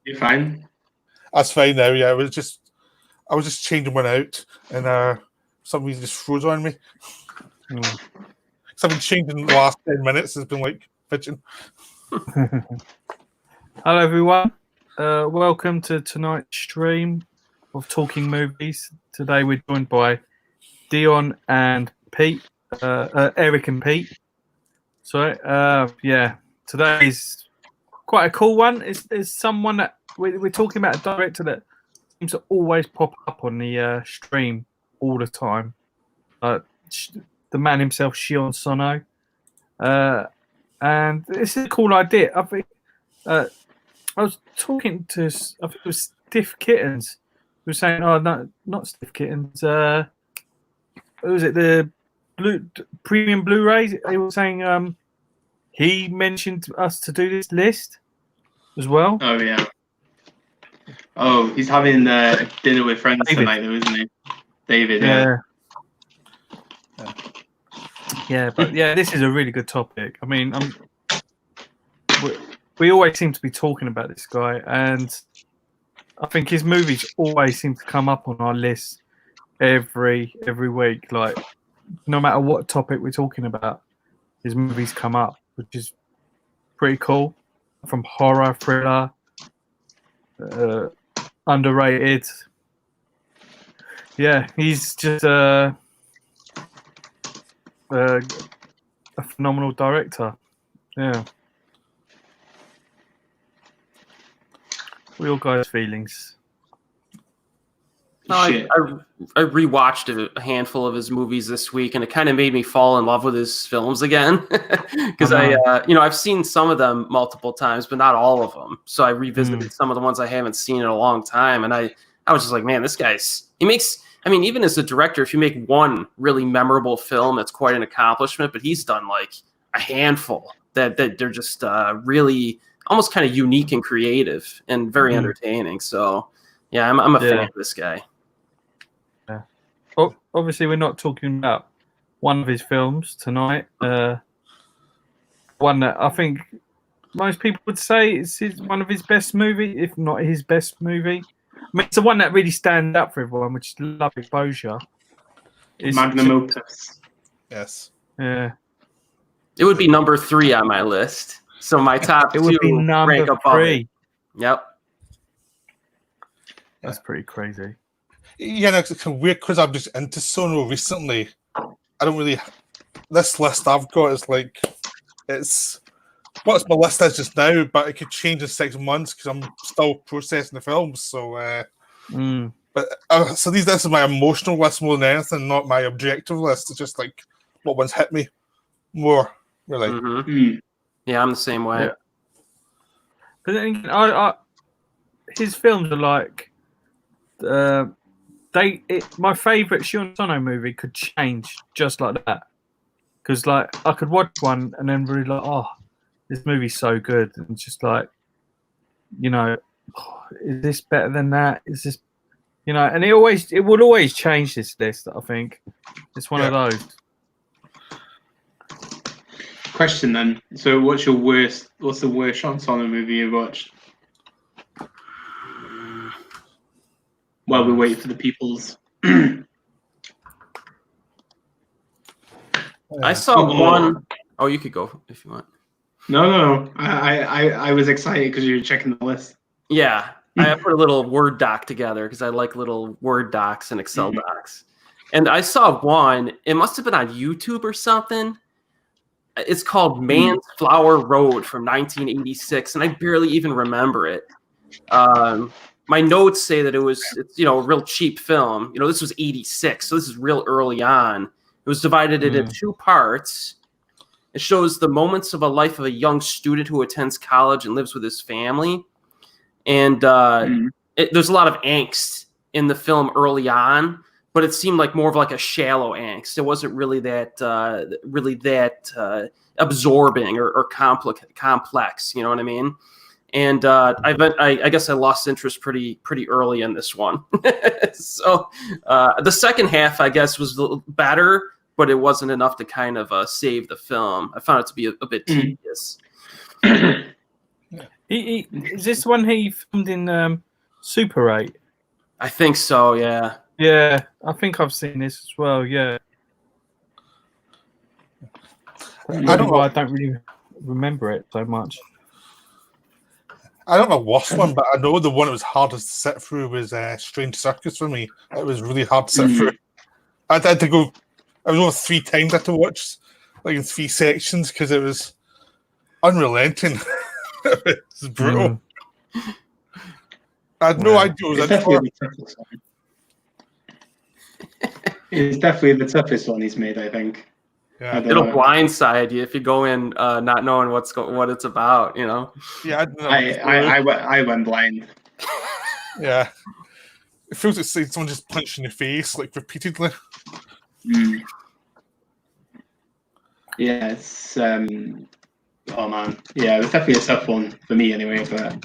You're fine. That's fine now. Yeah, I was just changing one out, and something just froze on me. Something changed in the last 10 minutes. Has been like fidgeting. Hello, everyone. Welcome to tonight's stream of Talking Movies. Today we're joined by Dion and Pete, Erik and Pete. Sorry. Today is quite a cool one. It's someone that we're talking about, a director that seems to always pop up on the stream all the time. The man himself, Sion Sono. And it's a cool idea. I think I was talking to, I think it was Stiff Kittens, who was saying, "Oh no, not Stiff Kittens. Who was it? The premium Blu-rays." He was saying he mentioned us to do this list as well. Oh yeah. Oh, he's having dinner with friends tonight, though, isn't he? David. Yeah. Yeah, but yeah, this is a really good topic. I mean, we always seem to be talking about this guy, and I think his movies always seem to come up on our list every week. Like, no matter what topic we're talking about, his movies come up, which is pretty cool. From horror, thriller, underrated. Yeah, he's just a phenomenal director. Yeah. What are your guys' feelings? I rewatched a handful of his movies this week, and it kind of made me fall in love with his films again. Because I've seen some of them multiple times, but not all of them. So I revisited some of the ones I haven't seen in a long time, and I was just like, man, this guy's even as a director, if you make one really memorable film, it's quite an accomplishment. But he's done like a handful that they're just really almost kind of unique and creative and very entertaining. So yeah, I'm a fan of this guy. Yeah. Well, obviously, we're not talking about one of his films tonight. One that I think most people would say is one of his best movies, if not his best movie. I mean, it's the one that really stands out for everyone, which is Love Exposure. Magnum opus. Yes. Yeah. It would be number 3 on my list. So my top it would two be number rank above 3. it. Yep. That's pretty crazy. Yeah, no, it's kind of weird because I'm just into Sono recently. I don't really. This list I've got is like, it's what's my list is just now, but it could change in 6 months because I'm still processing the films. So, so this is my emotional list more than anything, not my objective list. It's just like what ones hit me more, really. Mm-hmm. Yeah, I'm the same way. Yeah. But then his films are like, my favorite Sion Sono movie could change just like that. Because like I could watch one and then really like, oh, this movie's so good, and it's just like, is this better than that? Is this, and it would always change this list. I think it's one of those. Question then. So, what's the worst Sion Sono movie you've watched? While we wait for the people's. I saw one. Oh, you could go if you want. No. I was excited because you were checking the list. Yeah, I put a little Word doc together because I like little Word docs and Excel docs. And I saw one. It must have been on YouTube or something. It's called Man's Flower Road from 1986, and I barely even remember it. My notes say that it's a real cheap film. This was 86, so this is real early on. It was divided into 2 parts. It shows the moments of a life of a young student who attends college and lives with his family. And there's a lot of angst in the film early on, but it seemed like more of like a shallow angst. It wasn't really that absorbing or complex. You know what I mean? And I guess I lost interest pretty early in this one. So the second half, I guess, was a little better, but it wasn't enough to kind of save the film. I found it to be a bit tedious. Is this one he filmed in Super 8? I think so. Yeah. Yeah, I think I've seen this as well. Yeah. I don't know. I don't really remember it so much. I don't know what's one, but I know the one that was hardest to sit through was Strange Circus for me. It was really hard to sit through. I had to go. I was over 3 times. I had to watch like in 3 sections because it was unrelenting. It was brutal. I had no idea what It's was in for. definitely the toughest one. It's definitely the toughest one he's made, I think. Yeah. It'll blindside you if you go in not knowing what it's about. You know. Yeah, I don't know. I went blind. Yeah. It feels like someone just punched in the face like repeatedly. Yeah, it's oh man, yeah, it was definitely a tough one for me anyway. But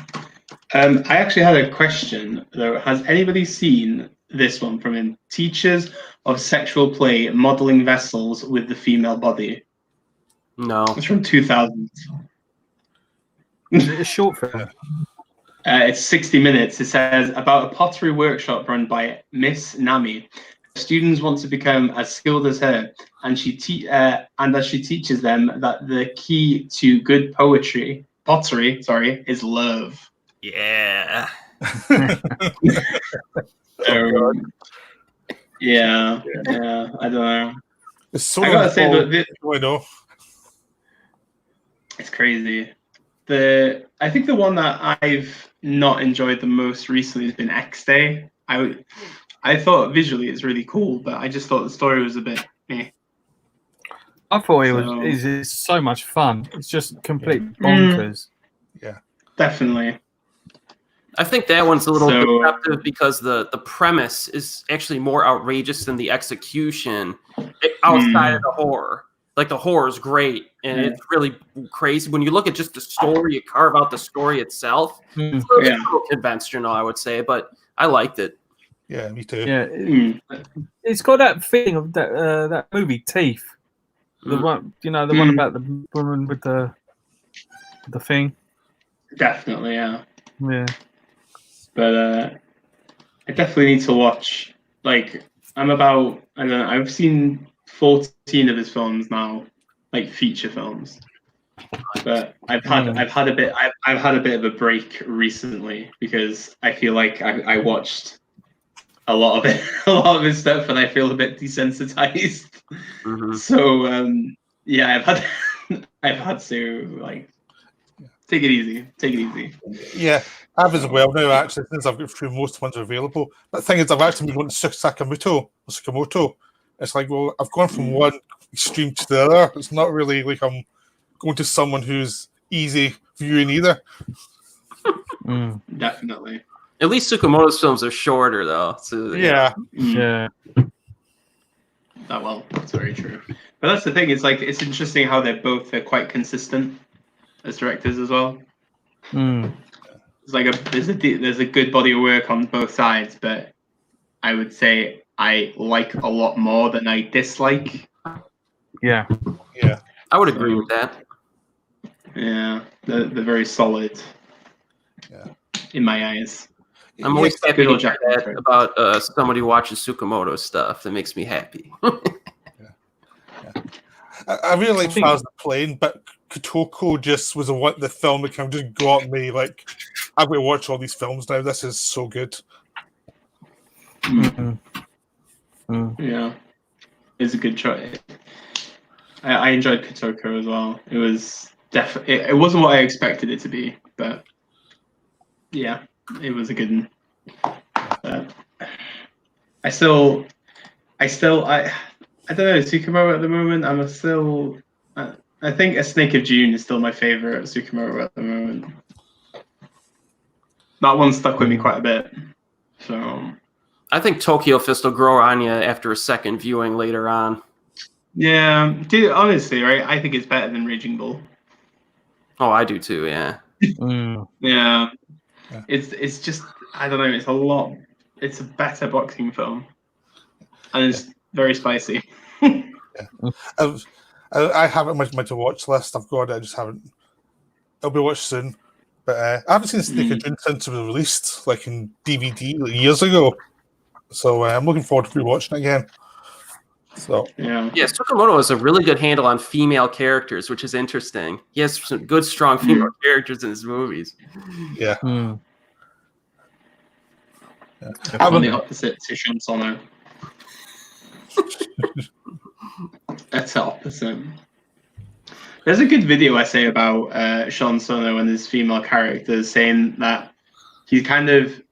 I actually had a question though. Has anybody seen this one from him? Teachers of Sexual Play Modeling Vessels with the Female Body. No. It's from 2000. Is it a short film? It's 60 minutes. It says about a pottery workshop run by Miss Nami. Students want to become as skilled as her, and as she teaches them that the key to good pottery, is love. Yeah. Yeah, I don't know. It's so I gotta say, I know. It's crazy. I think the one that I've not enjoyed the most recently has been X Day. I thought visually it's really cool, but I just thought the story was a bit meh. I thought it's so much fun. It's just complete bonkers. Yeah, definitely. I think that one's a little deceptive because the premise is actually more outrageous than the execution outside of the horror. Like the horror is great and it's really crazy. When you look at just the story, you carve out the story itself. It's a little conventional, I would say, but I liked it. Yeah, me too. Yeah, it's got that feeling of that movie Teeth. The one, the one about the woman with the thing. Definitely, yeah. Yeah. But I definitely need to watch. Like, I've seen 14 of his films now, like feature films. But I've had a bit of a break recently because I feel like I watched a lot of his stuff, and I feel a bit desensitized. So I've had to like take it easy. Yeah, I have as well now. Actually, since I've got through most ones available. But the thing is, I've actually been going to Sakamoto. It's like, well, I've gone from one extreme to the other. It's not really like I'm going to someone who's easy viewing either. Definitely. At least Tsukamoto's films are shorter, though. So, yeah. Well, that's very true. But that's the thing. It's like it's interesting how they're quite consistent as directors as well. It's like there's a good body of work on both sides, but I would say I like a lot more than I dislike. Yeah. I would agree with that. Yeah, they're very solid. Yeah, in my eyes. I'm always happy to hear that about somebody who watches Tsukamoto stuff. That makes me happy. I really like Fast Plane, but Kotoko just was the film that kind of just got me. Like, I'm going to watch all these films now. This is so good. Yeah, it's a good choice. I enjoyed Kotoko as well. It was it wasn't what I expected it to be, but yeah, it was a good one. I don't know, Tsukamoto at the moment. I think A Snake of June is still my favorite Tsukamoto at the moment. That one stuck with me quite a bit. So I think Tokyo Fist will grow on you after a second viewing later on. Yeah, dude, honestly, right? I think it's better than Raging Bull. Oh, I do too. Yeah. Yeah. It's just, I don't know. It's a better boxing film, and it's very spicy. I haven't much to watch list. I've got it. I just haven't. It'll be watched soon. But I haven't seen Snake June since it was released, like in DVD years ago. So I'm looking forward to rewatching it again. So Yeah. Tsukamoto has a really good handle on female characters, which is interesting. He has some good, strong female characters in his movies. yeah. I'm on the opposite to Sion Sono. That's the opposite. There's a good video essay about Sion Sono and his female characters, saying that he's kind of,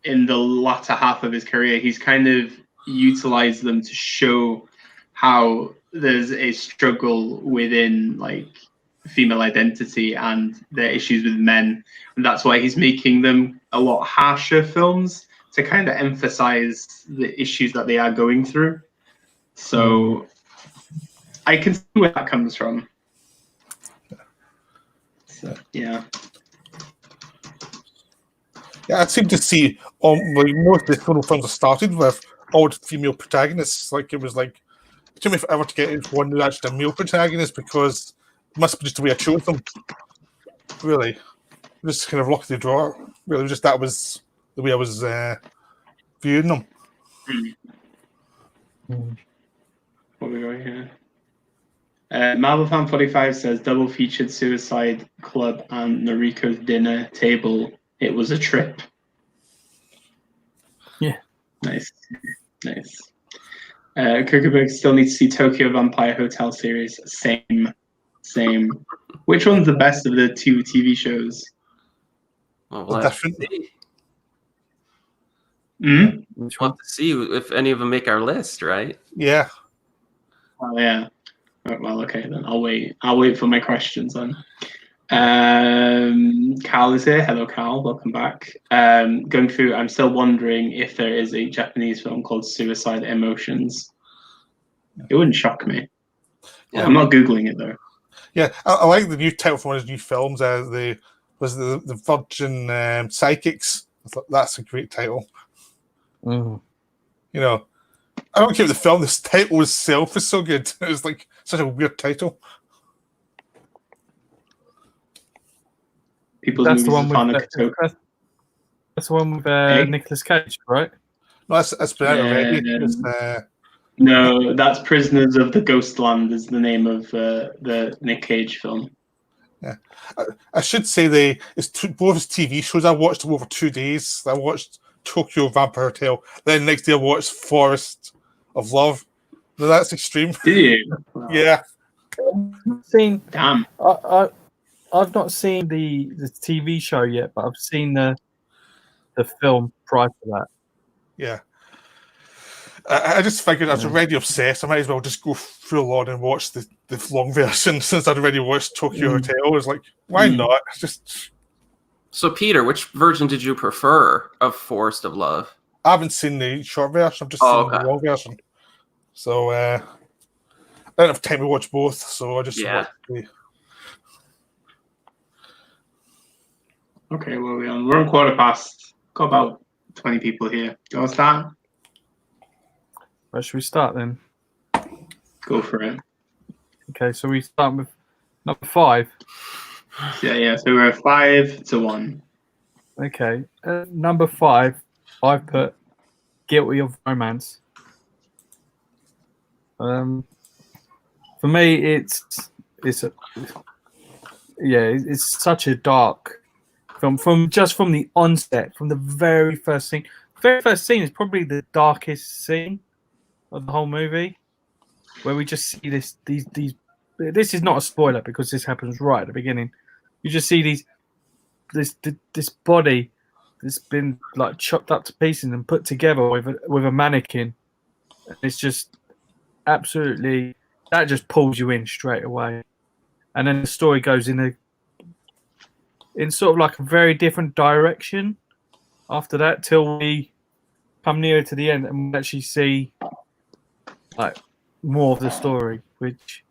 in the latter half of his career, he's kind of utilized them to show how there's a struggle within like female identity and the issues with men, and that's why he's making them a lot harsher films to kind of emphasize the issues that they are going through. So I can see where that comes from. So, yeah, I seem to see like most of the Sono films are started with all female protagonists. Like it was like it took me forever to get into one who actually a male protagonist because it must be just the way I chose them. Really, just kind of luck of the draw. Really, just that was the way I was viewing them. What we got here? Marvel Fan 45 says double featured Suicide Club and Noriko's dinner table. It was a trip. Yeah. Nice. Kukuberg still needs to see Tokyo Vampire Hotel series. Same. Which one's the best of the two TV shows? Well, we'll have to see. Mm-hmm. We'll have to see if any of them make our list, right? Yeah. Oh yeah. Well, okay then. I'll wait for my questions then. Carl is here. Hello, Carl. Welcome back. Going through, I'm still wondering if there is a Japanese film called Suicide Emotions. It wouldn't shock me. Yeah. I'm not Googling it though. Yeah, I like the new title for one of his new films. The Virgin Psychics. I thought that's a great title. Mm. You know, I don't care what the film. This title itself is so good. It was like such a weird title. People's That's movies the one with that's the one with Nicolas Cage, right? No, that's been out already. It's, no, that's Prisoners of the Ghostland is the name of the Nick Cage film. Yeah, I should say both his TV shows. I watched them over 2 days. I watched Tokyo Vampire Hotel. Then next day I watched Forest of Love. No, that's extreme. Did you? Wow. Yeah. Damn. I've not seen the TV show yet, but I've seen the film prior to that. Yeah. I just figured I was already obsessed. I might as well just go full on and watch the long version since I'd already watched Tokyo Hotel. I was like, why not? Just. So, Peter, which version did you prefer of Forest of Love? I haven't seen the short version. I've just seen the long version. So I don't have time to watch both. So I just watched the. Okay, where are we on? We're on quarter past. Got about 20 people here. Do you want to start? Where should we start then? Go for it. Okay, so we start with number 5. Yeah. So we're 5-1. Okay, number 5, I've put Guilty of Romance. For me, it's such a dark film from the onset, from the very first scene. The very first scene is probably the darkest scene of the whole movie, where we just see these. This is not a spoiler because this happens right at the beginning. You just see this body that's been like chopped up to pieces and put together with a mannequin. It's just absolutely, that just pulls you in straight away, and then the story goes in sort of like a very different direction after that till we come nearer to the end and we actually see like more of the story, which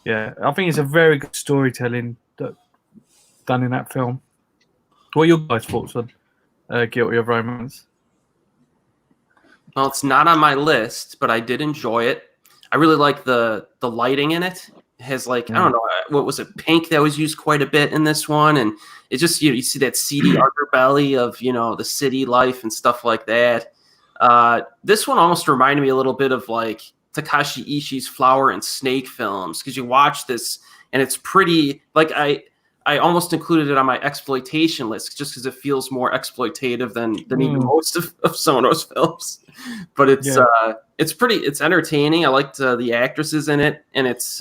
I think it's a very good storytelling done in that film. What are your guys' thoughts on Guilty of Romance? Well, it's not on my list, but I did enjoy it. I really like the lighting in it. has like, I don't know, what was it, pink that was used quite a bit in this one, and it just, you see that seedy underbelly of, the city life and stuff like that. This one almost reminded me a little bit of like Takashi Ishii's Flower and Snake films, because you watch this and it's pretty, like, I almost included it on my exploitation list just because it feels more exploitative than even most of Sono's films. But it's entertaining. I liked the actresses in it, and it's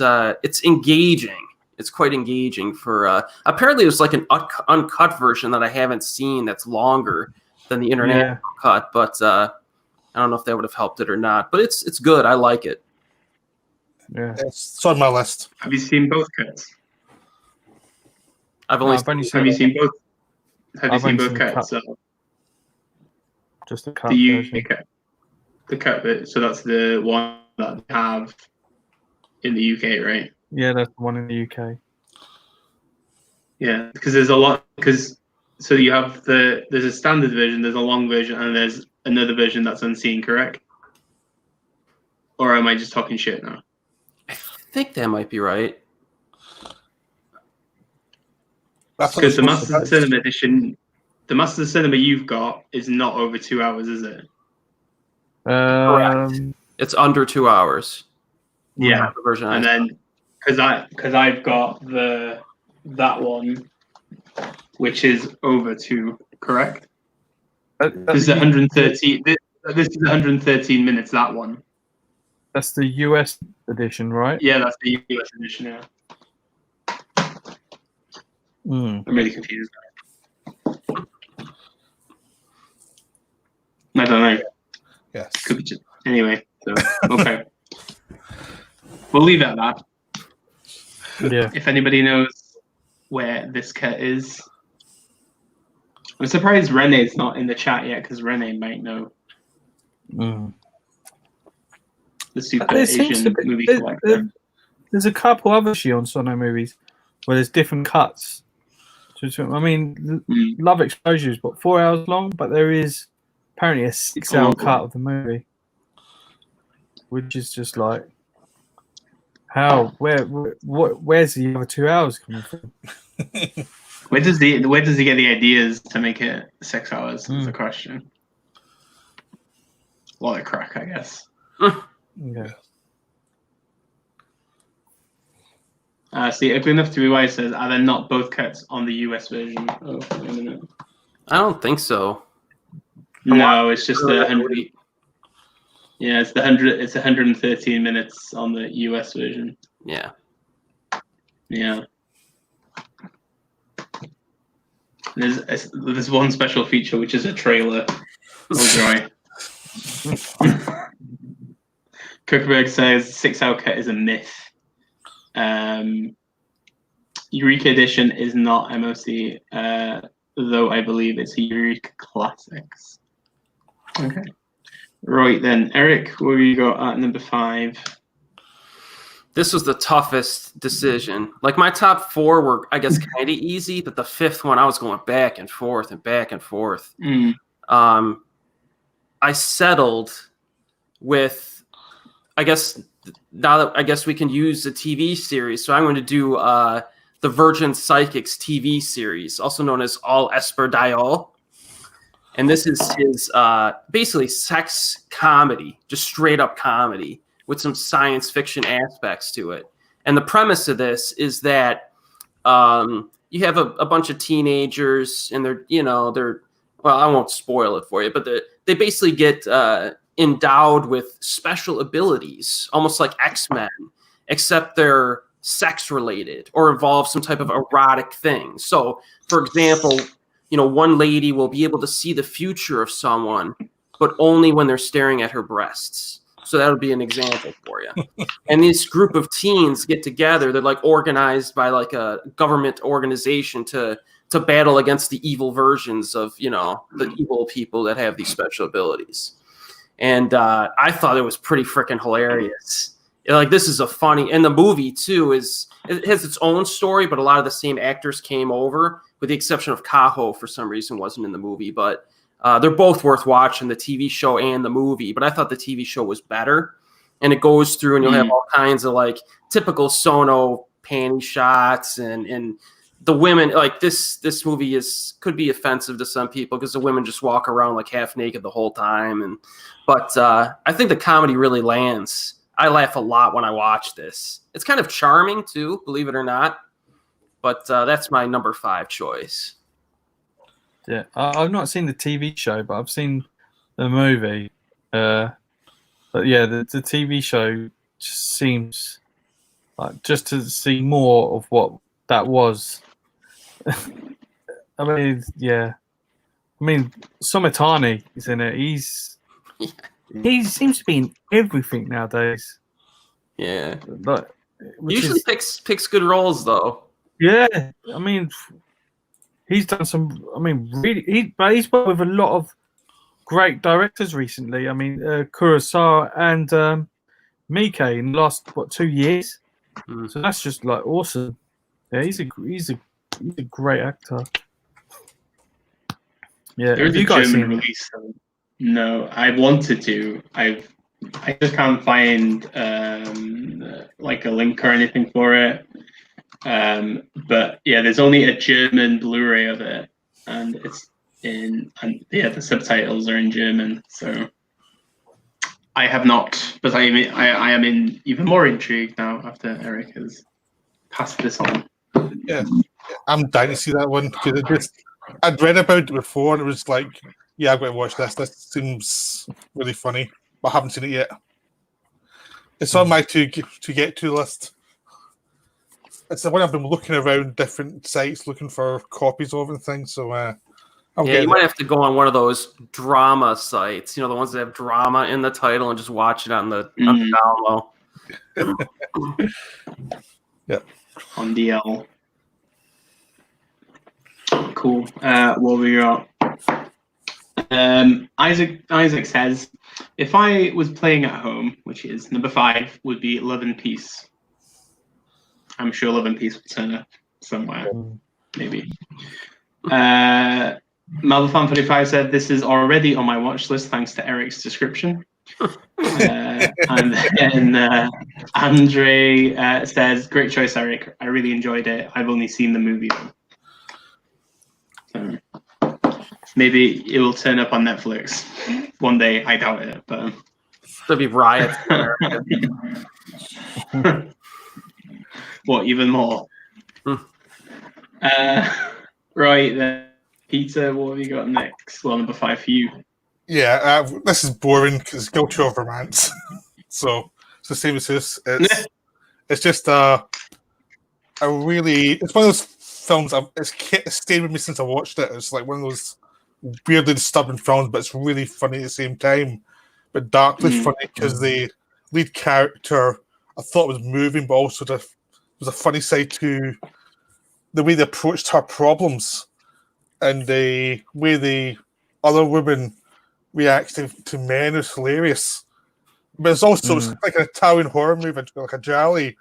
engaging. It's quite engaging. For apparently there's like an uncut version that I haven't seen that's longer than the international cut, but I don't know if that would have helped it or not. But it's good. I like it. Yeah, it's on my list. Have you seen both cuts? I've only Have you seen both? Have you seen both cuts? Just the cut. The UK cut. The cut bit. So that's the one that they have in the UK, right? Yeah, that's the one in the UK. Yeah, because there's a lot. So you have there's a standard version, there's a long version, and there's another version that's unseen, correct? Or am I just talking shit now? I think that might be right. Because the Masters Cinema edition, the Masters Cinema you've got is not over 2 hours, is it? Correct. It's under 2 hours. Yeah, the version. And then because I've got that one, which is over 2, correct? This is 113. This is 113 minutes. That one. That's the US edition, right? Yeah, that's the US edition. Yeah. I'm really confused. I don't know. Yes. Could be just, anyway, so okay. We'll leave it at that. Yeah. If anybody knows where this cut is, I'm surprised Rene's not in the chat yet, because Rene might know. The Super Asian movie collector. There's a couple other Sion Sono movies where there's different cuts. I mean, Love Exposure is 4 hours long, but there is apparently a 6-hour cut of the movie, which is just like, where's the other 2 hours coming from? Where does he get the ideas to make it 6 hours? Is the question. A lot of crack, I guess. Yeah. See, Ugly Enough to Be Wise says, are there not both cuts on the US version? Oh, wait a minute. I don't think so. No, it's just the 100. Yeah, it's the 100. It's 113 minutes on the US version. Yeah. Yeah. There's one special feature, which is a trailer. Oh joy. Kuckerberg says 6-hour cut is a myth. Eureka Edition is not MOC, though I believe it's a Eureka Classics. Okay. Right then, Eric, what have you got at number 5? This was the toughest decision. Like, my top 4 were, I guess, kind of easy, but the 5th one, I was going back and forth and back and forth. I settled with, I guess, now that I guess we can use the TV series, so I'm going to do the Virgin Psychics TV series, also known as All Esper Diol. And this is his basically sex comedy, just straight up comedy with some science fiction aspects to it. And the premise of this is that you have a bunch of teenagers, and they're well, I won't spoil it for you, but they basically get endowed with special abilities, almost like X-Men, except they're sex related or involve some type of erotic thing. So, for example, one lady will be able to see the future of someone, but only when they're staring at her breasts. So that would be an example for you. And this group of teens get together. They're like organized by like a government organization to battle against the evil versions of, the evil people that have these special abilities. And I thought it was pretty freaking hilarious. Like, this is a funny, and the movie too it has its own story, but a lot of the same actors came over, with the exception of Kaho for some reason wasn't in the movie. But they're both worth watching, the TV show and the movie. But I thought the TV show was better. and it goes through, and you'll have Mm. all kinds of like typical Sono panty shots, and the women, like this movie could be offensive to some people because the women just walk around like half naked the whole time, but I think the comedy really lands. I laugh a lot when I watch this. It's kind of charming too, believe it or not. But that's my number 5 choice. Yeah, I've not seen the TV show, but I've seen the movie. But yeah, the TV show just seems like just to see more of what that was. I mean, yeah. I mean, Somatani is in it. He seems to be in everything nowadays. Yeah. But Usually picks good roles though. Yeah, I mean, he's done some. I mean, really, but he's worked with a lot of great directors recently. I mean, Kurosawa and Mike in the last 2 years. So that's just like awesome. Yeah, he's a great actor. Yeah, There is have you a guys German seen? release. No, I wanted to. I just can't find like a link or anything for it. But yeah, there's only a German Blu-ray of it, and it's and the subtitles are in German. So I have not, but I am in even more intrigued now after Eric has passed this on. Yeah, I'm dying to see that one because I'd read about it before and it was like, yeah, I've got to watch this. This seems really funny, but I haven't seen it yet. It's on my to get to list. It's the one I've been looking around different sites looking for copies of and things. So you might have to go on one of those drama sites. You know, the ones that have drama in the title, and just watch it on the down low. Yeah, on DL. Cool. What we got? Isaac says, if I was playing at home, which is number 5, would be Love and Peace. I'm sure Love and Peace will turn up somewhere, maybe. Malvafan45 said, this is already on my watch list thanks to Eric's description. And then Andre says, great choice, Eric. I really enjoyed it. I've only seen the movie. So maybe it will turn up on Netflix one day. I doubt it, but There'll be riots. what, even more? Right then, Peter, what have you got next? Well, number 5 for you. Yeah, this is boring because Guilty of Romance. So it's the same as this. It's just it's one of those films. It's stayed with me since I watched it. It's like one of those weirdly disturbing films, but it's really funny at the same time, but darkly funny because the lead character I thought was moving, but also there was a funny side to the way they approached her problems and the way the other women reacting to men is hilarious. But it's also it's like an Italian horror movie, like a jolly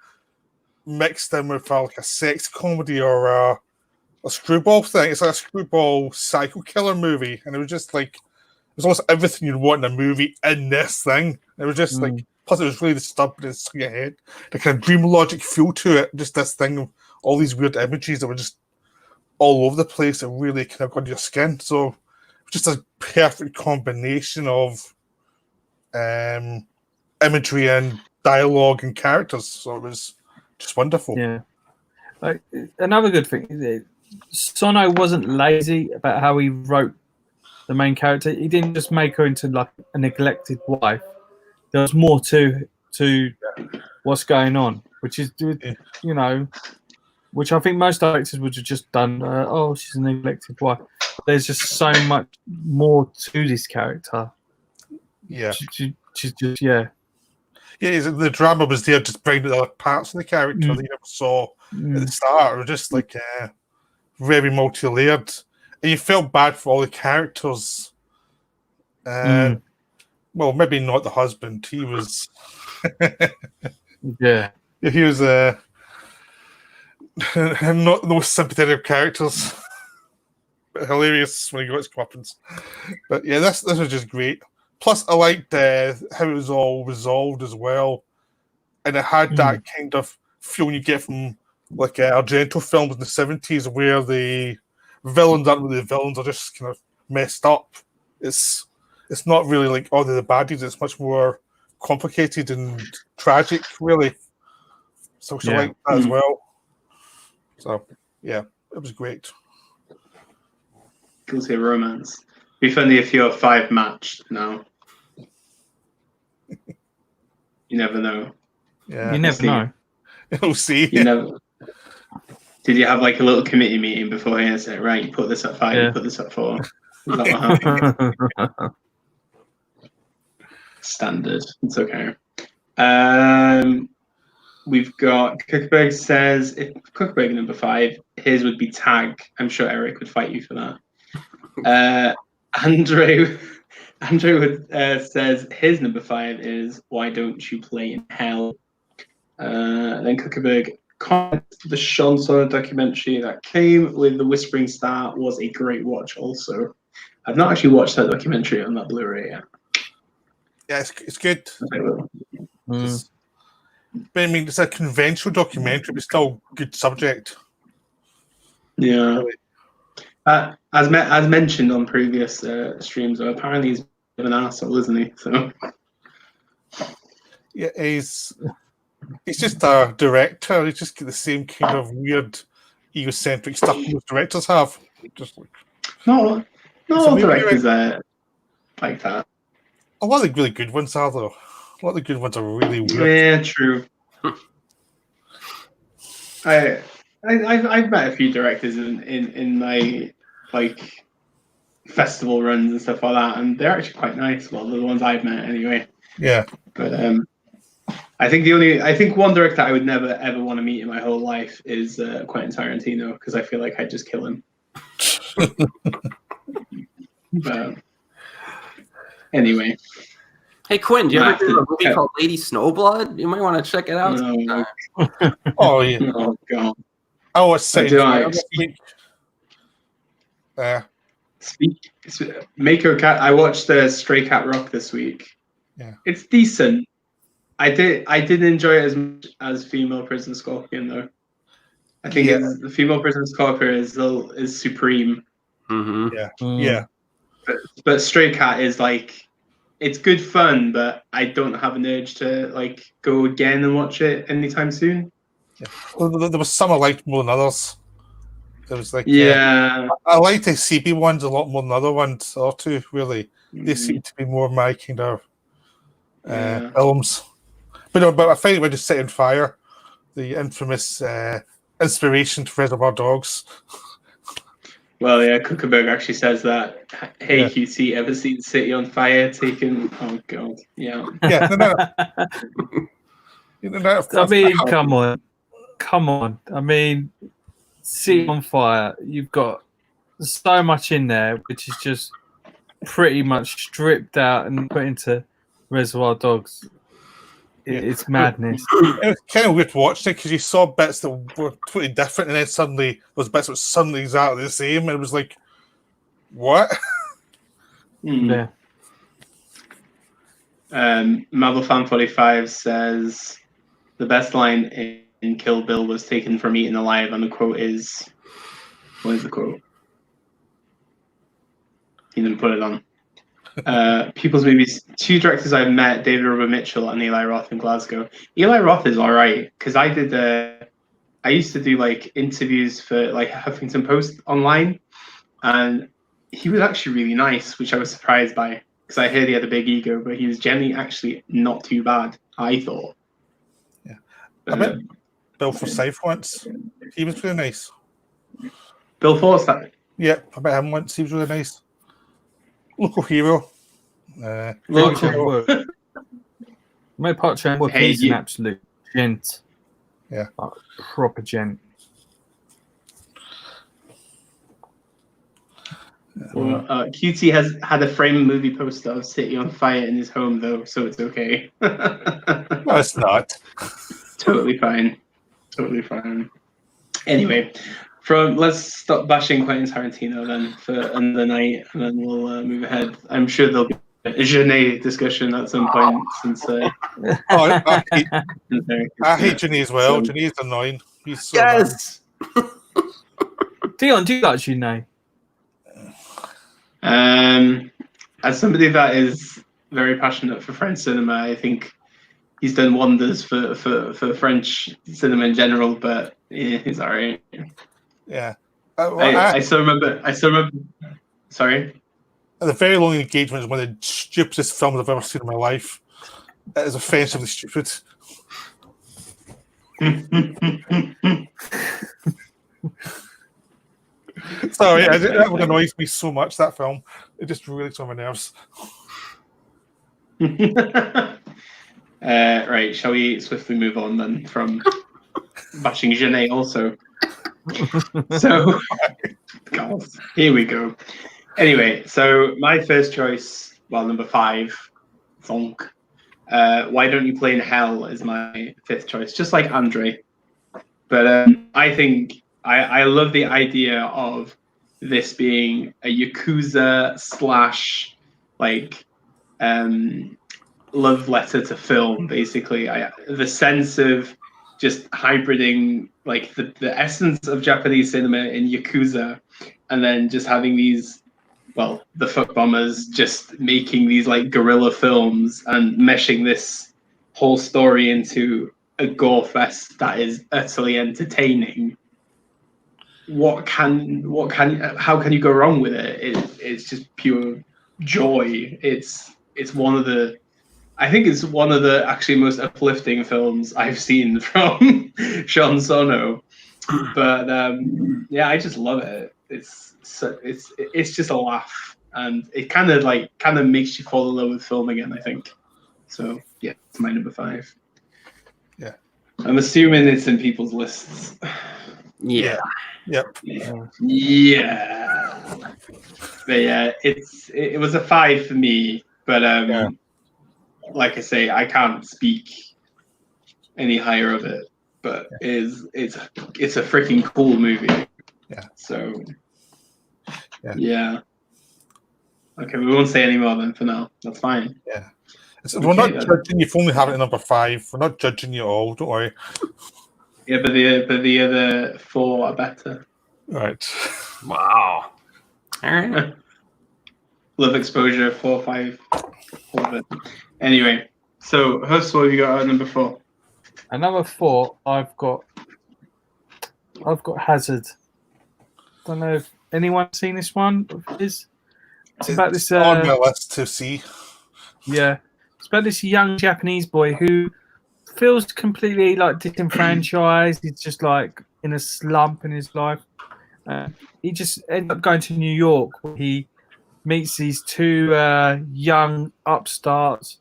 mixed in with like a sex comedy or a screwball thing. It's like a screwball psycho killer movie, and it was just like there's almost everything you'd want in a movie in this thing. It was just like, plus it was really disturbing and stuck in your head. The kind of dream logic feel to it, just this thing of all these weird images that were just all over the place and really kind of got under your skin. So just a perfect combination of imagery and dialogue and characters. So it was just wonderful. Yeah. Another good thing, Sono wasn't lazy about how he wrote the main character. He didn't just make her into like a neglected wife. There was more to what's going on, which is, you know, which I think most directors would have just done. Oh, she's a neglected wife. There's just so much more to this character. Yeah, she's just yeah. The drama was there, just bringing the other parts of the character that you never saw at the start. It was just like very multi-layered, and you felt bad for all the characters. Well, maybe not the husband. He was, yeah, he was not the most sympathetic characters. But hilarious when he got his weapons. But yeah, this was just great. Plus, I liked how it was all resolved as well, and it had that kind of feeling you get from like Argento films in the 70s, where the villains aren't really the villains; are just kind of messed up. It's not really like they're the baddies. It's much more complicated and tragic, really. So I like that as well. So yeah, it was great. Guilty of romance. Be funny if you're 5 matched now. You never know. Yeah, You never know. We'll see. You never. Did you have like a little committee meeting beforehand and say, right, you put this at 5, you put this at 4? Is that what happened? Standard. It's okay. We've got Kuckerberg says if Kuckerberg number 5, his would be Tag. I'm sure Eric would fight you for that. Andrew says his number 5 is Why Don't You Play in Hell? Then Kuckerberg comments the Sion Sono documentary that came with the Whispering Star was a great watch. Also, I've not actually watched that documentary on that Blu-ray yet. Yeah, it's good. But I mean, it's a conventional documentary, but still good subject. Yeah. As mentioned on previous streams, apparently he's a bit of an arsehole, isn't he? So yeah, he's just a director. He's just got the same kind of weird, egocentric stuff most directors have. Just like not all directors like that. A lot of the really good ones are, though. A lot of the good ones are really weird. Yeah, true. I've met a few directors in my like festival runs and stuff like that, and they're actually quite nice. Well, the ones I've met anyway. Yeah. But I think one director I would never ever want to meet in my whole life is Quentin Tarantino, because I feel like I'd just kill him. But anyway. Hey Quinn, do you ever do a movie called Lady Snowblood? You might want to check it out. No. Oh yeah. Oh god. Oh, it's saying Mako Cat. I watched Stray Cat Rock this week. Yeah, it's decent. I didn't enjoy it as much as Female Prison Scorpion though. I think the Female Prison Scorpion is supreme. Mm-hmm. Yeah, yeah. But Stray Cat is like, it's good fun, but I don't have an urge to like go again and watch it anytime soon. Yeah. Well, there was some I liked more than others. It was like I liked the CB ones a lot more than other ones or two. Really, they seem to be more my kind of films. But I find it when you Set on Fire, the infamous inspiration to Reservoir Dogs. Well, yeah, Kuckerberg actually says that. Hey, QC, ever seen City on Fire taken? Oh god, yeah. Yeah, no. I mean, come on. I mean, City on Fire. You've got so much in there, which is just pretty much stripped out and put into Reservoir Dogs. It's madness. It was kind of weird to watch it because you saw bits that were totally different, and then suddenly those bits were suddenly exactly the same. And it was like, what? Yeah. Marvel Fan 45 says the best line in Kill Bill was taken from Eaten Alive, and the quote is, what is the quote? He didn't put it on. People's movies. 2 directors I've met: David Robert Mitchell and Eli Roth in Glasgow. Eli Roth is all right because I used to do like interviews for like Huffington Post online, and he was actually really nice, which I was surprised by because I heard he had a big ego, but he was generally actually not too bad, I thought. Yeah, I met Bill Forsyth once. He was really nice. Bill Forsyth. Yeah, I met him once. He was really nice. Local hero. Local. My Park Chan-wook, he's an absolute gent. Yeah. Like, proper gent. Well, QT has had a framed movie poster of City on Fire in his home, though, so it's okay. No, it's not. Totally fine. Totally fine. Anyway, let's stop bashing Quentin Tarantino then for another night, and then we'll move ahead. I'm sure there'll be Genet discussion at some point since. Oh, I hate Ginny as well. So- Ginny's annoying. He's so annoying. Yes. Dion, do you like Juné? As somebody that is very passionate for French cinema, I think he's done wonders for French cinema in general. But yeah, he's alright. Yeah. I still remember. Sorry. The Very Long Engagement is one of the stupidest films I've ever seen in my life. It is offensively stupid. Sorry, that one annoys me so much, that film. It just really gets on my nerves. Right, shall we swiftly move on then from bashing Genet also? So, God, here we go. Anyway, so my first choice, well, number 5, Zonk. Why Don't You Play in Hell is my 5th choice, just like Andre. But I think I love the idea of this being a Yakuza / like love letter to film, basically. The sense of just hybriding like the essence of Japanese cinema in Yakuza, and then just having these, well, the fuck bombers just making these like guerrilla films and meshing this whole story into a gore fest that is utterly entertaining. How can you go wrong with it? It's just pure joy. It's one of the, I think it's one of the actually most uplifting films I've seen from Sion Sono. But yeah, I just love it. It's just a laugh, and it kind of makes you fall in love with film again, I think. So yeah, it's my number 5. Yeah, I'm assuming it's in people's lists. Yeah. Yep. Yeah. But yeah, it was a 5 for me. But like I say, I can't speak any higher of it. But it's a freaking cool movie. Yeah. So yeah. Okay, we won't say any more then for now. That's fine. Yeah. We're not judging you if only have it at number 5. We're not judging you all, don't worry. Yeah, but the other 4 are better. Right. Wow. All right. Love Exposure 4, 5, all of it. Anyway, so Hus, what have you got at number 4? At number 4, I've got Hazard. Don't know if anyone's seen this one. It's about this on my list to see. Yeah, it's about this young Japanese boy who feels completely like disenfranchised. He's just like in a slump in his life. He just ends up going to New York, where he meets these 2 young upstarts.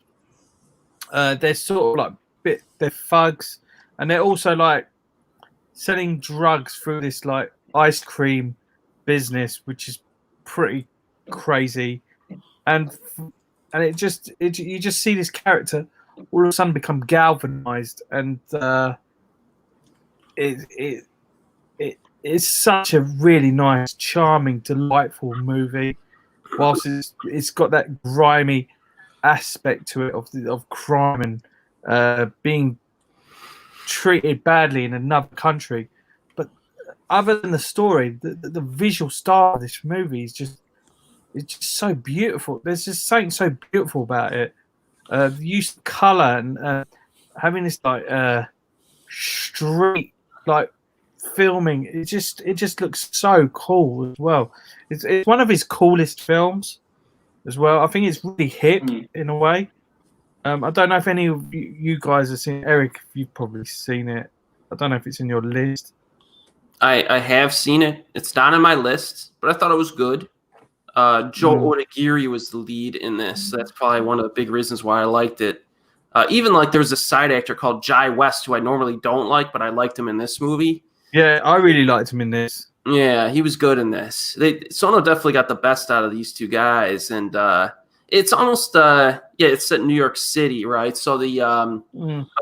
They're sort of like they're thugs, and they're also like selling drugs through this like ice cream business, which is pretty crazy. And you just see this character all of a sudden become galvanized, and it's such a really nice, charming, delightful movie. Whilst it's got that grimy aspect to it of crime and being treated badly in another country, but other than the story, the visual style of this movie is just so beautiful. There's just something so beautiful about it. The use of color and having this like street like filming, it just looks so cool as well. It's one of his coolest films as well. I think it's really hip in a way. I don't know if any of you guys have seen it. Eric, you've probably seen it. I don't know if it's in your list. I have seen it. It's not on my list, but I thought it was good. Joe Onigiri was the lead in this. So that's probably one of the big reasons why I liked it. Even like there's a side actor called Jai West, who I normally don't like, but I liked him in this movie. Yeah, I really liked him in this. Yeah, he was good in this. Sono definitely got the best out of these 2 guys, and it's almost it's set in New York City, right? So I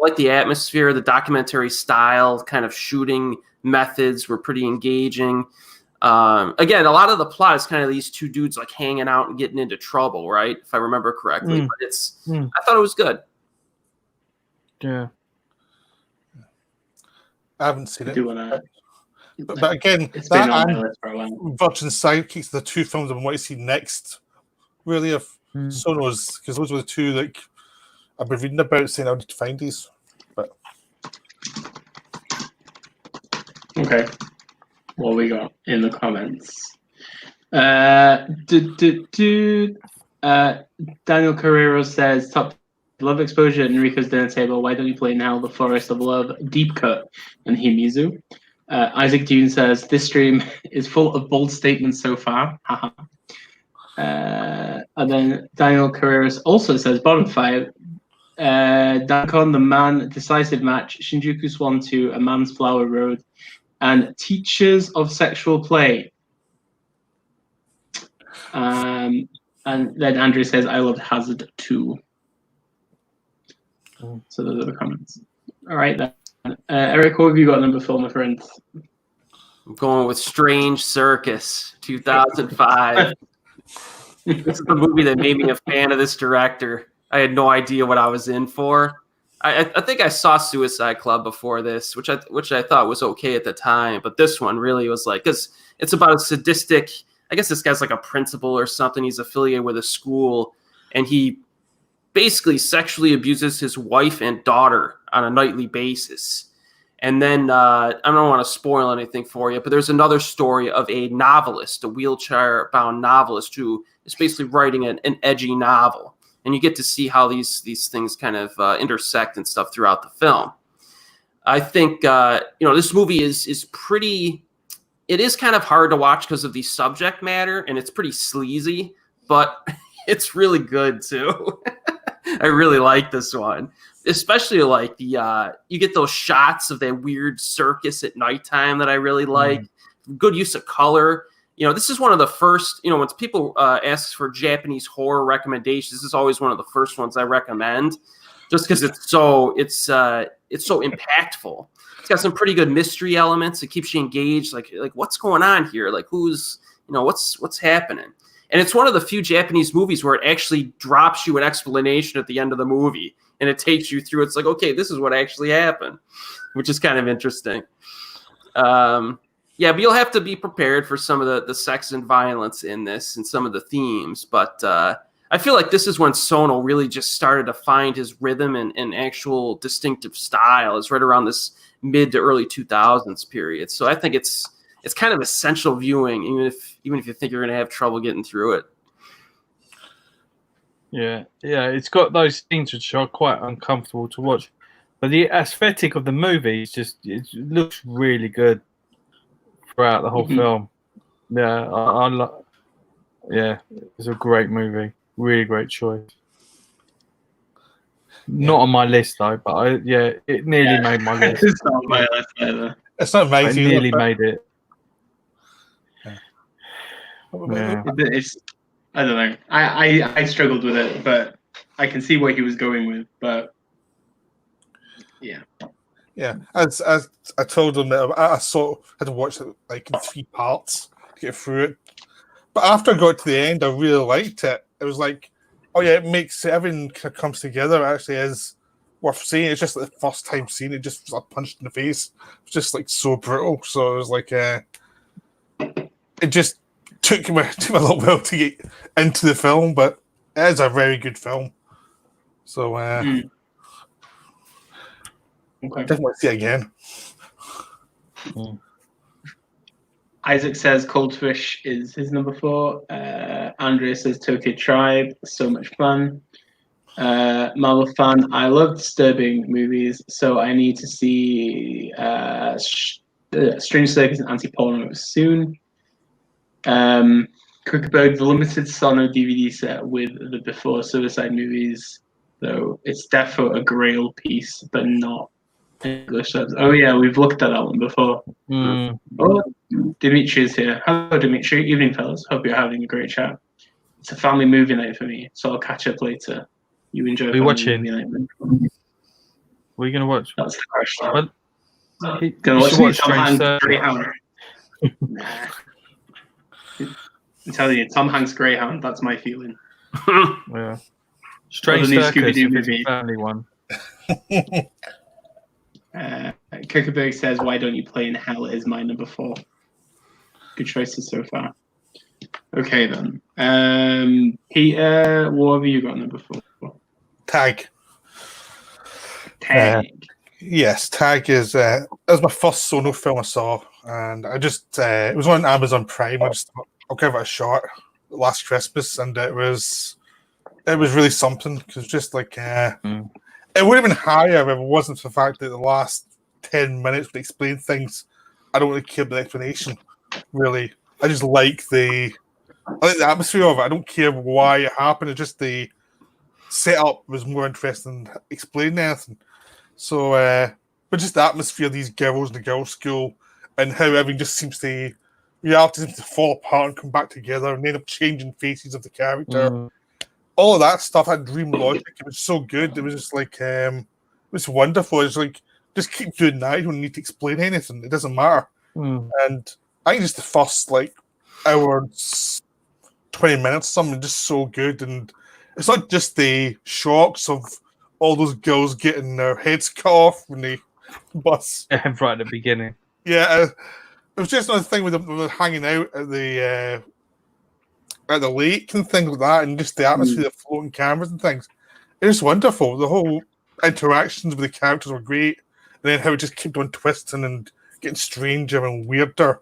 like the atmosphere, the documentary style, kind of shooting methods were pretty engaging. Again, a lot of the plot is kind of these two dudes like hanging out and getting into trouble, right? If I remember correctly, but I thought it was good. Yeah, I haven't seen it. Do wanna, But again, it's been that on my and list for a while. Virgin Sidekicks, the two films I want to see next, really, of Sonos, because those were the two like I've been reading about, saying I need to find these. But Okay. What we got in the comments? Daniel Carrero says, top love exposure, Enrico's dinner table. Why don't you play now the Forest of Love, Deep Cut, and Himizu? Isaac Dune says, this stream is full of bold statements so far. And then Daniel Carrero also says, bottom 5. Dankon, The Man, Decisive Match, Shinjuku Swan 2, A Man's Flower Road, and Teachers of Sexual Play. And then Andrew says, I loved Hazard 2. So those are the comments. All right, then. Eric, what have you got number 4, my friend? I'm going with Strange Circus, 2005. This is the movie that made me a fan of this director. I had no idea what I was in for. I think I saw Suicide Club before this, which I thought was okay at the time, but this one really was like, because it's about a sadistic. I guess this guy's like a principal or something. He's affiliated with a school, and he basically sexually abuses his wife and daughter on a nightly basis. And then I don't want to spoil anything for you, but there's another story of a novelist, a wheelchair-bound novelist who is basically writing an edgy novel. And you get to see how these things kind of intersect and stuff throughout the film. I think this movie is pretty. It is kind of hard to watch because of the subject matter, and it's pretty sleazy, but it's really good too. I really like this one, especially like the you get those shots of that weird circus at nighttime that I really like. Good use of color. This is one of the first, when people ask for Japanese horror recommendations, this is always one of the first ones I recommend, just because it's so impactful. It's got some pretty good mystery elements. It keeps you engaged. Like what's going on here? Like who's, what's happening? And it's one of the few Japanese movies where it actually drops you an explanation at the end of the movie, and it takes you through. It's like, okay, this is what actually happened, which is kind of interesting. Yeah, but you'll have to be prepared for some of the sex and violence in this and some of the themes. But I feel like this is when Sono really just started to find his rhythm and actual distinctive style. It's right around this mid to early 2000s period. So I think it's kind of essential viewing, even if you think you're going to have trouble getting through it. Yeah, it's got those scenes which are quite uncomfortable to watch, but the aesthetic of the movie it looks really good throughout the whole film. Yeah, it's a great movie. Really great choice. Not on my list though, but it nearly made my list. It's not on my list either. it's not I amazing. nearly made it. Yeah. It's, I don't know. I struggled with it, but I can see where he was going with. But yeah. Yeah, as I told him that I had to watch it like in 3 parts to get through it. But after I got to the end, I really liked it. It was like, oh yeah, it makes everything kind of comes together. It actually is worth seeing. It's just like the first time seeing it, just like punched in the face. It's just like so brutal. So it was like, it just took me a little while to get into the film, but it is a very good film. So Okay. definitely see it again. Isaac says Cold Fish is his number 4. Andrea says Tokyo Tribe, so much fun. Marvel fan, I love disturbing movies, so I need to see Strange Circus and Anti-Porno soon. Crookberg, the limited Sono DVD set with the Before Suicide movies, though it's defo a grail piece, but not English subs. Oh yeah, we've looked at that one before. Oh, Dimitri's here. Hello, Dimitri. Evening, fellas. Hope you're having a great chat. It's a family movie night for me, so I'll catch up later. You enjoy. Are you watching? Movie night. What are you going to watch? That's the question. Well, Gonna watch Strange Tom Hanks Circus. Greyhound. Nah. I'm telling you, Tom Hanks Greyhound. That's my feeling. Yeah. Strange new Circus, Scooby-Doo if it's movie. a family one. Kickerberg says, "Why don't you play in Hell?" Is my number 4. Good choices so far. Okay then. Peter, what have you got number 4? Tag. Tag. Yes, Tag is that was my first Sono film I saw, and I just it was on Amazon Prime. I just thought, I'll give it a shot last Christmas, and it was really something because just like it would have been higher if it wasn't for the fact that the last 10 minutes would explain things. I don't really care about the explanation, really. I just like the atmosphere of it. I don't care why it happened. It's just the setup was more interesting than explaining anything. So, but just the atmosphere of these girls in the girls' school and how everything just reality seems to fall apart and come back together and end up changing faces of the character. All of that stuff had dream logic. It was so good. It was just like, it was wonderful. It's like, just keep doing that. You don't need to explain anything. It doesn't matter. And I think just the first like hour and 20 minutes, something just so good. And it's not just the shocks of all those girls getting their heads cut off when they bus. Right at the beginning. Yeah, it was just another thing with them hanging out at the lake and things like that, and just the atmosphere, the floating cameras and things. It was wonderful. The whole interactions with the characters were great, and then how it just kept on twisting and getting stranger and weirder.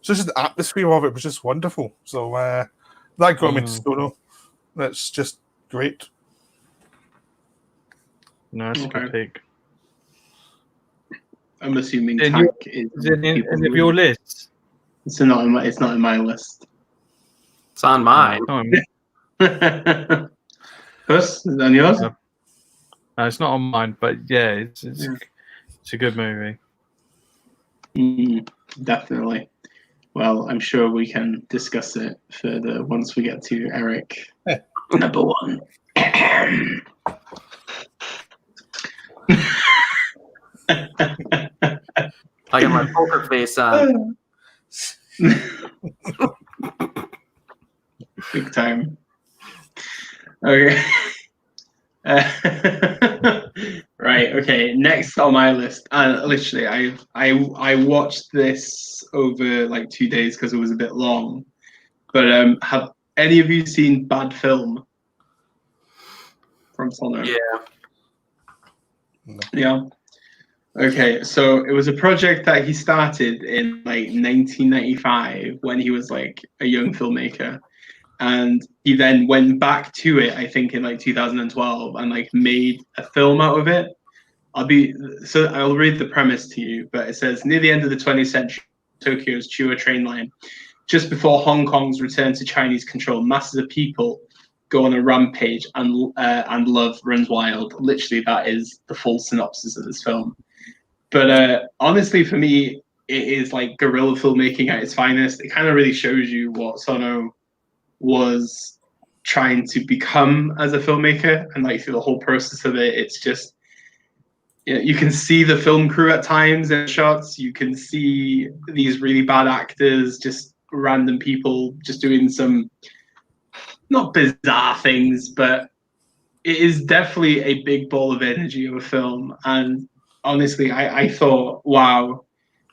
So just the atmosphere of it was just wonderful. So that got me to Sono. That's just great. No, that's a good pick. I'm assuming Is Tag it in any of your lists? It's not in my list. It's on mine. First, is it on yours? No, it's not on mine, but yeah, it's a good movie. Definitely. Well, I'm sure we can discuss it further once we get to Eric. Number 1. I got my poker face on. Big time. Okay. Right. Okay. Next on my list, literally, I watched this over like 2 days because it was a bit long. But have any of you seen Bad Film from Sono? Yeah. No. Yeah. Okay, so it was a project that he started in like 1995 when he was like a young filmmaker, and he then went back to it, I think, in like 2012 and like made a film out of it. I'll read the premise to you, but it says, near the end of the 20th century, Tokyo's Chuo train line, just before Hong Kong's return to Chinese control, masses of people go on a rampage and love runs wild. Literally, that is the full synopsis of this film. But honestly, for me, it is like guerrilla filmmaking at its finest. It kind of really shows you what Sono was trying to become as a filmmaker, and like through the whole process of it, it's just, you can see the film crew at times in shots. You can see these really bad actors, just random people, just doing some not bizarre things, but it is definitely a big ball of energy of a film. And honestly, I thought, wow,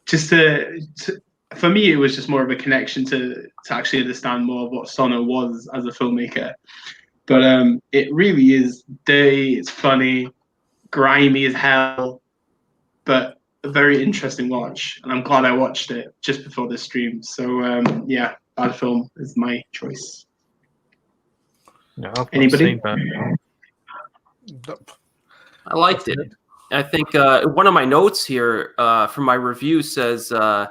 just for me, it was just more of a connection to actually understand more of what Sono was as a filmmaker. But it really is dirty, it's funny, grimy as hell, but a very interesting watch. And I'm glad I watched it just before this stream. So yeah, Bad Film is my choice. No, I've not Anybody? seen Bad Film. I liked it. I think one of my notes here from my review says the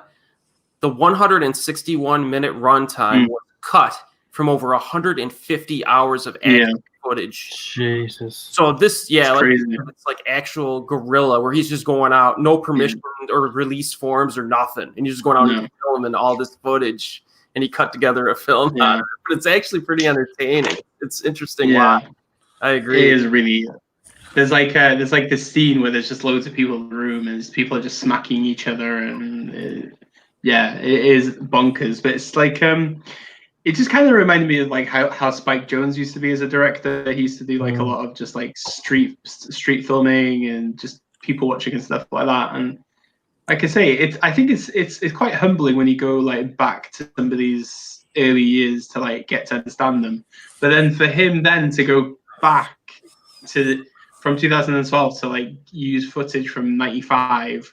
161-minute runtime was cut from over 150 hours of action footage. Jesus. So this, crazy. It's like actual guerrilla where he's just going out, no permission or release forms or nothing, and he's just going out and filming all this footage, and he cut together a film out of it. But it's actually pretty entertaining. It's interesting. Yeah, I agree. It is really. There's like this scene where there's just loads of people in the room and people are just smacking each other, and it is bonkers. But it's like it just kind of reminded me of like how Spike Jonze used to be as a director. He used to do like a lot of just like street filming and just people watching and stuff like that. And like I say, I think it's quite humbling when you go like back to somebody's early years to like get to understand them. But then for him then to go back to from 2012 to like use footage from 95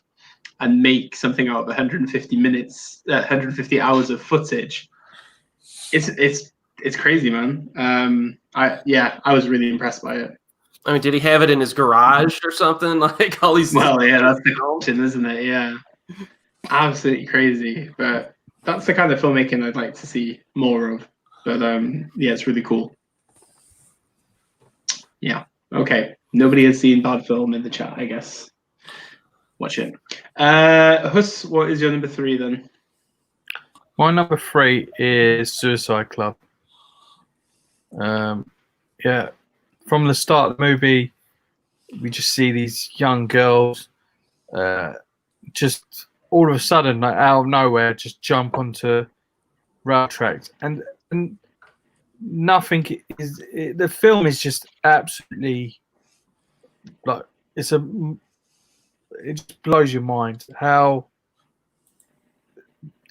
and make something out of 150 hours of footage. It's crazy, man. I was really impressed by it. I mean, did he have it in his garage or something? Like all these. Well, yeah, that's the question, isn't it? Yeah, absolutely crazy. But that's the kind of filmmaking I'd like to see more of. But yeah, it's really cool. Yeah. Okay. Nobody has seen Bad Film in the chat, I guess. Watch it. Hus, what is your number 3 then? My number 3 is Suicide Club. Yeah, from the start of the movie, we just see these young girls just all of a sudden, like out of nowhere, just jump onto rail tracks, and nothing is. The film is just absolutely like it just blows your mind how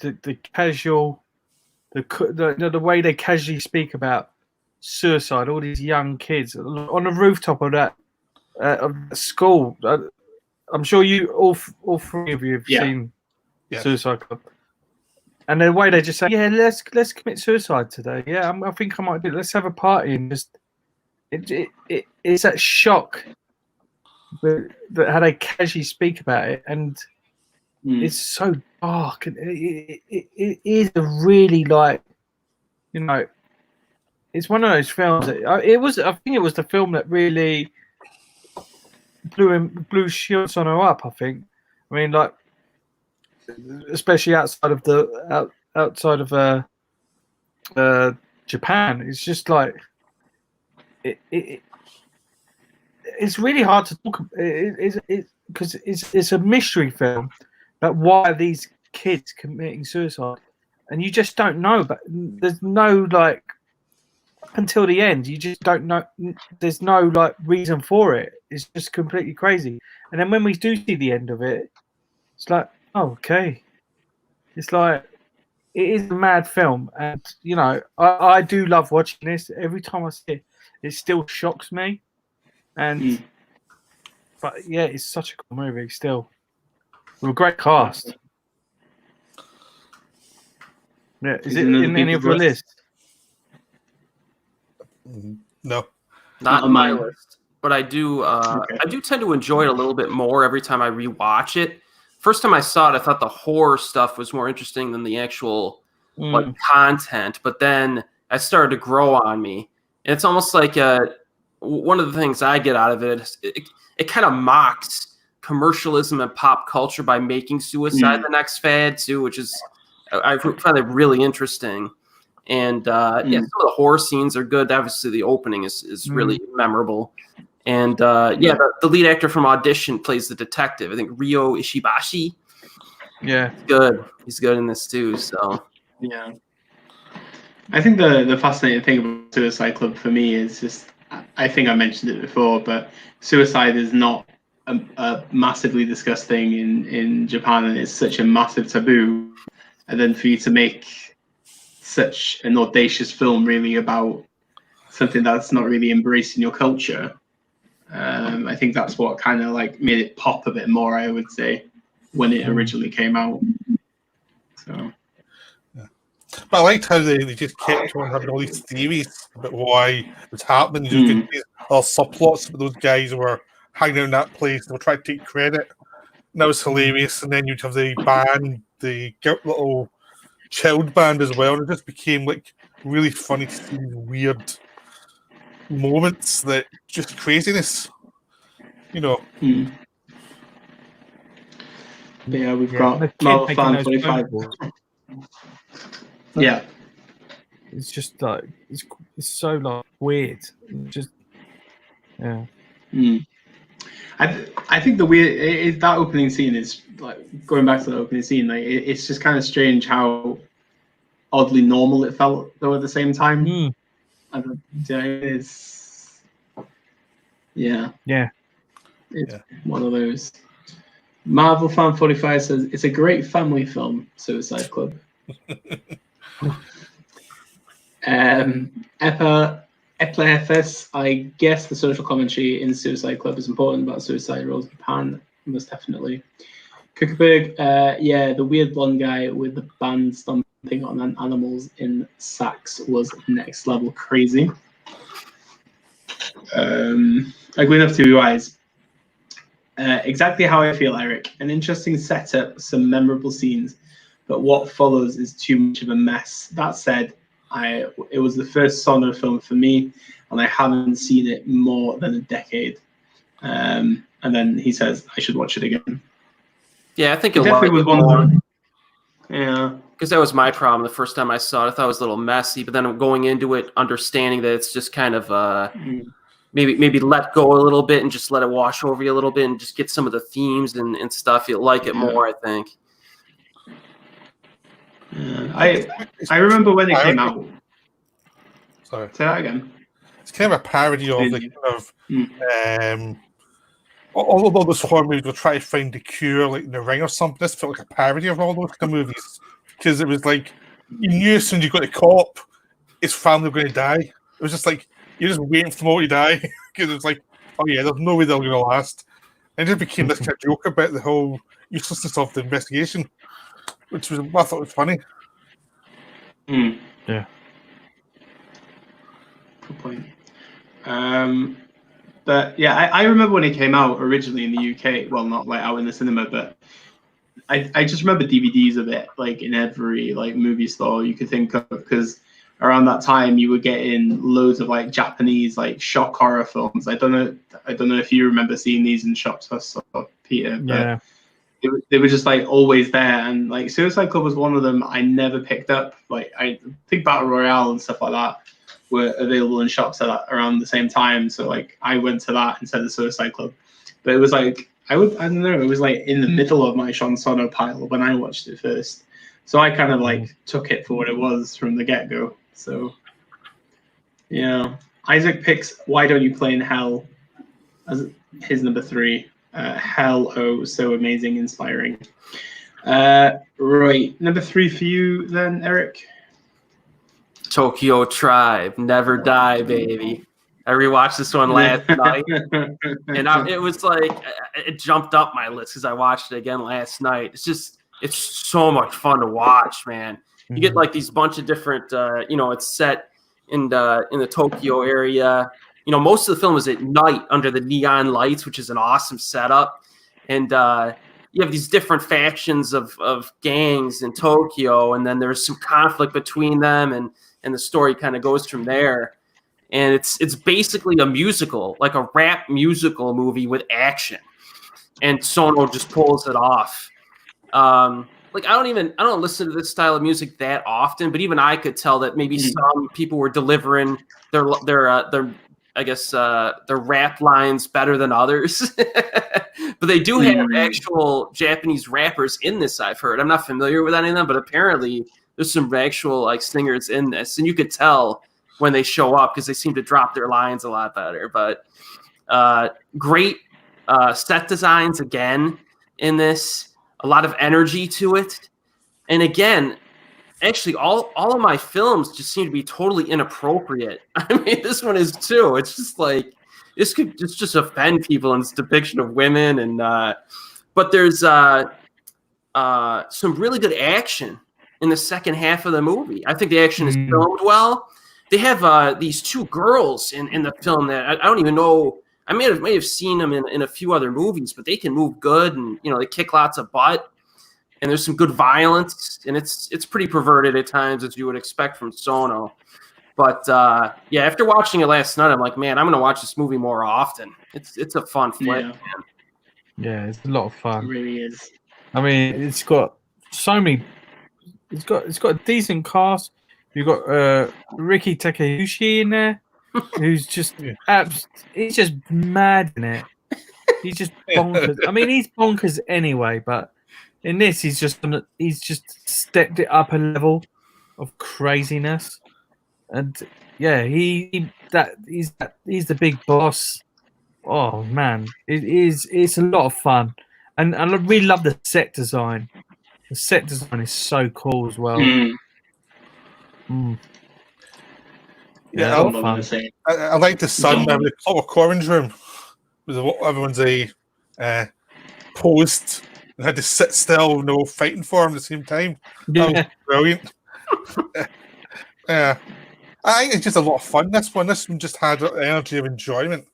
the casual, the way they casually speak about suicide, all these young kids on the rooftop of that school. I'm sure you all three of you have seen Suicide Club, and the way they just say, "Yeah, let's commit suicide today." Yeah, I think I might do it. Let's have a party and just it's that shock that how they casually speak about it, and it's so dark, and it is a really like, you know, it's one of those films that I think it was the film that really blew Sion Sono up. I think. I mean, like, especially outside of Japan, it's just like it's really hard to talk because it's a mystery film about why are these kids committing suicide, and you just don't know. But there's no like until the end, you just don't know. There's no like reason for it. It's just completely crazy. And then when we do see the end of it, it's like, oh, okay. It's like it is a mad film, and you know, I do love watching this. Every time I see it, it still shocks me. And but yeah, it's such a cool movie still. With a great cast. Yeah, is it in any of your list? No, not on my list. But I do. I do tend to enjoy it a little bit more every time I rewatch it. First time I saw it, I thought the horror stuff was more interesting than the actual like content. But then it started to grow on me, and it's almost like one of the things I get out of it is it kind of mocks commercialism and pop culture by making suicide the next fad too, which is I find it really interesting. And yeah, some of the horror scenes are good. Obviously, the opening is really memorable. And the lead actor from Audition plays the detective. I think Ryo Ishibashi. Yeah, He's good in this too. So yeah, I think the fascinating thing about Suicide Club for me is just, I think I mentioned it before, but suicide is not a massively discussed thing in Japan, and it's such a massive taboo. And then for you to make such an audacious film really about something that's not really embraced in your culture, I think that's what kind of like made it pop a bit more, I would say, when it originally came out. So but I liked how they just kept on having all these theories about why it's happening. You could see all subplots, but those guys were hanging in that place. They were trying to take credit. And that was hilarious. And then you'd have the band, the little child band as well. And it just became like really funny to see these weird moments that just craziness, you know. Yeah, we've got Marvel Fan 25. Yeah, it's just like it's so like weird. It's just I think the weird that opening scene is like going back to the opening scene. Like it's just kind of strange how oddly normal it felt though at the same time. Mm. I don't, it's yeah, Yeah. it's Yeah. one of those. Marvel Fan 45 says it's a great family film, Suicide Club. Eplephus, I guess the social commentary in Suicide Club is important about suicide roles in Japan, most definitely. Kuckerberg, yeah, the weird blonde guy with the band stomping on animals in sacks was next level crazy. Like enough to be wise. Exactly how I feel, Eric. An interesting setup, some memorable scenes, but what follows is too much of a mess. That said, it was the first Sono film for me, and I haven't seen it more than a decade. And then he says I should watch it again. Yeah, I think It you'll definitely like was it one. more. Yeah. Because that was my problem the first time I saw it. I thought it was a little messy, but then going into it, understanding that it's just kind of maybe let go a little bit and just let it wash over you a little bit and just get some of the themes and stuff. You'll like it more, I think. I remember when it came out. Sorry. Say that again. It's kind of a parody of the kind of all those horror movies will try to find the cure, like in The Ring or something. This felt like a parody of all those kind of movies because it was like you knew as soon as you got the cop, his family were going to die. It was just like you're just waiting for them all to die because it's like, oh yeah, there's no way they're going to last. And it just became this kind of joke about the whole uselessness of the investigation, which was I thought was funny. Yeah. Good point. But yeah, I remember when it came out originally in the UK. Well, not like out in the cinema, but I just remember DVDs of it like in every like movie store you could think of, because around that time you were getting loads of like Japanese like shock horror films. I don't know if you remember seeing these in shops or Peter, but Yeah. they were just like always there. And like Suicide Club was one of them I never picked up. Like I think Battle Royale and stuff like that were available in shops around the same time. So like I went to that instead of Suicide Club. But it was like I don't know, it was like in the middle of my Sion Sono pile when I watched it first. So I kind of like took it for what it was from the get-go. So yeah. Isaac picks Why Don't You Play in Hell as his number 3. Hell, oh, so amazing, inspiring. Right, number 3 for you then, Eric. Tokyo Tribe, Never Die, baby. I rewatched this one last night, and it was like it jumped up my list because I watched it again last night. It's so much fun to watch, man. You get like these bunch of different, it's set in the Tokyo area. You know, most of the film is at night under the neon lights, which is an awesome setup, and you have these different factions of gangs in Tokyo, and then there's some conflict between them, and the story kind of goes from there. And it's basically a musical, like a rap musical movie with action, and Sono just pulls it off. Like I don't listen to this style of music that often, but even I could tell that maybe some people were delivering their rap lines better than others. But they do have actual Japanese rappers in this, I've heard. I'm not familiar with any of them, but apparently there's some actual like singers in this, and you could tell when they show up because they seem to drop their lines a lot better. But great set designs again in this, a lot of energy to it. And again, actually all of my films just seem to be totally inappropriate. I mean, this one is too. It's just like this could just offend people in its depiction of women, and but there's some really good action in the second half of the movie. I think the action is filmed well. They have these 2 girls in the film that I don't even know. I may have seen them in a few other movies, but they can move good, and they kick lots of butt. And there's some good violence, and it's pretty perverted at times, as you would expect from Sono. But yeah, after watching it last night, I'm like, man, I'm gonna watch this movie more often. It's a fun flick. Yeah. Man. Yeah, it's a lot of fun. It really is. I mean, it's got so many. It's got a decent cast. You've got Ricky Takeuchi in there, who's just he's just mad in it. He's just bonkers. I mean, he's bonkers anyway, but in this, he's just stepped it up a level. of craziness, and yeah, he's the big boss. Oh man, it's a lot of fun, and I really love the set design. The set design is so cool as well. Mm. Yeah, a lot I'm of not fun. gonna say. I like the sun. The Clockwork Orange room was everyone's posed and had to sit still, fighting for him at the same time. That was Yeah, brilliant. Yeah, I think it's just a lot of fun. This one just had the energy of enjoyment.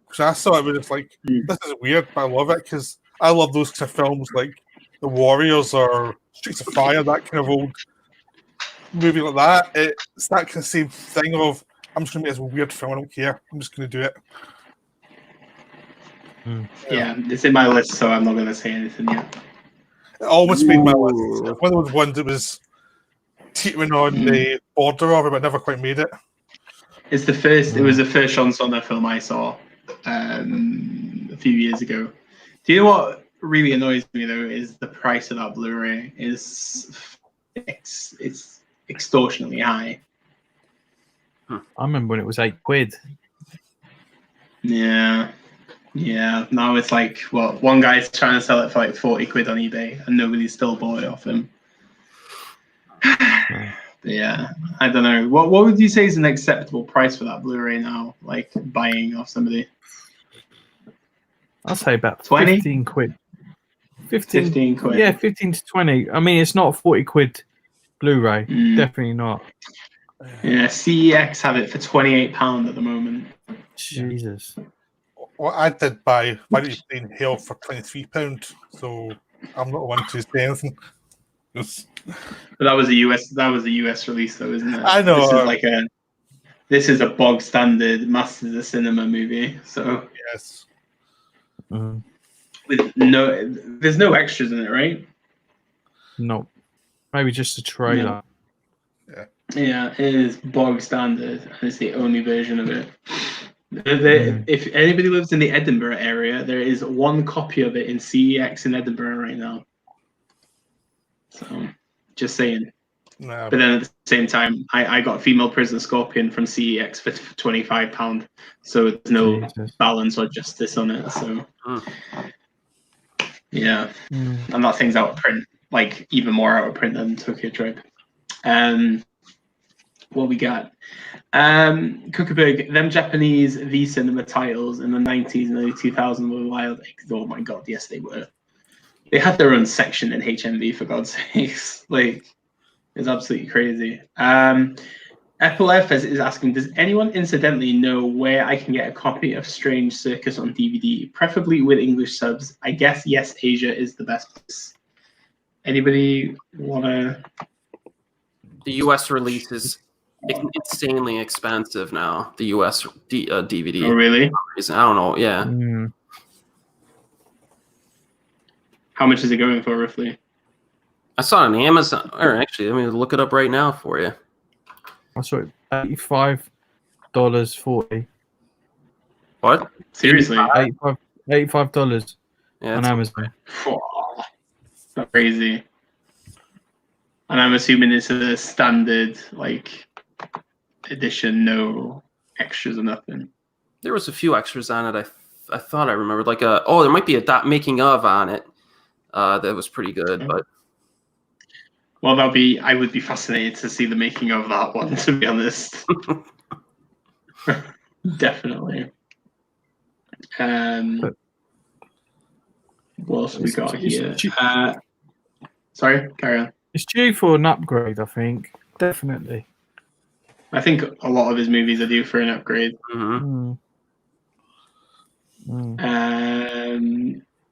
Because I saw it was just like, this is weird, but I love it because I love those kind of films like The Warriors or Streets of Fire, that kind of old movie like that. It's that kind of same thing of, I'm just going to make this weird film, I don't care. I'm just going to do it. Yeah, it's in my list, so I'm not gonna say anything yet. It almost made my list. Ooh. It's one of those ones that was teetering on the border of it, but never quite made it. It's the first. It was the first Sion Sono film I saw a few years ago. Do you know what really annoys me though? Is the price of that Blu-ray is it's extortionately high. I remember when it was £8. Yeah. Now it's like, well, one guy's trying to sell it for like 40 quid on eBay, and nobody's still bought it off him. But yeah, I don't know. What would you say is an acceptable price for that Blu-ray now? Like buying off somebody? I'll say about 20? 15 quid. 15 quid. Yeah, 15 to 20. I mean, it's not a 40 quid Blu-ray. Definitely not. Yeah, CEX have it for £28 at the moment. Jesus. Well, I did buy Mighty Plane Hell for £23, so I'm not one to say anything. But that was a US release though, isn't it? I know. This is a bog standard Masters of Cinema movie. So Yes. there's no extras in it, right? No. Maybe just a trailer. No. Yeah, it is bog standard, and it's the only version of it. If anybody lives in the Edinburgh area, there is one copy of it in CEX in Edinburgh right now. So, just saying. No. But then at the same time, I got Female Prison Scorpion from CEX for £25, so there's no balance or justice on it. So, yeah, and that thing's out of print, like even more out of print than Tokyo Tribe. What we got? Kuckerberg, them Japanese V-cinema titles in the 90s and early 2000s were wild. Oh my god, yes they were. They had their own section in HMV, for God's sakes. Like, it's absolutely crazy. Apple F is asking, does anyone incidentally know where I can get a copy of Strange Circus on DVD, preferably with English subs? I guess Yes Asia is the best place. Anybody wanna? The US release is insanely expensive now. The US DVD. Oh really? I don't know. Yeah. How much is it going for roughly? I saw it on Amazon. Or actually, let me look it up right now for you. I saw it $85.40. What? Seriously? $85 Yeah, on Amazon. That's crazy. And I'm assuming it's a standard like edition, no extras or nothing. There was a few extras on it. I thought I remembered like there might be a making of on it. That was pretty good, but well, I would be fascinated to see the making of that one, to be honest. Definitely. What else have we got here? Sorry, carry on. It's due for an upgrade, I think. Definitely. I think a lot of his movies are due for an upgrade.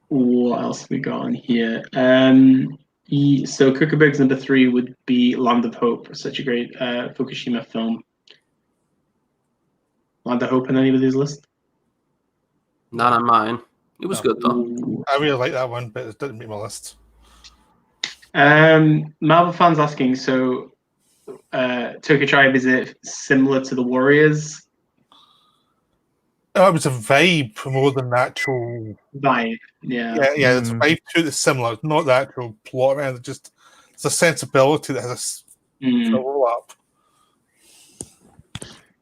What else have we got on here? So Kuckerberg's number 3 would be Land of Hope, such a great Fukushima film. Land of Hope on anybody's list? not on mine. It was good though. I really like that one, but it didn't make my list. Marvel fans asking, so Tokyo Tribe, is it similar to the Warriors? Oh, it was a vibe more than the actual vibe. Yeah. Yeah, it's a vibe to it that's similar. It's not the actual plot, man. It's a sensibility that has So overlap.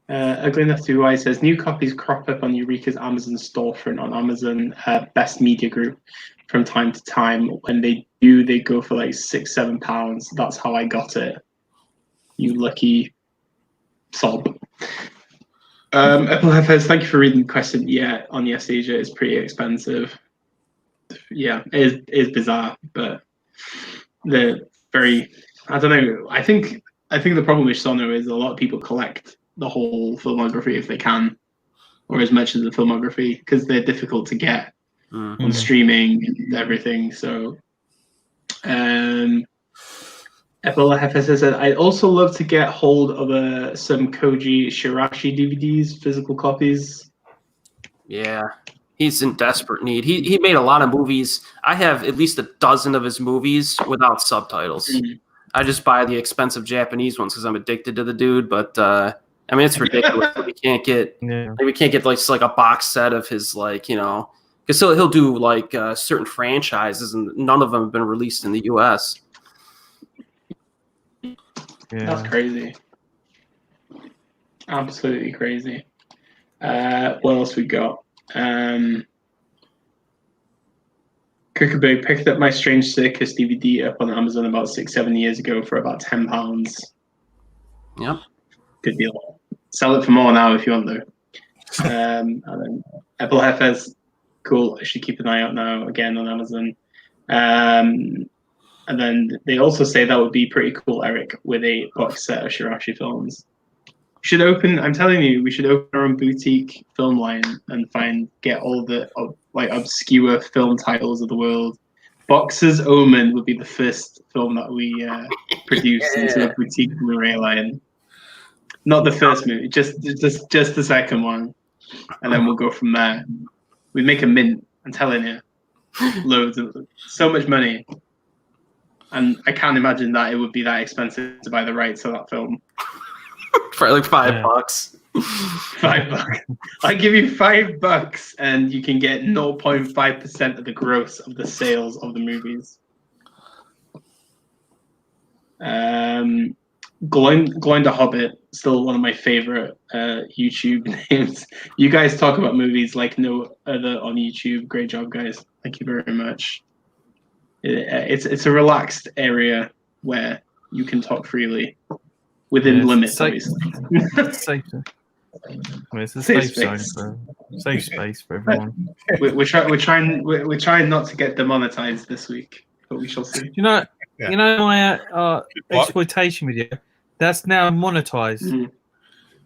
Ugly Enough to Be Wise says new copies crop up on Eureka's Amazon storefront on Amazon Best Media Group from time to time. When they do, they go for like £6-7. That's how I got it. You lucky sob. Apple Heifers, thank you for reading the question. Yeah, on Yes Asia, it's pretty expensive. Yeah, it is bizarre, but they're very. I don't know. I think the problem with Sono is a lot of people collect the whole filmography if they can, or as much as the filmography, because they're difficult to get on streaming and everything. So, Apple Hefe says that I'd also love to get hold of some Koji Shirashi DVDs, physical copies. Yeah, he's in desperate need. He made a lot of movies. I have at least a dozen of his movies without subtitles. I just buy the expensive Japanese ones because I'm addicted to the dude. But I mean, it's ridiculous. We can't get like a box set of his, like, you know, because he'll do like certain franchises, and none of them have been released in the U.S. Yeah. That's crazy. Absolutely crazy. What else we got? Cookaboo picked up my Strange Circus DVD up on Amazon about 6-7 years ago for about £10. Yep. Good deal. Sell it for more now if you want to. And then Apple Heifers, cool. I should keep an eye out now again on Amazon. And then they also say that would be pretty cool, Eric, with a box set of Shirashi films. I'm telling you, we should open our own boutique film line and get all the like obscure film titles of the world. Boxer's Omen would be the first film that we produce into a boutique Blu-ray line. Not the first movie, just the second one, and then we'll go from there. We make a mint. I'm telling you, loads of so much money. And I can't imagine that it would be that expensive to buy the rights to that film. For like $5. $5. I give you $5 and you can get 0.5% of the gross of the sales of the movies. Gloin the Hobbit, still one of my favorite YouTube names. You guys talk about movies like no other on YouTube. Great job, guys. Thank you very much. It's a relaxed area where you can talk freely within limits, obviously. It's a safe space for everyone. We're trying not to get demonetized this week, but we shall see. You know my exploitation video, that's now monetized.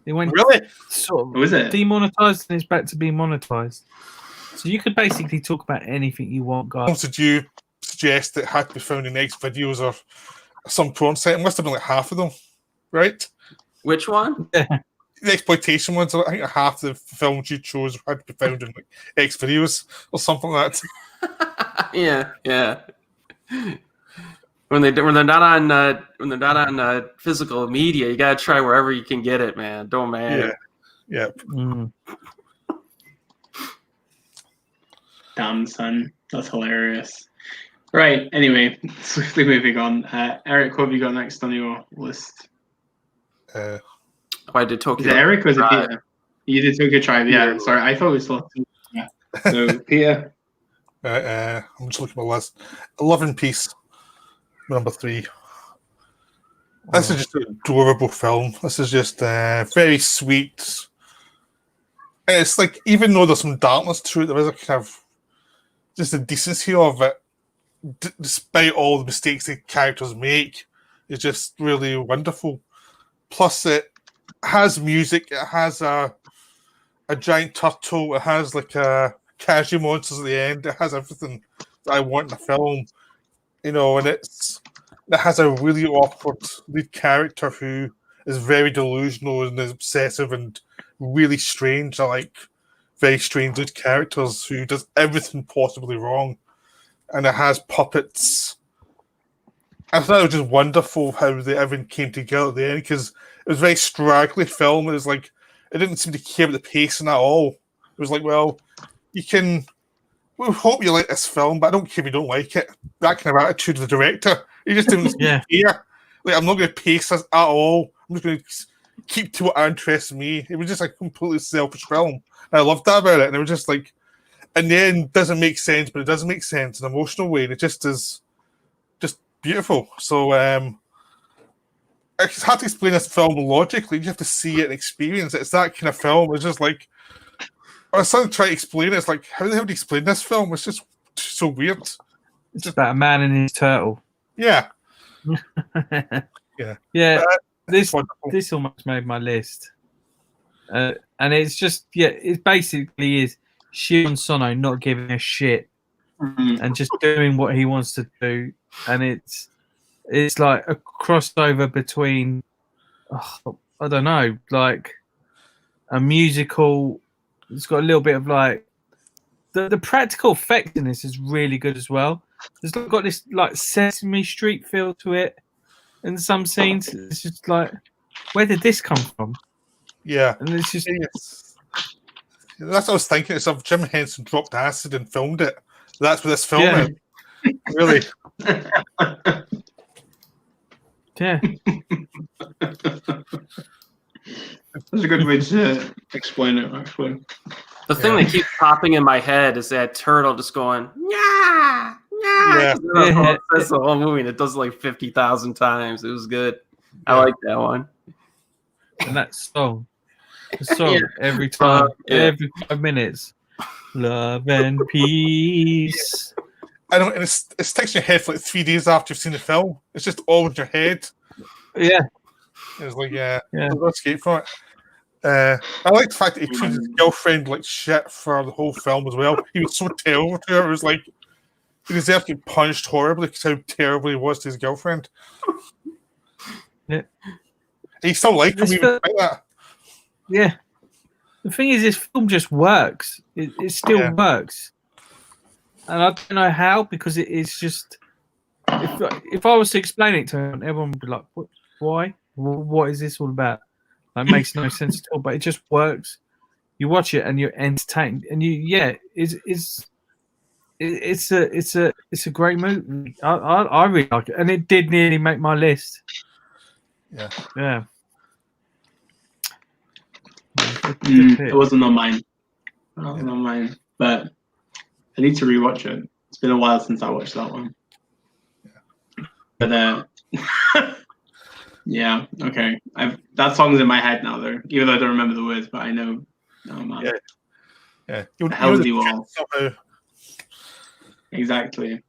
It went really sort of was it demonetized and it's back to being monetized. So you could basically talk about anything you want, guys. Did you suggest it had to be found in X videos or some porn site? It must have been like half of them, right? Which one? The exploitation ones. I think half the films you chose had to be found in like X videos or something like that. Yeah. When they're not on physical media, you gotta try wherever you can get it, man. Don't matter. Yeah. Damn, son, that's hilarious. Right. Anyway, swiftly moving on. Eric, what have you got next on your list? I did Tokyo. Is it Eric or is it Peter? You did Tokyo Tribe. Yeah. Sorry, I thought it was still. Yeah. So Peter. I'm just looking at my list. 11 Piece, number 3. This is just an adorable film. This is just very sweet. And it's like, even though there's some darkness to it, there is a kind of just the decency of it, despite all the mistakes the characters make. It's just really wonderful. Plus, it has music. It has a giant turtle. It has like a cashew monsters at the end. It has everything that I want in a film, you know. And it has a really awkward lead character who is very delusional and is obsessive and really strange. I like very strange lead characters who does everything possibly wrong. And it has puppets. I thought it was just wonderful how everything came together at the end, because it was a very straggly film. It was like, it didn't seem to care about the pacing at all. It was like, well, we hope you like this film, but I don't care if you don't like it. That kind of attitude of the director. He just didn't care. Like, I'm not going to pace this at all. I'm just going to keep to what interests me. It was just a completely selfish film. And I loved that about it. And it was just like, in the end, doesn't make sense, but it does make sense in an emotional way. And it just is just beautiful. So, it's hard to explain this film logically. You have to see it and experience it. It's that kind of film. It's just like, I was trying to try to explain it. It's like, how the hell do you explain this film? It's just so weird. It's just about a man and his turtle. Yeah. Yeah. This wonderful. this almost made my list. And it's just, it basically is Sion Sono not giving a shit and just doing what he wants to do. And it's like a crossover between, I don't know, like a musical. It's got a little bit of like the practical effect in this is really good as well. It's got this like Sesame Street feel to it. In some scenes, it's just like, where did this come from? Yeah. And it's just, that's what I was thinking. It's if Jim Henson dropped acid and filmed it. That's what this film is. Really. yeah. That's a good way to explain it, actually. The thing that keeps popping in my head is that turtle just going, yeah. That's the whole movie, and it does it like 50,000 times. It was good. I like that one. And that song, every time, every 5 minutes, love and peace. I know, and it sticks in your head for like 3 days after you've seen the film. It's just all in your head. Yeah. It's like, there's no escape from it. I like the fact that he treated his girlfriend like shit for the whole film as well. He was so terrible to her. It was like, he deserved to get punished horribly because how terrible he was to his girlfriend. Yeah. And he still liked him even like that. Yeah. The thing is, this film just works. It still works. And I don't know how, because it is just, if I was to explain it to him, everyone would be like, why? What is this all about? That makes no sense at all, but it just works. You watch it and you're entertained, and it's a great movie. I really like it, and it did nearly make my list. Yeah. It wasn't on mine. But I need to rewatch it. It's been a while since I watched that one. But yeah, okay. That song's in my head now, though. Even though I don't remember the words, but I know. Oh man. Yeah. Exactly.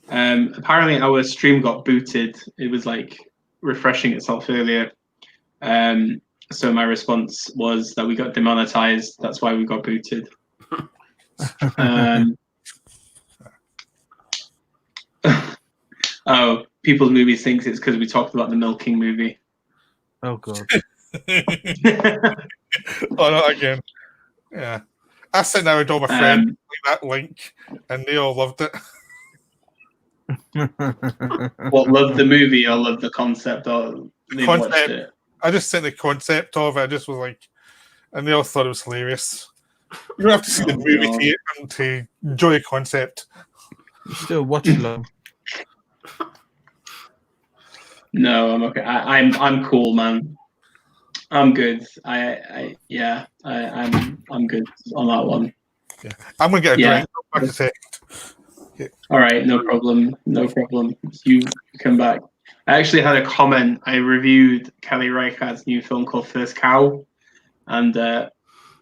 Apparently, our stream got booted. It was like refreshing itself earlier. So my response was that we got demonetized. That's why we got booted. Oh, People's Movies thinks it's because we talked about the Milking movie. Oh god. Oh, not again. Yeah. I sent out to all my friends that link, and they all loved it. What, loved the movie or loved the concept, or they watched it? I just sent the concept of it. I just was like, and they all thought it was hilarious. You don't have to see the movie to enjoy the concept. You still watch along. No, I'm okay. I'm cool, man. I'm good. I'm good on that one. Yeah. I'm gonna get a drink. Back to text. Yeah. All right, no problem. You come back. I actually had a comment. I reviewed Kelly Reichardt's new film called First Cow, and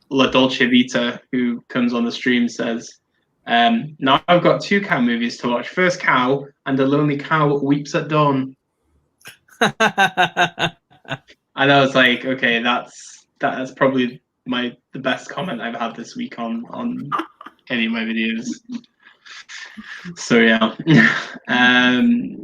La Dolce Vita, who comes on the stream, says, now I've got 2 cow movies to watch. First Cow and A Lonely Cow Weeps at Dawn. And I was like, okay, that's probably the best comment I've had this week on any of my videos. So yeah.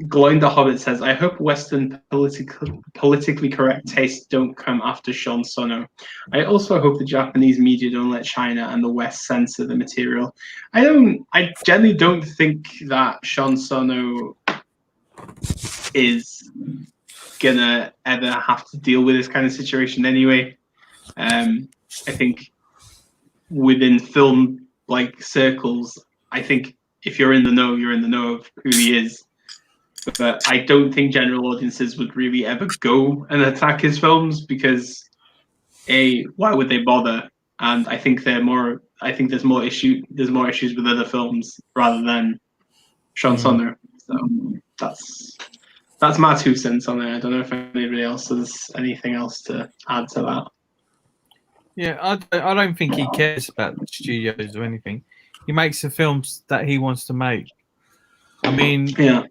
Glowing the Hobbit says, I hope Western politically correct tastes don't come after Sion Sono. I also hope the Japanese media don't let China and the West censor the material. I generally don't think that Sion Sono is gonna ever have to deal with this kind of situation anyway. I think within film like circles, I think if you're in the know, you're in the know of who he is. but I don't think general audiences would really ever go and attack his films because why would they bother? And I think there's more issues with other films rather than Sion Sono. So that's my 2 cents on it. I don't know if anybody else has anything else to add to that. Yeah, I don't think he cares about the studios or anything. He makes the films that he wants to make. I mean, Yeah.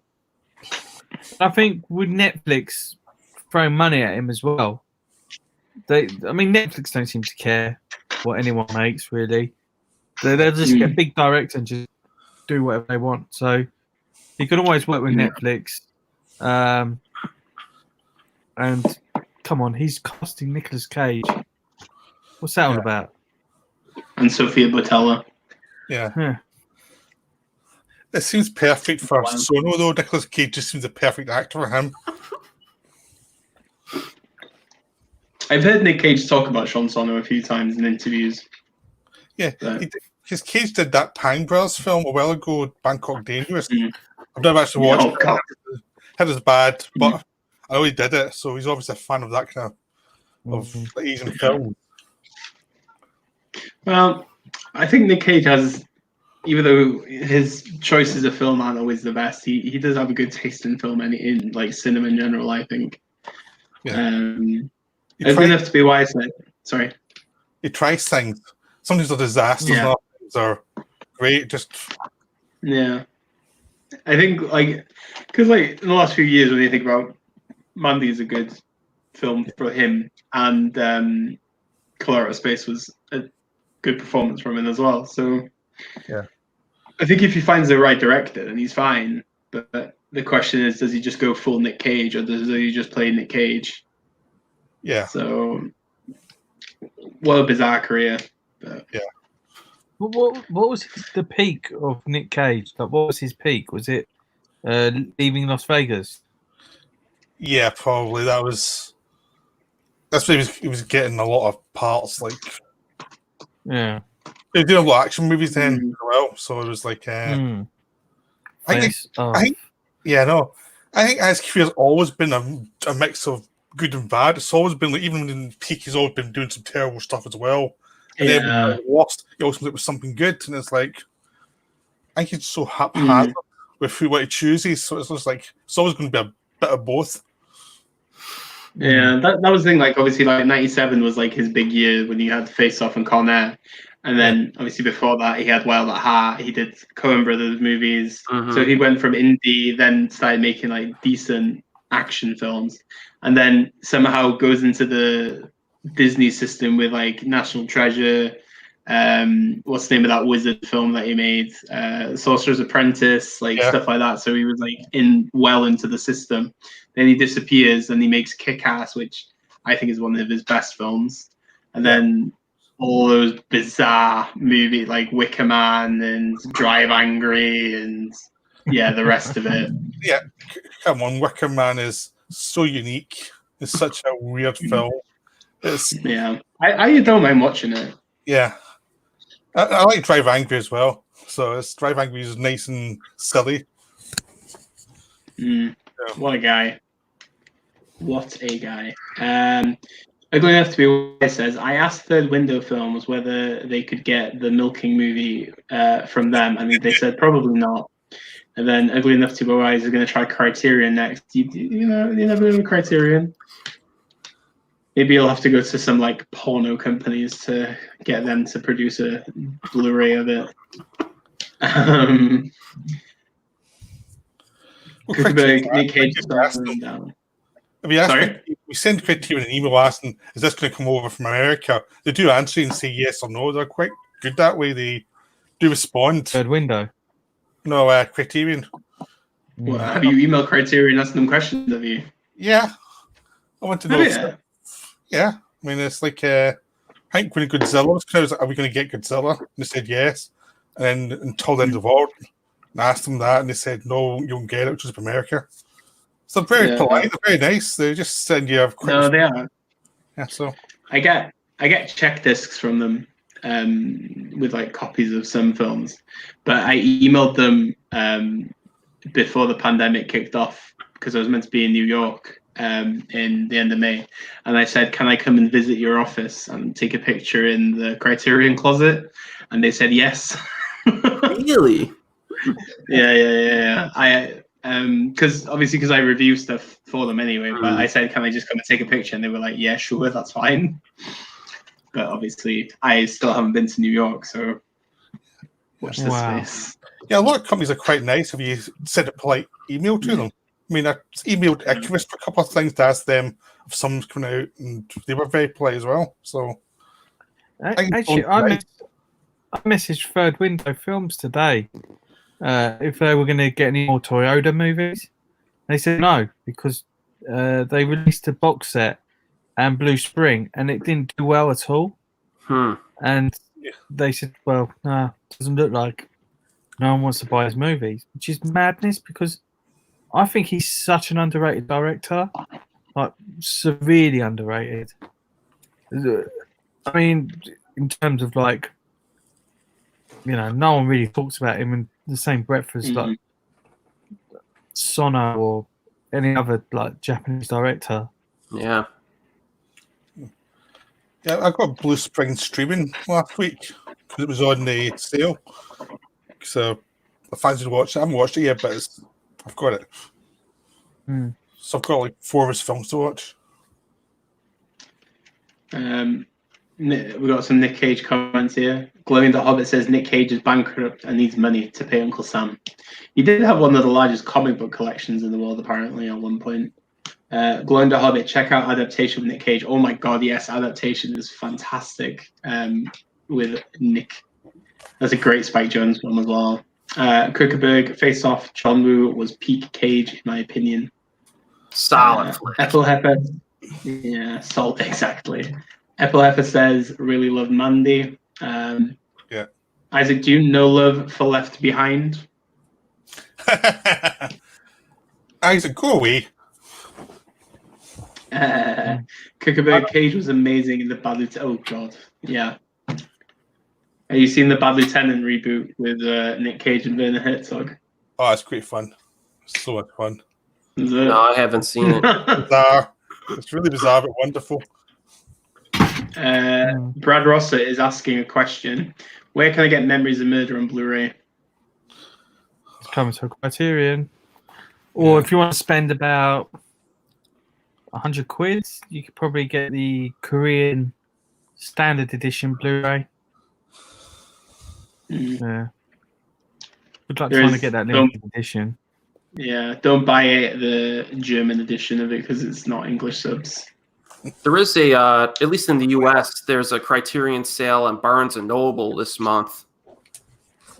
I think with Netflix throwing money at him as well, Netflix don't seem to care what anyone makes, really. They'll just get a big director and just do whatever they want. So he can always work with Netflix. And come on, he's casting Nicolas Cage. What's that all about? And Sophia Boutella. Yeah. It seems perfect for Sono, though. Nicolas Cage just seems a perfect actor for him. I've heard Nick Cage talk about Sion Sono a few times in interviews. Yeah, because Cage did that Pang Brothers film a while ago, Bangkok Dangerous. I've never actually watched it. It was bad, but I know he did it, so he's obviously a fan of that kind of Asian film. Well, I think Nick Cage has, even though his choices of film aren't always the best, he does have a good taste in film and in like cinema in general, I think. Yeah. It's good enough to be wise. Sorry. He tries things. Sometimes they're disasters, and others are great. Yeah. I think, because in the last few years, when you think about Mandy is a good film for him, and Color Out of Space was a good performance from him as well. So, I think if he finds the right director, then he's fine. But the question is, does he just go full Nick Cage, or does he just play Nick Cage? Yeah. So, what a bizarre career. But. Yeah. What was the peak of Nick Cage? Like, what was his peak? Was it Leaving Las Vegas? Yeah, probably. That's where he was getting a lot of parts. Yeah. He was doing a lot of action movies then as well. So it was like. I think his career's always been a mix of good and bad. It's always been even in peak, he's always been doing some terrible stuff as well. And then when he lost, he always comes up with something good, and it's like I think he's so haphazard with what he chooses. So it's just like it's always going to be a bit of both. Yeah, that was the thing. Obviously, '97 was his big year when he had Face Off and Con Air, and then obviously before that he had Wild at Heart. He did Coen Brothers movies, so he went from indie, then started making decent action films, and then somehow goes into the Disney system with National Treasure. What's the name of that wizard film that he made? Sorcerer's Apprentice, stuff like that. So he was into the system. Then he disappears and he makes Kick-Ass, which I think is one of his best films. And then all those bizarre movies like Wicker Man and Drive Angry and the rest of it. Yeah, come on, Wicker Man is so unique. It's such a weird film. I don't mind watching it. Yeah, I like Drive Angry as well. So Drive Angry is nice and silly. What a guy! What a guy! Ugly Enough to Be Wise says, I asked Third Window Films whether they could get the Milking movie from them. I mean, they said probably not. And then Ugly Enough to Be Wise is going to try Criterion next. You never know Criterion. Maybe you'll have to go to some porno companies to get them to produce a Blu-ray of it. Nick Cage down. We send Criterion an email asking, is this going to come over from America? They do answer and say yes or no. They're quite good that way. They do respond. Third Window? No, Criterion. Well, have you emailed Criterion asking them questions, have you? Yeah. I want to know. Yeah, I mean, it's I think when Godzilla was kind of like, are we going to get Godzilla? And they said yes. And then until the end of the war, I asked them that, and they said, no, you won't get it, which is America. So they're very polite, they're very nice. They just send you a quick. No, they are. Yeah, so. I get check discs from them with copies of some films, but I emailed them before the pandemic kicked off because I was meant to be in New York in the end of May, and I said, "Can I come and visit your office and take a picture in the Criterion closet?" And they said yes. Really? Yeah. I because I review stuff for them anyway. But I said, "Can I just come and take a picture?" And they were like, "Yeah, sure, that's fine." But obviously, I still haven't been to New York, so watch this space. Yeah, a lot of companies are quite nice if you send a polite email to them. I mean, I emailed Icarus for a couple of things to ask them if someone's coming out, and they were very polite as well. So, actually, I messaged Third Window Films today if they were going to get any more Toyota movies. They said no because they released a box set and Blue Spring, and it didn't do well at all. And they said, "Well, no, it doesn't look like no one wants to buy his movies," which is madness because I think he's such an underrated director, like severely underrated. I mean, in terms of like, no one really talks about him in the same breath as like Sono or any other like Japanese director. Yeah. Yeah, I got Blue Spring streaming last week because it was on the sale. So I fancied watching it. I haven't watched it yet, but I've got it. So I've got like 4 of his films to watch. We got some Nick Cage comments here. Glowing the Hobbit says Nick Cage is bankrupt and needs money to pay Uncle Sam. He did have one of the largest comic book collections in the world, apparently, at one point. Glowing the Hobbit, check out Adaptation with Nick Cage. Oh my god, yes, Adaptation is fantastic with Nick. That's a great Spike Jonze film as well. Krukerberg, Face Off, John Woo was peak Cage, in my opinion. Solid. Ethel Heifer, yeah, salt, exactly. Ethel Heifer says, really love Mandy. Isaac Dune, no love for Left Behind. Isaac, go away. Krukerberg, Cage was amazing in the Bad Lieutenant. Oh god, yeah. Have you seen the Bad Lieutenant reboot with Nick Cage and Werner Herzog? Oh, it's great fun. It's so much fun. No, I haven't seen it. Bizarre. It's really bizarre but wonderful. Brad Rosser is asking a question. Where can I get Memories of Murder on Blu-ray? It's coming to a Criterion. Or if you want to spend about 100 quid, you could probably get the Korean standard edition Blu-ray. Yeah. Would like to try to get that limited edition. Yeah, don't buy the German edition of it because it's not English subs. There is a, at least in the U.S., there's a Criterion sale on Barnes & Noble this month.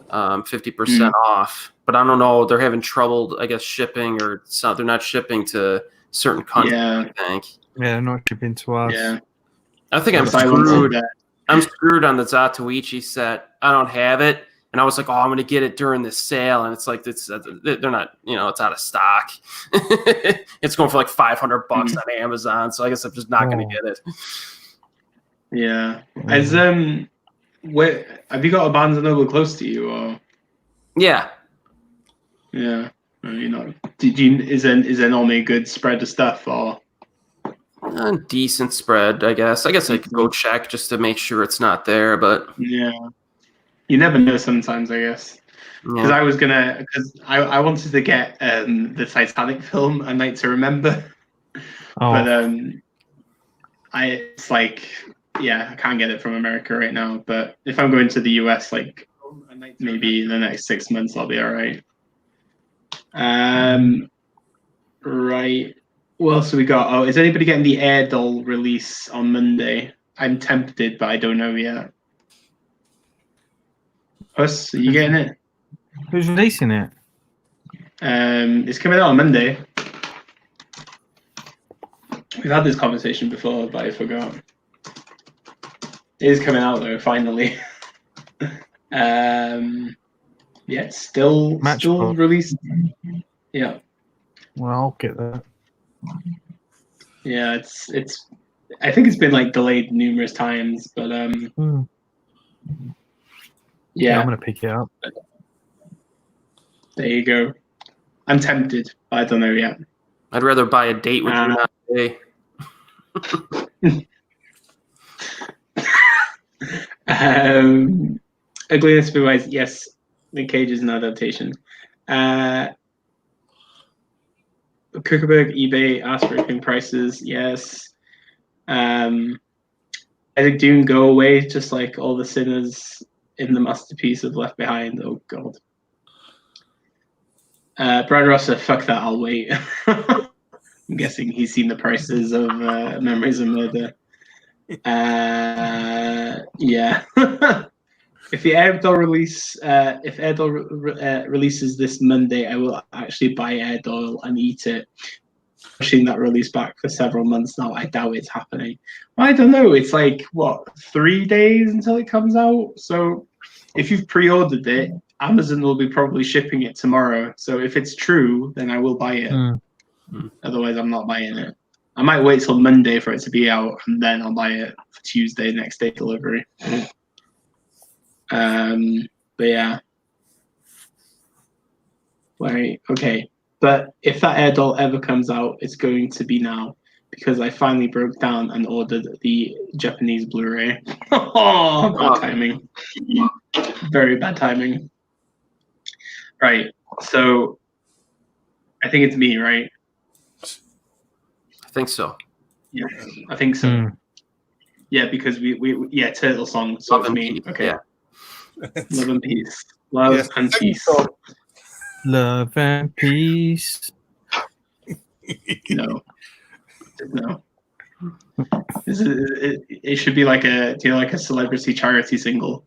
50% off. But I don't know, they're having trouble, I guess, shipping or they're not shipping to certain countries, I think. Yeah, they're not shipping to us. Yeah. I think I'm screwed. I'm screwed on the Zatoichi set. I don't have it. And I was like, oh, I'm going to get it during this sale. And it's like, they're not, it's out of stock. It's going for like $500 on Amazon. So I guess I'm just not going to get it. Yeah. As where have you got a Barnes & Noble close to you? Or? Yeah. Yeah. Is there normally a good spread of stuff or? A decent spread, I guess. I could go check just to make sure it's not there, but yeah, you never know. Sometimes, I guess, because I wanted to get the Titanic film, A Night to Remember, but I can't get it from America right now. But if I'm going to the US, like maybe in the next 6 months, I'll be all right. Right. What else have we got? Oh, is anybody getting the Air Doll release on Monday? I'm tempted, but I don't know yet. Us, are you getting it? Who's releasing it? It's coming out on Monday. We've had this conversation before, but I forgot. It is coming out though, finally. It's still released. Yeah. Well, I'll get that. Yeah, it's. I think it's been like delayed numerous times, but yeah, I'm gonna pick it up. There you go. I'm tempted, but I don't know yet. I'd rather buy a date with you not today. Ugliness Wise, yes. Nick Cage is an adaptation. Kuckerberg, eBay, ask for opening prices, yes. I think Dune go away, just like all the sinners in the masterpiece of Left Behind. Oh god. Brad Rosser, fuck that, I'll wait. I'm guessing he's seen the prices of Memories of Murder. Yeah. If the Airdor releases this Monday, I will actually buy Airdor and eat it. Pushing that release back for several months now. I doubt it's happening. I don't know. It's like what, 3 days until it comes out. So if you've pre-ordered it, Amazon will be probably shipping it tomorrow. So if it's true, then I will buy it. Otherwise, I'm not buying it. I might wait till Monday for it to be out, and then I'll buy it for Tuesday, next day delivery. But yeah. Right. Okay. But if that air doll ever comes out, it's going to be now, because I finally broke down and ordered the Japanese Blu-ray. Oh, bad timing. Very bad timing. Right. So I think it's me, right? I think so. Yeah, I think so. Yeah, because we Turtle Song. So it's me. Okay. Yeah. Love and peace. Love and peace. Love and peace. No. It should be like a celebrity charity single.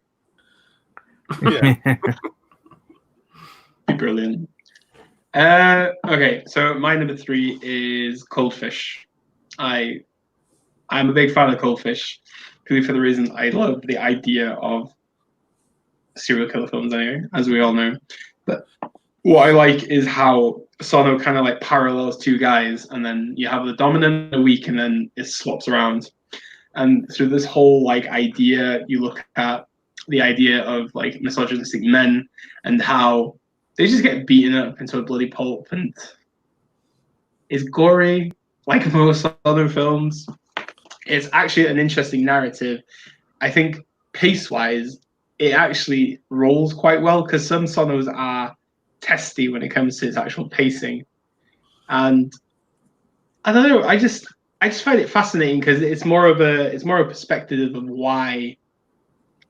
Yeah. Be brilliant. Okay, so my number 3 is Cold Fish. I'm a big fan of Cold Fish, purely for the reason I love the idea of serial killer films anyway, as we all know. But what I like is how Sono kind of like parallels two guys, and then you have the dominant a week, and then it swaps around. And through this whole like idea, you look at the idea of like misogynistic men and how they just get beaten up into a bloody pulp, and it's gory like most other films. It's actually an interesting narrative. I think pace-wise, it actually rolls quite well, because some Sonos are testy when it comes to its actual pacing. And I don't know, I just find it fascinating, because it's more of a perspective of why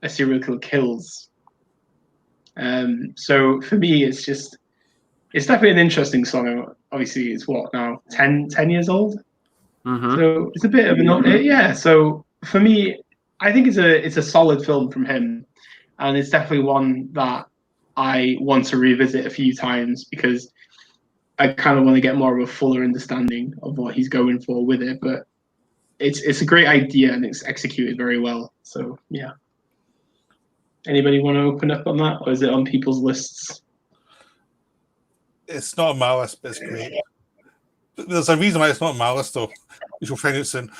a serial killer kills. So for me, it's definitely an interesting Sono. Obviously, it's what now, 10 years old. Mm-hmm. So it's a bit of yeah. So for me, I think it's a solid film from him, and it's definitely one that I want to revisit a few times, because I kind of want to get more of a fuller understanding of what he's going for with it. But it's a great idea, and it's executed very well. So yeah. Anybody want to open up on that, or is it on people's lists? It's not on my list, but it's great. There's a reason why it's not on my list, though. We shall find out soon.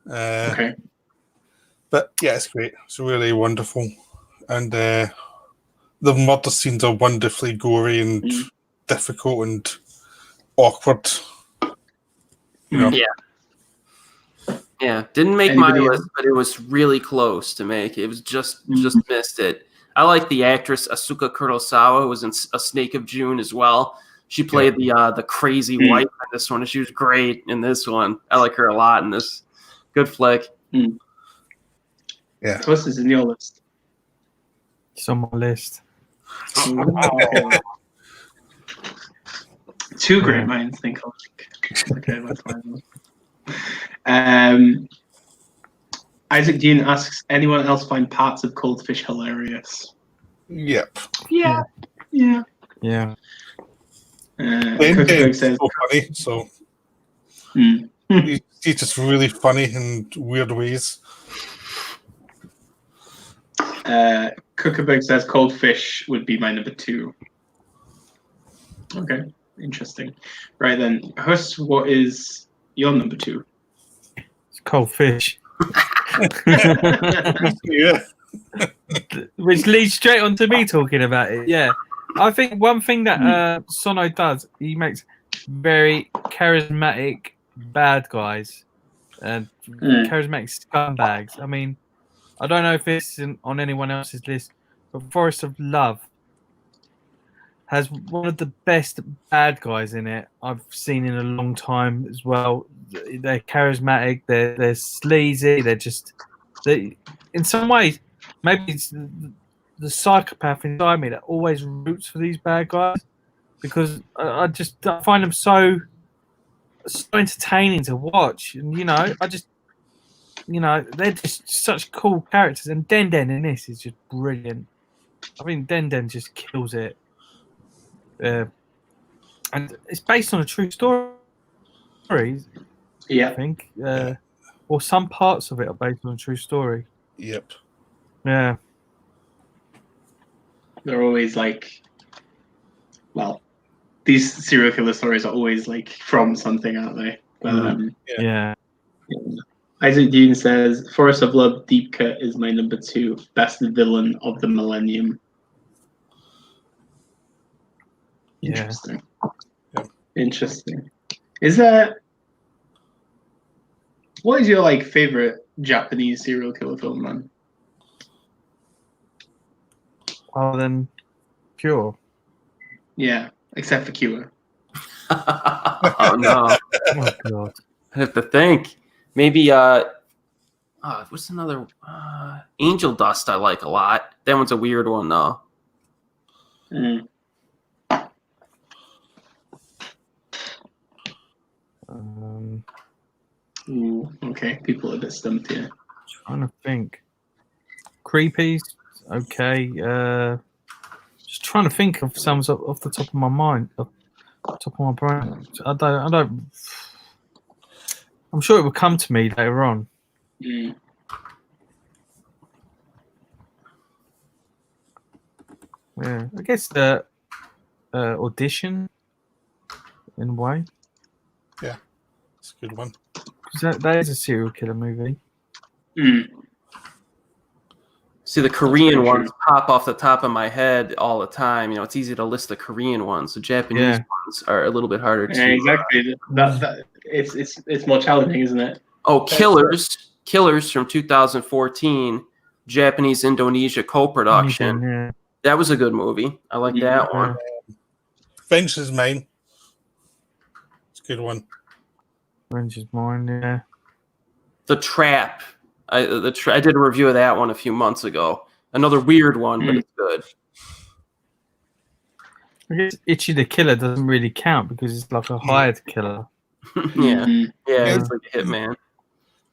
Okay. But yeah, it's great. It's really wonderful. And the murder scenes are wonderfully gory and difficult and awkward. You know? Yeah. Didn't make my list, but it was really close to make. It was just missed it. I like the actress Asuka Kurosawa, who was in A Snake of June as well. She played the crazy wife in this one, and she was great in this one. I like her a lot in this. Good flick. Yeah. What's this in your list? It's on my list. Oh. Two great minds think alike. Okay, that's fine. Isaac Dean asks, anyone else find parts of Cold Fish hilarious? Yep. Yeah. Cookbook says so funny, so he's just really funny in weird ways. Cookbook says Cold Fish would be my number 2. Okay, interesting. Right then, Hus, what is your number 2? It's Cold Fish. Yeah. Which leads straight on to me talking about it. Yeah. I think one thing that Sono does, he makes very charismatic bad guys and charismatic scumbags. I mean, I don't know if it's on anyone else's list, but Forest of Love has one of the best bad guys in it I've seen in a long time as well. They're charismatic, they're sleazy, in some ways, maybe it's the psychopath inside me that always roots for these bad guys because I find them so entertaining to watch. And, they're just such cool characters. And Den in this is just brilliant. I think Den just kills it. And it's based on a true story. Yeah. I think. Or some parts of it are based on a true story. Yep. Yeah. They're always like, well, these serial killer stories are always like from something, aren't they? But, yeah. Isaac Dean says, Forest of Love, Deep Cut is my number 2 best villain of the millennium. Yeah. Interesting. Yeah. Interesting. What is your like favorite Japanese serial killer film, man? Other than Pure. Yeah, except for Cure. Oh no! Oh god. I have to think. Maybe what's another Angel Dust I like a lot. That one's a weird one though. Ooh, okay, people are a bit stumped here. Trying to think. Creepies, okay. Just trying to think of some off the top of my mind, off the top of my brain. I don't. I'm sure it will come to me later on. Mm. Yeah, I guess the Audition, in a way. Yeah, it's a good one. Because that is a serial killer movie. Mm. See, the Korean ones pop off the top of my head all the time. It's easy to list the Korean ones. The Japanese ones are a little bit harder to. Yeah, exactly. It's more challenging, isn't it? Oh, Killers from 2014, Japanese Indonesia co-production. Yeah. That was a good movie. I like that one. Vengeance is Mine. It's a good one. Revenge is Mine, yeah. The Trap. I did a review of that one a few months ago. Another weird one, but it's good. I guess Itchy the Killer doesn't really count because it's like a hired killer. Yeah, it's like a hitman.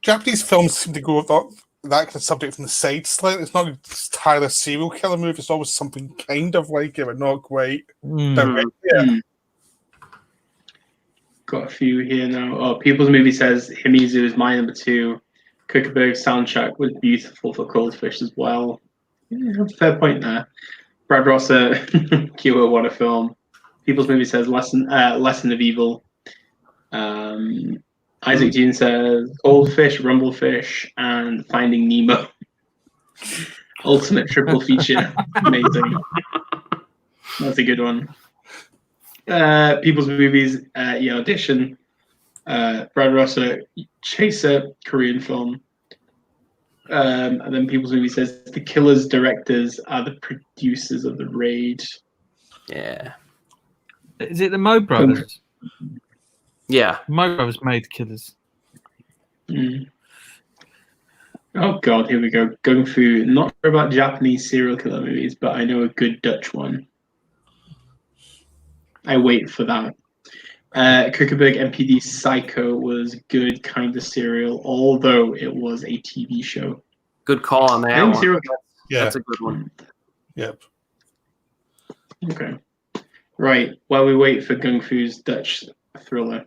Japanese films seem to go with that kind of subject from the side slightly. It's not entirely a serial killer movie. It's always something kind of like it, but not quite. Got a few here now. Oh, People's Movie says Himizu is my number 2. Kuckerberg's soundtrack was beautiful for Cold Fish as well. Yeah, fair point there. Brad Rosser, Cure, what a film. People's Movie says Lesson of Evil. Isaac Dean says Goldfish, Rumblefish, and Finding Nemo. Ultimate triple feature. Amazing. That's a good one. People's Movies, Audition. Brad Rosser, Chaser, Korean film. And then People's Movie says the Killers directors are the producers of The Raid. Yeah. Is it the Mo Brothers? Yeah. Mo Brothers made Killers. Mm. Oh god, here we go. Gung Fu. Not sure about Japanese serial killer movies, but I know a good Dutch one. I wait for that. Kuckerberg MPD Psycho was good kind of serial, although it was a TV show. Good call on that one. That's a good one. Yep. Okay. Right. While we wait for Gung Fu's Dutch thriller.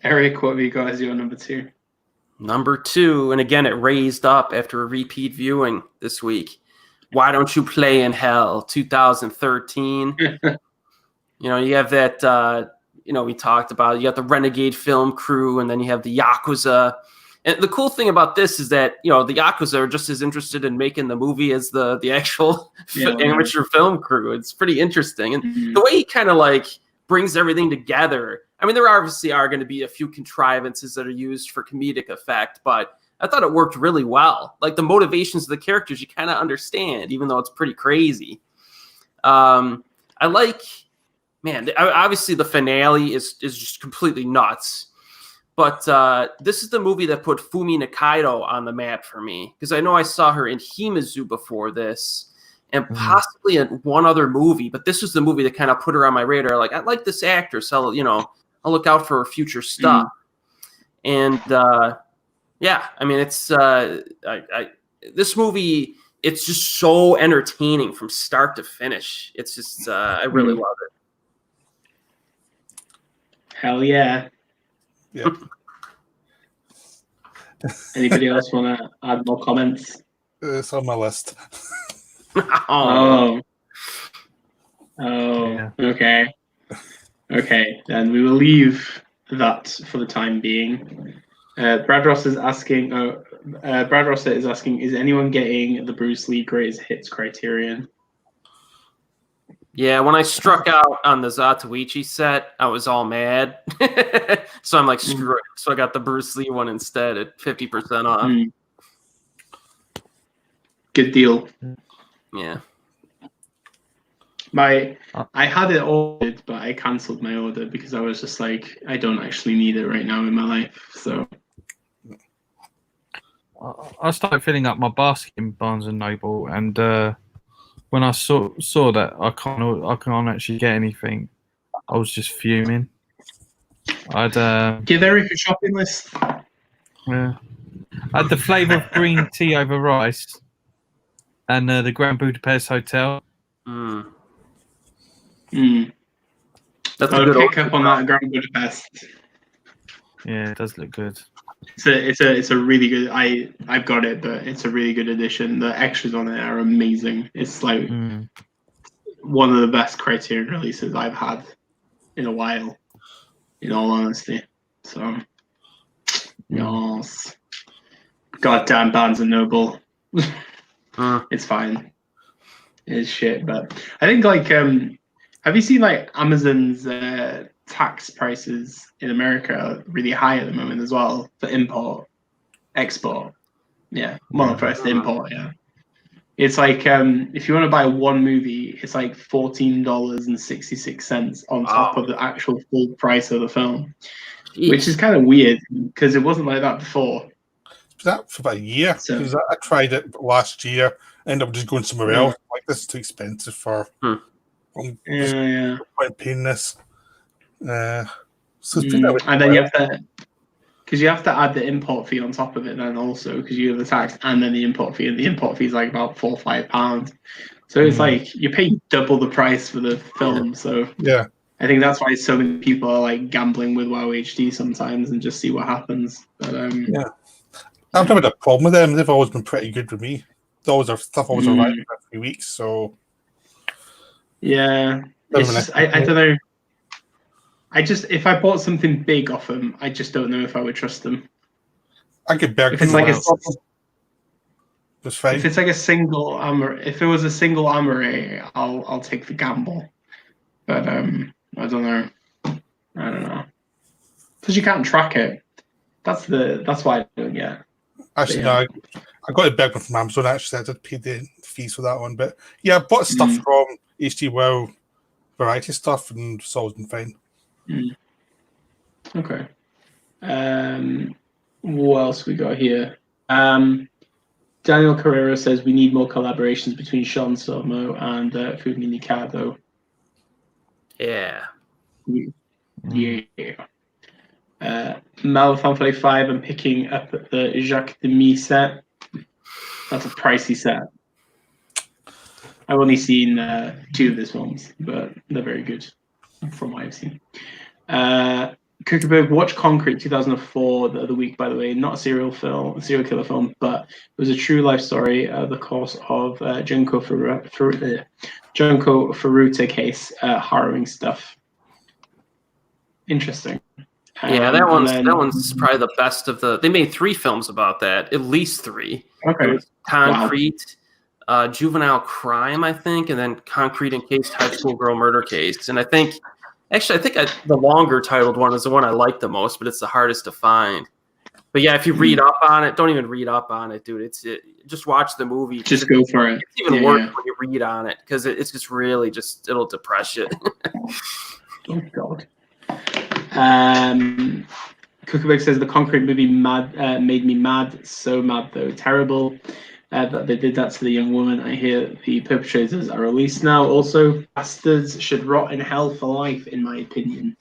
Eric, what have you got as your number 2? Number 2, and again, it raised up after a repeat viewing this week. Why Don't You Play in Hell, 2013. You have that, we talked about, you got the Renegade film crew, and then you have the Yakuza, And the cool thing about this is that, you know, the Yakuza are just as interested in making the movie as the actual amateur film crew. It's pretty interesting. And the way he kind of like brings everything together. I mean, there obviously are going to be a few contrivances that are used for comedic effect, but I thought it worked really well. Like the motivations of the characters, you kind of understand, even though it's pretty crazy. I like, man, obviously the finale is just completely nuts. But this is the movie that put Fumi Nikaido on the map for me, because I know I saw her in Himizu before this and possibly in one other movie, but this was the movie that kind of put her on my radar. Like, I like this actress. I'll look out for her future stuff. And yeah, I mean, it's this movie, it's just so entertaining from start to finish. It's just, I really love it. Hell yeah. Yeah. Anybody else want to add more comments? It's on my list. Oh. Yeah. Okay. Okay, then we will leave that for the time being. Brad Ross is asking. Brad Ross is asking: is anyone getting the Bruce Lee greatest hits criterion? Yeah, when I struck out on the Zatoichi set, I was all mad. So I'm like, screw it. So I got the Bruce Lee one instead at 50% off. Good deal. Yeah. I had it ordered, but I cancelled my order because I was just like, I don't actually need it right now in my life. So I started filling up my basket in Barnes and Noble, and when I saw that I can't actually get anything, I was just fuming. I'd give Eric a shopping list. yeah, I had the flavour of green tea over rice, and the Grand Budapest Hotel. That's I'll pick up on that Grand Budapest. Yeah, it does look good. It's a really good. I've got it, but it's a really good addition. The extras on it are amazing. It's like one of the best Criterion releases I've had in a while, in all honesty. So, yes, goddamn Barnes and Noble. It's fine. It's shit, but I think like have you seen like Amazon's tax prices in America are really high at the moment as well for import, export. Yeah, monoprice import. Yeah, it's like if you want to buy one movie, it's like $14.66 on top of the actual full price of the film, which is kind of weird because it wasn't like that before. That for about a year. So, because I tried it last year, ended up just going somewhere else. Like, this is too expensive for. I'm just paying this. So and then you have to, because you have to add the import fee on top of it then also, because you have the tax and then the import fee, and the import fee is like about £4 or £5. So it's like you pay double the price for the film. So yeah, I think that's why so many people are like gambling with WoW HD sometimes and just see what happens. But yeah, I've never had a problem with them. They've always been pretty good with me. Stuff always arrived for a few weeks. So yeah, it's just, I don't know. If I bought something big off them, I just don't know if I would trust them. I could beg. If it's like That's fine. if it's like a single if it was a single Amore, I'll take the gamble. But I don't know. Because you can't track it. That's why I don't get. Actually, no, I got it beg from Amazon. Actually, I did pay the fees for that one, but yeah, I bought stuff from HD Wow variety stuff, and it's always been fine. Okay. What else we got here? Daniel Carrera says we need more collaborations between Sion Sono and Fumi Nikaido. Yeah. Yeah. Marathon 45, I'm picking up the Jacques Demy set. That's a pricey set. I've only seen 2 of his films, but they're very good from what I've seen. Kuckerberg, watch Concrete 2004 the other week, by the way. Not a serial killer film, but it was a true life story, the course of Junko Furuta case, harrowing stuff. Interesting. Yeah, And then- that one's probably the best of the. They made 3 films about that, at least 3. Okay. There was Concrete, Juvenile Crime, I think, and then Concrete Encased High School Girl Murder Case. And I think the longer titled one is the one I like the most, but it's the hardest to find. But yeah, if you read up on it, don't even read up on it, dude. Just watch the movie. Just go for it. It's even worse when you read on it because it's just really it'll depress you. Oh God. Cookabeg says the Concrete movie made me mad. So mad though, terrible that they did that to the young woman. I hear the perpetrators are released now. Also, bastards should rot in hell for life, in my opinion.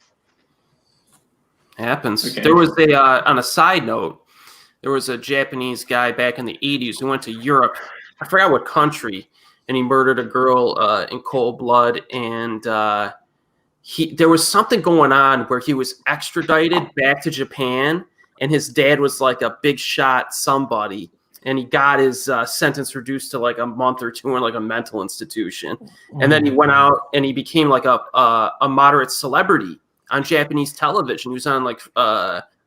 Happens. Okay. There was on a side note, there was a Japanese guy back in the 80s who went to Europe. I forgot what country, and he murdered a girl in cold blood. And there was something going on where he was extradited back to Japan, and his dad was like a big shot somebody, and he got his sentence reduced to like a month or 2 in like a mental institution. And then he went out and he became like a moderate celebrity on Japanese television. He was on like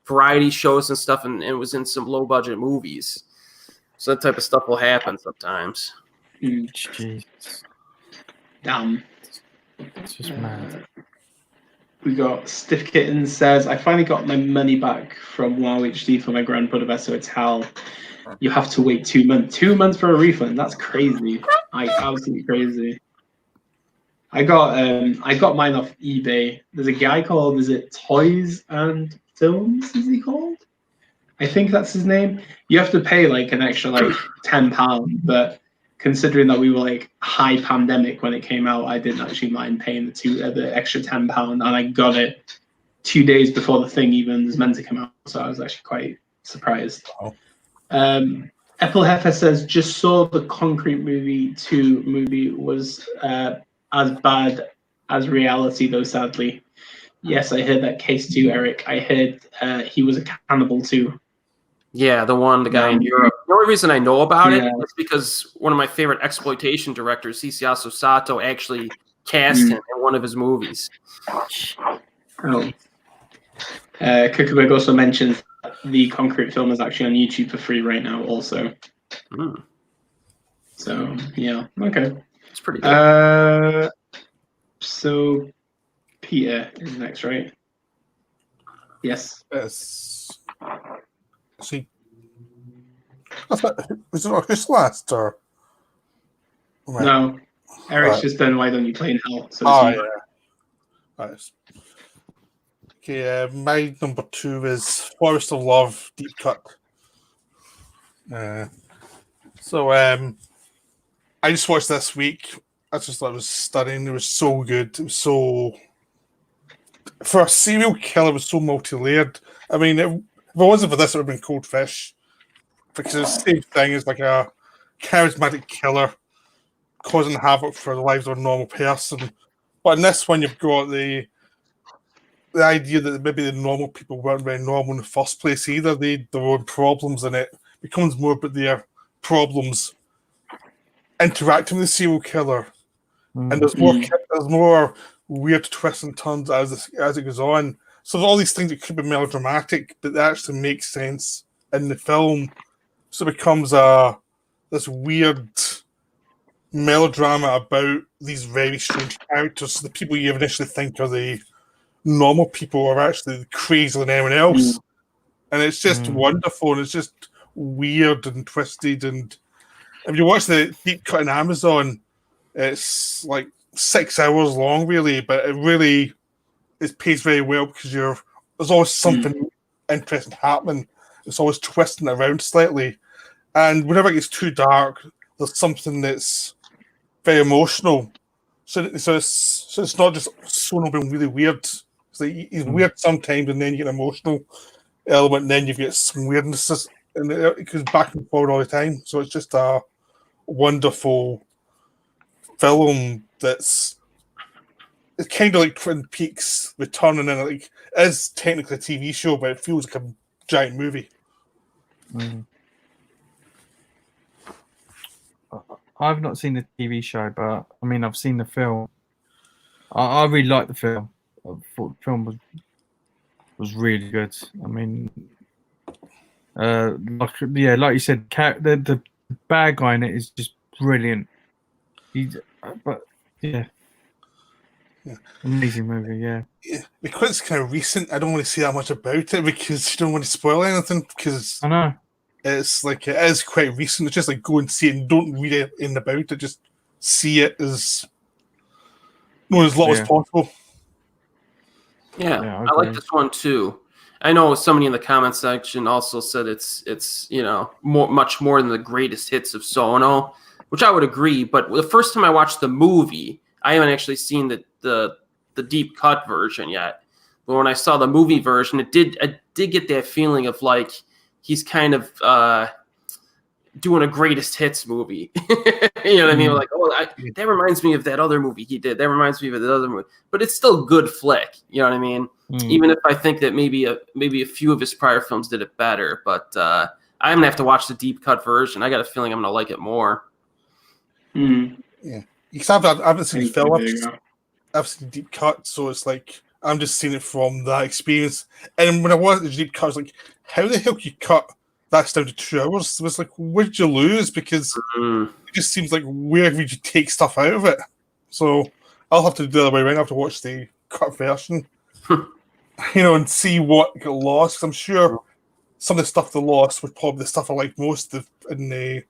variety shows and stuff, and was in some low budget movies. So that type of stuff will happen sometimes. Jesus. Damn. It's just mad. We got Stiff Kitten says, I finally got my money back from WoW HD for my Grand Budapest Hotel. You have to wait 2 months. 2 months for a refund. That's crazy. Absolutely crazy. I got mine off eBay. There's a guy called, is it Toys and Films, is he called? I think that's his name. You have to pay like an extra like £10, but considering that we were like high pandemic when it came out, I didn't actually mind paying the extra £10, and I got it 2 days before the thing even was meant to come out. So I was actually quite surprised. Apple Heifer says, just saw the Concrete movie 2 movie was as bad as reality though, sadly. Yes, I heard that case too, Eric. I heard he was a cannibal too. Yeah, the guy in Europe. The only reason I know about it is because one of my favorite exploitation directors, Sion Sono, actually cast him in one of his movies. Oh. Kukabeg also mentions that the Concrete film is actually on YouTube for free right now also. So, yeah, okay. It's pretty good. So, Peter is next, right? Yes. Yes. See, was it August last or? Right. No, Eric's just done. Why don't you play in hell? So yeah. Right. Okay, my number 2 is Forest of Love, Deep Cut. So I just watched this week. I just thought it was stunning. It was so good. It was so, for a serial killer, it was so multi-layered. I mean, if it wasn't for this, it would have been Cold Fish. Because it's the same thing as like a charismatic killer causing havoc for the lives of a normal person. But in this one, you've got the idea that maybe the normal people weren't very normal in the first place either. They had their own problems, and it becomes more about their problems interacting with the serial killer. And there's more weird twists and turns as it goes on. So there's all these things that could be melodramatic, but they actually make sense in the film. So it becomes this weird melodrama about these very strange characters. So the people you initially think are the normal people are actually crazier than anyone else. And it's just wonderful, and it's just weird and twisted. And if you watch the Deep Cut on Amazon, it's like 6 hours long, really, but it pays very well because there's always something interesting happening. It's always twisting it around slightly. And whenever it gets too dark, there's something that's very emotional. So it's not just Sono being really weird. It's like he's weird sometimes, and then you get an emotional element, and then you get some weirdness, and it goes back and forward all the time. So it's just a wonderful film it's kind of like Twin Peaks returning, and like it is technically a TV show, but it feels like a giant movie. I've not seen the TV show, but I mean, I've seen the film. I really like the film. I thought the film was was really good. I mean, like you said, the bad guy in it is just brilliant. But yeah, amazing movie. Yeah, because it's kind of recent, I don't want to say that much about it because you don't want to spoil anything. Because I know. it's like it is quite recent. It's just like go and see it and don't read anything about it. Just see it as as long as possible. Yeah, I like this one too. I know somebody in the comment section also said it's much more than the greatest hits of Sono, which I would agree. But the first time I watched the movie, I haven't actually seen the deep cut version yet. But when I saw the movie version, I did get that feeling of like he's kind of doing a greatest hits movie. You know what I mean? Like, that reminds me of that other movie he did. That reminds me of the other movie. But it's still a good flick. You know what I mean? Even if I think that maybe a few of his prior films did it better. But I'm going to have to watch the deep cut version. I got a feeling I'm going to like it more. Yeah. Because I haven't seen the film. I've seen deep cut. So it's like, I'm just seeing it from that experience. And when I watched the deep cut, I was like, how the hell can you cut that's down to 2 hours? It was like, where'd you lose? Because it just seems like wherever you take stuff out of it. So I'll have to do the other way around. I have to watch the cut version, and see what got lost. I'm sure some of the stuff they lost was probably the stuff I liked most in the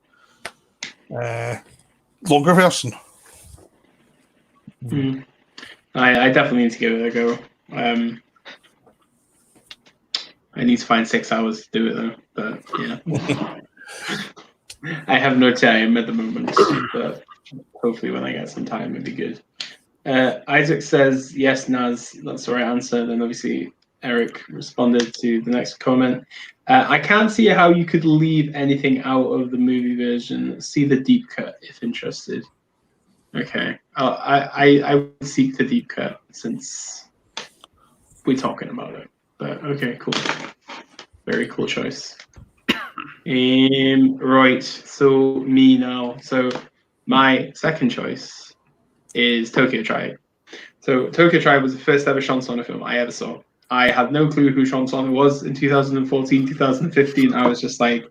longer version. I definitely need to give it a go. I need to find 6 hours to do it though, but yeah. I have no time at the moment, but hopefully when I get some time it'll be good. Isaac says, yes, Naz, that's the right answer. Then obviously Eric responded to the next comment. I can't see how you could leave anything out of the movie version. See the deep cut if interested. Okay, I would seek the deep cut since we're talking about it. But okay, cool. Very cool choice. Right, so me now. So my second choice is Tokyo Tribe. So Tokyo Tribe was the first ever Sion Sono film I ever saw. I had no clue who Sion Sono was in 2014, 2015. I was just like,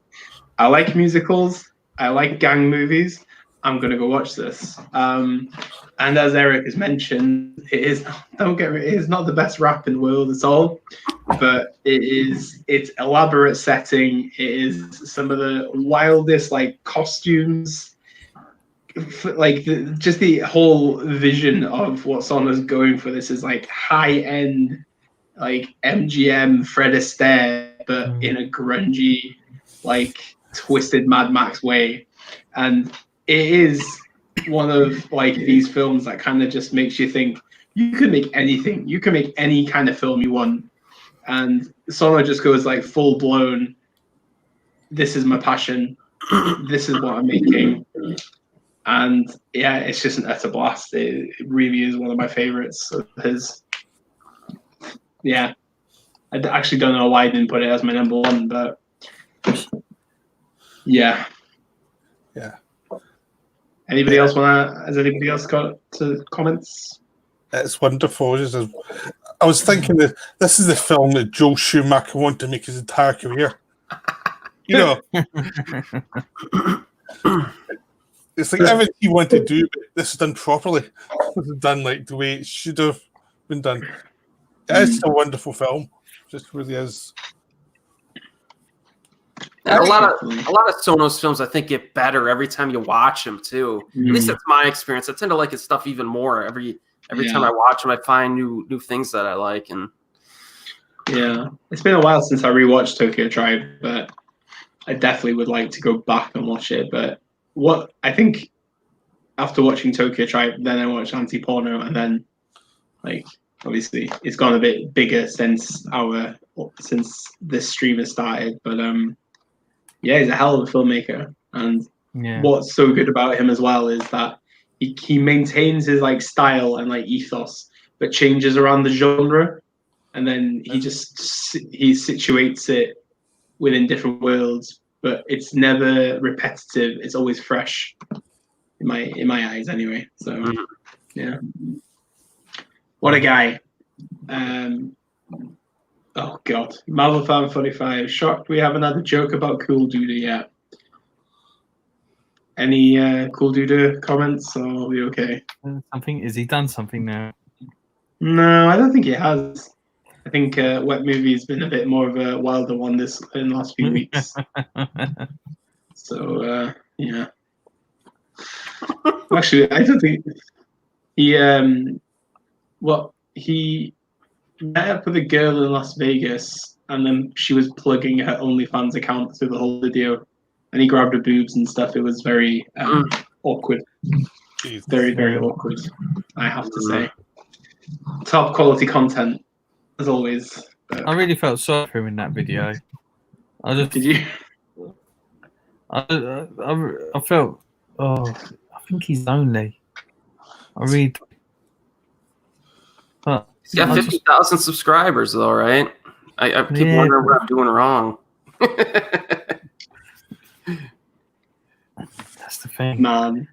I like musicals. I like gang movies. I'm going to go watch this. And as Eric has mentioned, it is not the best rap in the world at all, but it's elaborate setting. It is some of the wildest costumes, just the whole vision of what Sono's going for. This is high end, MGM, Fred Astaire, but in a grungy, twisted Mad Max way, and it is one of these films that kind of just makes you think you can make anything. You can make any kind of film you want. And Sono just goes full blown, this is my passion. This is what I'm making. And yeah, it's just an utter blast. It really is one of my favorites of his. Yeah. I actually don't know why I didn't put it as my number one, but yeah. Yeah. Anybody else has anybody else got comments? It's wonderful. I was thinking that this is the film that Joel Schumacher wanted to make his entire career. It's everything he wanted to do, but this is done properly. This is done the way it should have been done. It's a wonderful film. It just really is. A lot of Sono's films, I think, get better every time you watch them too. At least that's my experience. I tend to like his stuff even more every time I watch him. I find new things that I like, and yeah, it's been a while since I rewatched Tokyo Tribe, but I definitely would like to go back and watch it. But what I think after watching Tokyo Tribe, then I watched Anti Porno, and then obviously it's gone a bit bigger since this stream has started, but yeah, he's a hell of a filmmaker, and what's so good about him as well is that he maintains his style and ethos, but changes around the genre, and then he situates it within different worlds, but it's never repetitive. It's always fresh in my eyes, anyway. So yeah, what a guy. Oh God, Marvel Fan 45. Shocked we haven't had a joke about Cool Duder yet. Any Cool Duder comments, or are we okay? Something? Is he done something now? No, I don't think he has. I think Wet Movie has been a bit more of a wilder one in the last few weeks. So yeah. Actually, I don't think he he met up with a girl in Las Vegas, and then she was plugging her OnlyFans account through the whole video, and he grabbed her boobs and stuff. It was very awkward. Jeez. Very, very awkward, I have to say. Top quality content, as always. I really felt sorry for him in that video. Did you? I felt. Oh, I think he's lonely. I read. But He's got 50,000 subscribers, though, right? I keep wondering what I'm doing wrong. That's the thing. Man.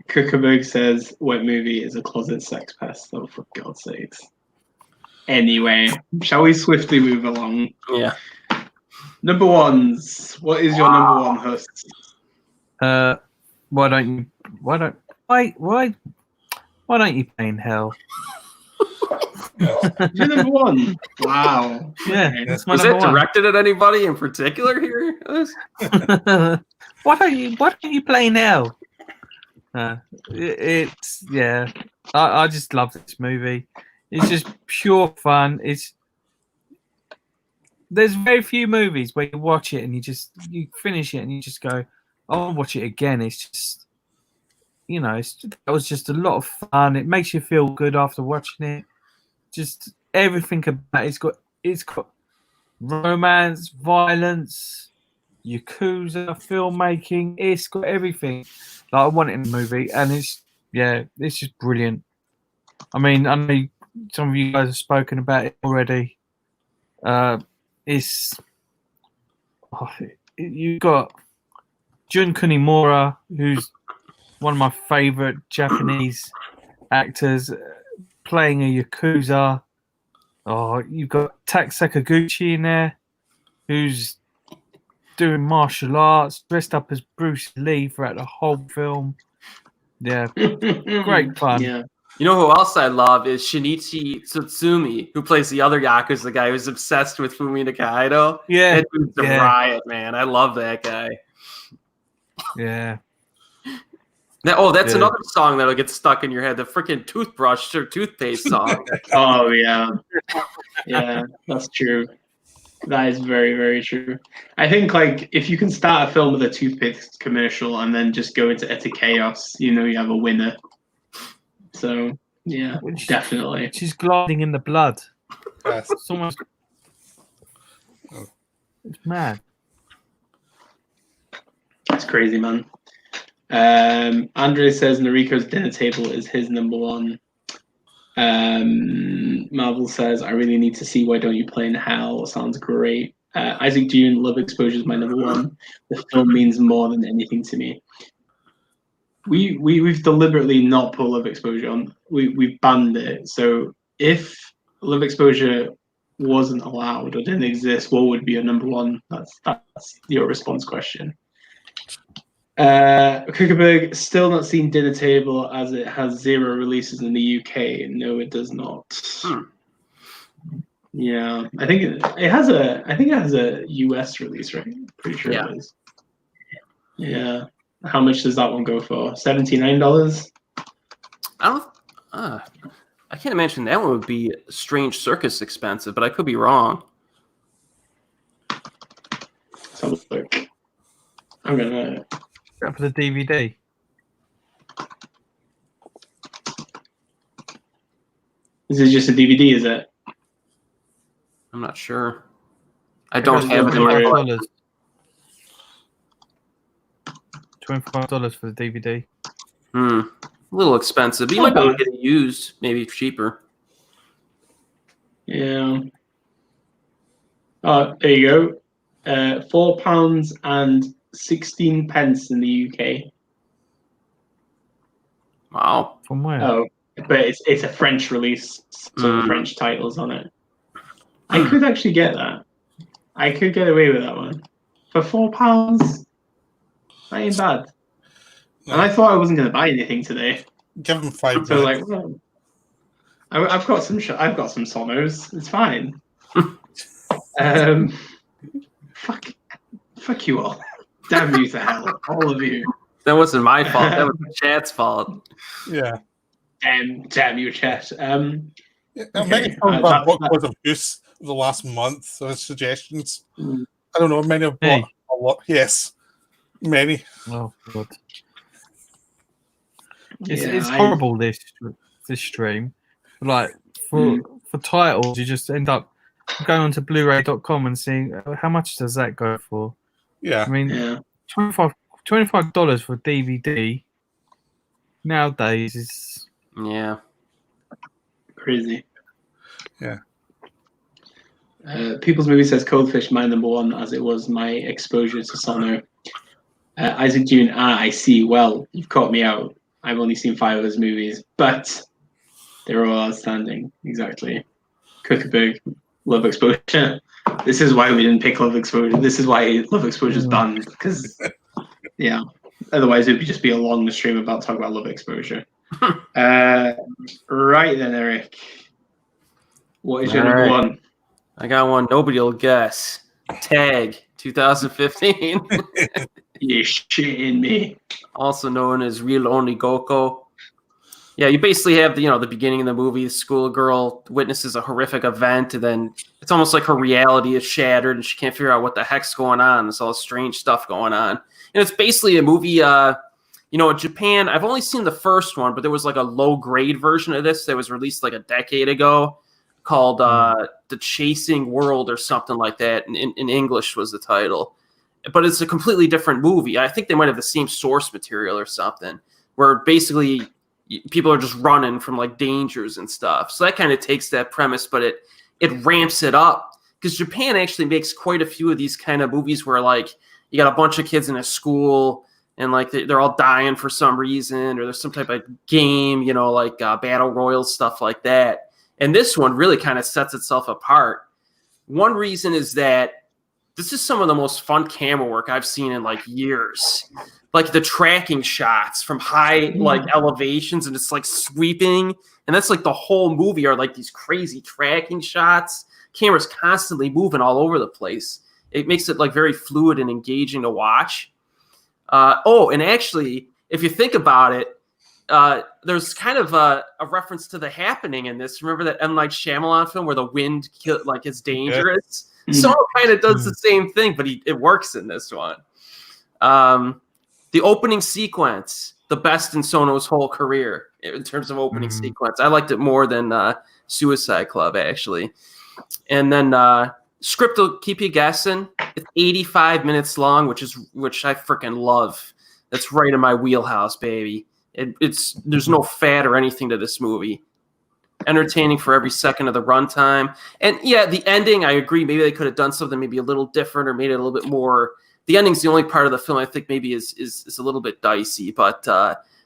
Kuckerberg says Wet Movie is a closet sex pest. Oh, for God's sakes. Anyway, shall we swiftly move along? Yeah. Number ones. What is your number one host? Why don't you play in hell? Your number one. Wow. Yeah. Okay. That's my Was number it one. directed at anybody in particular here? Why don't you play now? It's yeah. I just love this movie. It's just pure fun. There's very few movies where you watch it and you finish it and you just go, I'll watch it again. It's just that was just a lot of fun. It makes you feel good after watching it. Just everything about it. It's got romance, violence, Yakuza, filmmaking. It's got everything like I want it in a movie, and it's just brilliant. I mean, I know some of you guys have spoken about it already. You've got Jun Kunimura, who's one of my favorite Japanese actors, playing a Yakuza. Oh, you've got Tak Sakaguchi in there, who's doing martial arts, dressed up as Bruce Lee throughout the whole film. Yeah, great fun. Yeah. You know who else I love is Shinichi Tsutsumi, who plays the other Yakuza, the guy who's obsessed with Fumi Nakaido. Yeah, That dude's a riot, man. I love that guy. Yeah. That's another song that'll get stuck in your head. The freaking toothbrush or toothpaste song. Oh yeah. Yeah, that's true. That is very, very true. I think if you can start a film with a toothpaste commercial and then just go into utter chaos, you have a winner. So yeah, definitely. She's gliding in the blood. Yes. It's almost. It's mad. That's crazy, man. Andre says Noriko's Dinner Table is his number one. Marvel says I really need to see Why Don't You Play in Hell. Sounds great. Isaac June, Love Exposure is my number one. The film means more than anything to me. We've deliberately not put Love Exposure on. We've banned it. So if Love Exposure wasn't allowed or didn't exist, what would be your number one? That's your response question. Kuckerberg, still not seen Dinner Table as it has 0 releases in the UK. No, it does not. Yeah, I think it has a US release, right? Pretty sure it is. Yeah. How much does that one go for? $79? I can't imagine that one would be Strange Circus expensive, but I could be wrong. Let's have a look. I'm gonna. For the DVD. Is it just a DVD? Is it? I'm not sure. I don't have it in my $25. $25 for the DVD. A little expensive. But you might be able to get it used, maybe cheaper. Yeah. Oh, there you go. £4.16 in the UK. Wow. From where? Oh, but it's a French release, so French titles on it. I could actually get that. I could get away with that one for £4. That ain't bad. No. And I thought I wasn't going to buy anything today, Give him 5 so minutes. like, well, I've got some Sonos. It's fine. Fuck you all. Damn you to hell, all of you. That wasn't my fault. That was the chat's fault. Yeah. Damn you, chat. Many films I've bought because of Goose the last month, so suggestions. I don't know, many have bought a lot. Yes, many. Oh, God. It's horrible, this stream. Like, for titles, you just end up going onto Blu-ray.com and seeing how much does that go for. Yeah. I mean, $25 for DVD nowadays is crazy. Yeah. People's Movie says Coldfish my number one, as it was my exposure to Sono. Isaac June, I see. Well, you've caught me out. I've only seen 5 of his movies, but they're all outstanding. Exactly. Kuckerberg, Love Exposure. This is why we didn't pick Love Exposure. This is why Love Exposure is banned, because otherwise it would just be a long stream about talking about Love Exposure. Right then, Eric. What is your number one? I got one nobody will guess. Tag 2015. You're shitting me. Also known as Real Only Goko. Yeah, you basically have the beginning of the movie. The schoolgirl witnesses a horrific event, and then it's almost like her reality is shattered, and she can't figure out what the heck's going on. There's all this strange stuff going on, and it's basically a movie. In Japan, I've only seen the first one, but there was like a low grade version of this that was released like a decade ago, called The Chasing World or something like that. In English was the title, but it's a completely different movie. I think they might have the same source material or something, where basically people are just running from like dangers and stuff. So that kind of takes that premise, but it ramps it up, because Japan actually makes quite a few of these kind of movies where like you got a bunch of kids in a school and like they're all dying for some reason, or there's some type of game, like battle royal stuff like that. And this one really kind of sets itself apart. One reason is that this is some of the most fun camera work I've seen in like years. Like the tracking shots from high like elevations, and it's like sweeping, and that's like the whole movie are like these crazy tracking shots. Camera's constantly moving all over the place. It makes it like very fluid and engaging to watch. And actually, if you think about it, there's kind of a reference to The Happening in this. Remember that M. Night Shyamalan film where the wind is dangerous? Yeah. Sono kind of does the same thing, but it works in this one. The opening sequence, the best in Sono's whole career in terms of opening sequence. I liked it more than Suicide Club, actually. And then script will keep you guessing. It's 85 minutes long, which I freaking love. That's right in my wheelhouse, baby. There's no fat or anything to this movie. Entertaining for every second of the runtime. And yeah, the ending, I agree. Maybe they could have done something maybe a little different or made it a little bit more. The ending's the only part of the film I think maybe is a little bit dicey, but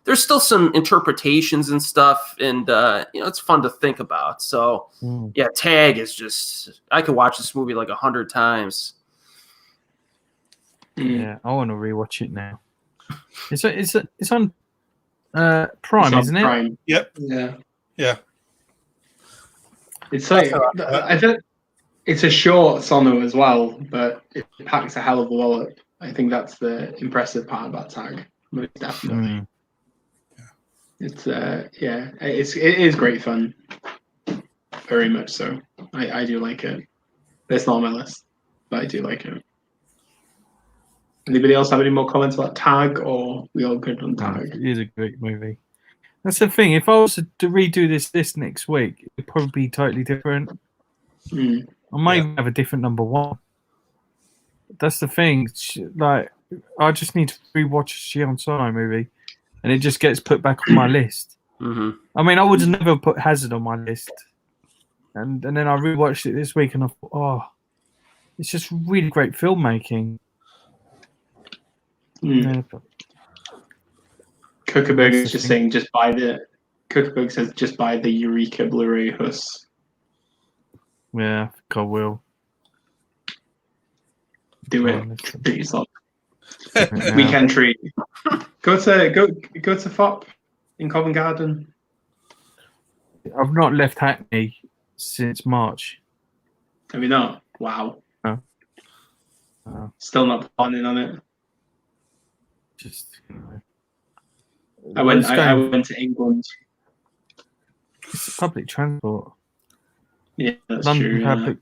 there's still some interpretations and stuff, and it's fun to think about. So yeah, Tag is just, I could watch this movie like 100 times. Yeah, I want to rewatch it now. It's on Prime, isn't it? Prime. Yep. Yeah. It's like I think it's a short Sono as well, but it packs a hell of a wallop. I think that's the impressive part about Tag. Most definitely. It's it is great fun. Very much so. I do like it. It's not on my list, but I do like it. Anybody else have any more comments about Tag, or we all good on Tag? It is a great movie. That's the thing. If I was to redo this next week, it would probably be totally different. I might even have a different number one. That's the thing. Like, I just need to rewatch a Sion Sono movie, and it just gets put back on my list. I mean, I would have never put Hazard on my list, and then I rewatched it this week, and I thought, it's just really great filmmaking. Kuckerberg is just saying, just buy the Cookbook says just buy the Eureka Blu-ray Huss. Yeah, I think I will. Do it. Oh, Do it yourself. now. Weekend treat. Go to FOP in Covent Garden. I've not left Hackney since March. Have you not? Wow. No. Still not planning on it. Just I went to England. It's public transport. Yeah, that's London true. public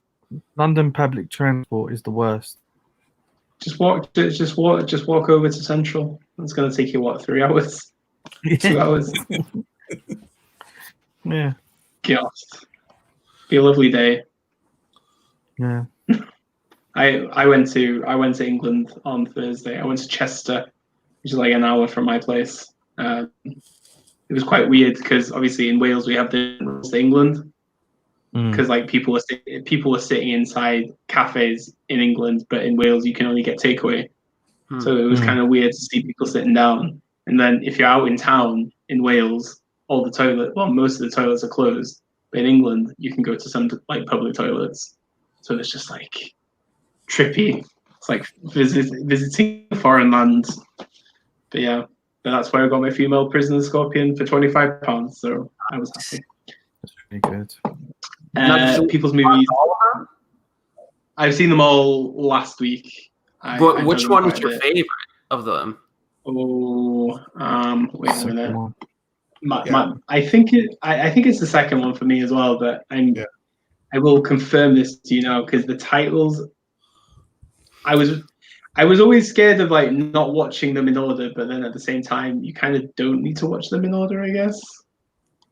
London public transport is the worst. Just walk over to Central. It's gonna take you what, 3 hours? 2 hours? Yeah. Gosh. Be a lovely day. Yeah. I went to England on Thursday. I went to Chester, which is like an hour from my place. It was quite weird because obviously in Wales we have the rules to England, because like people were sitting inside cafes in England, but in Wales you can only get takeaway. So it was kind of weird to see people sitting down. And then if you're out in town in Wales, most of the toilets are closed. But in England, you can go to some like public toilets. So it's just like trippy. It's like visiting a foreign land. But yeah, that's where I got my female prisoner scorpion for £25. So I was happy. That's really good. People's movies. I've seen them all last week. Which one was your favorite of them? Oh, wait a minute. One. I think it's the second one for me as well, but I will confirm this to you now because the titles. I was always scared of like not watching them in order, but then at the same time, you kind of don't need to watch them in order, I guess.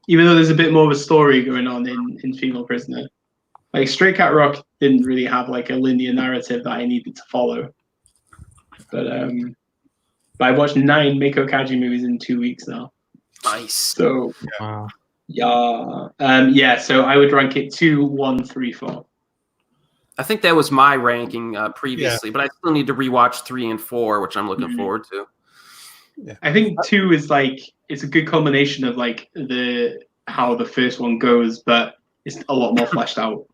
Even though there's a bit more of a story going on in Female Prisoner, like Stray Cat Rock didn't really have like a linear narrative that I needed to follow. But I watched 9 Mako Kaji movies in 2 weeks now. Nice. So Wow. So I would rank it 2, 1, 3, 4. I think that was my ranking previously, but I still need to rewatch 3 and 4, which I'm looking forward to. Yeah. I think 2 is like it's a good combination of like how the first one goes, but it's a lot more fleshed out.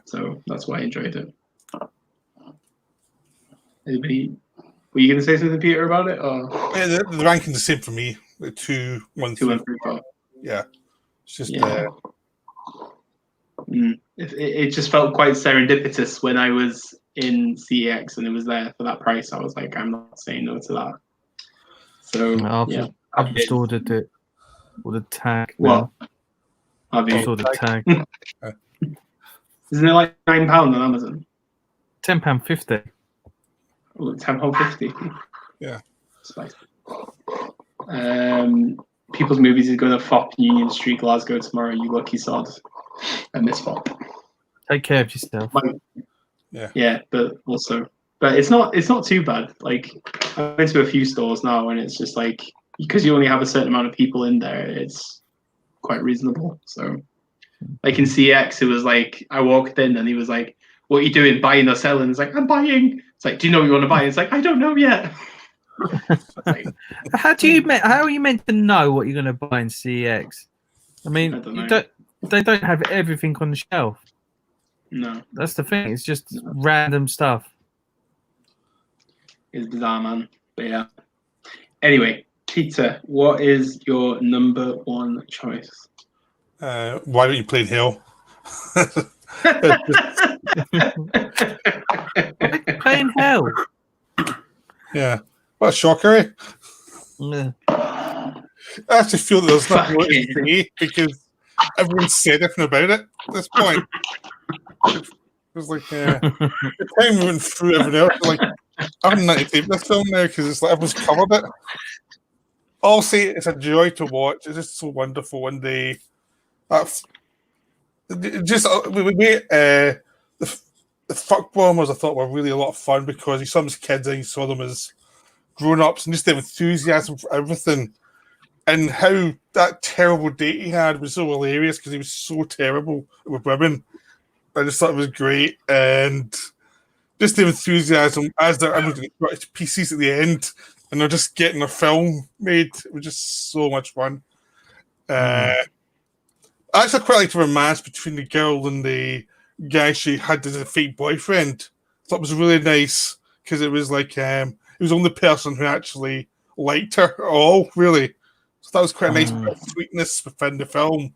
So that's why I enjoyed it. Anybody? Were you going to say something, Peter, about it? Or? Yeah, the ranking's the same for me. 2, 1, 2, 3, 1, 3, 4. Yeah, it's just it just felt quite serendipitous when I was in CEX and it was there for that price. I was like, I'm not saying no to that. So I've just ordered it with a tag. What? I've just ordered a tag. Isn't it like £9 on Amazon? £10.50. Oh, £10.50. Yeah. Spicy. People's Movies is going to FOP Union Street, Glasgow tomorrow. You lucky sod. I miss FOP. Take care of yourself. Yeah, but it's not too bad. Like I went to a few stores now, and it's just like because you only have a certain amount of people in there, it's quite reasonable. So, like in CX, it was like I walked in, and he was like, "What are you doing? Buying or selling?" It's like I'm buying. It's like, "Do you know what you want to buy?" It's like I don't know yet. Like, how are you meant to know what you're going to buy in CX? I mean, they don't have everything on the shelf. No, that's the thing. It's just random stuff. It's bizarre, man. But yeah. Anyway, Peter, what is your number 1 choice? why don't you play in Hell? Play in Hell. Yeah. What a shocker, eh? Yeah. I actually feel that there's nothing more to say because everyone's said everything about it at this point. It was like, the time we went through everything else, like, I haven't to tape this film now because it's like everyone's covered it. I'll say it's a joy to watch. It's just so wonderful one day. The fuck bombers I thought were really a lot of fun because you saw them as kids and you saw them as grown-ups and just the enthusiasm for everything and how that terrible date he had was so hilarious because he was so terrible with women. I just thought it was great and just the enthusiasm as they're everything pieces at the end and they're just getting a film made. It was just so much fun. I actually quite liked the romance between the girl and the guy she had as a fake boyfriend. So it was really nice because it was like it was the only person who actually liked her at all, really. So that was quite a nice bit of sweetness within the film.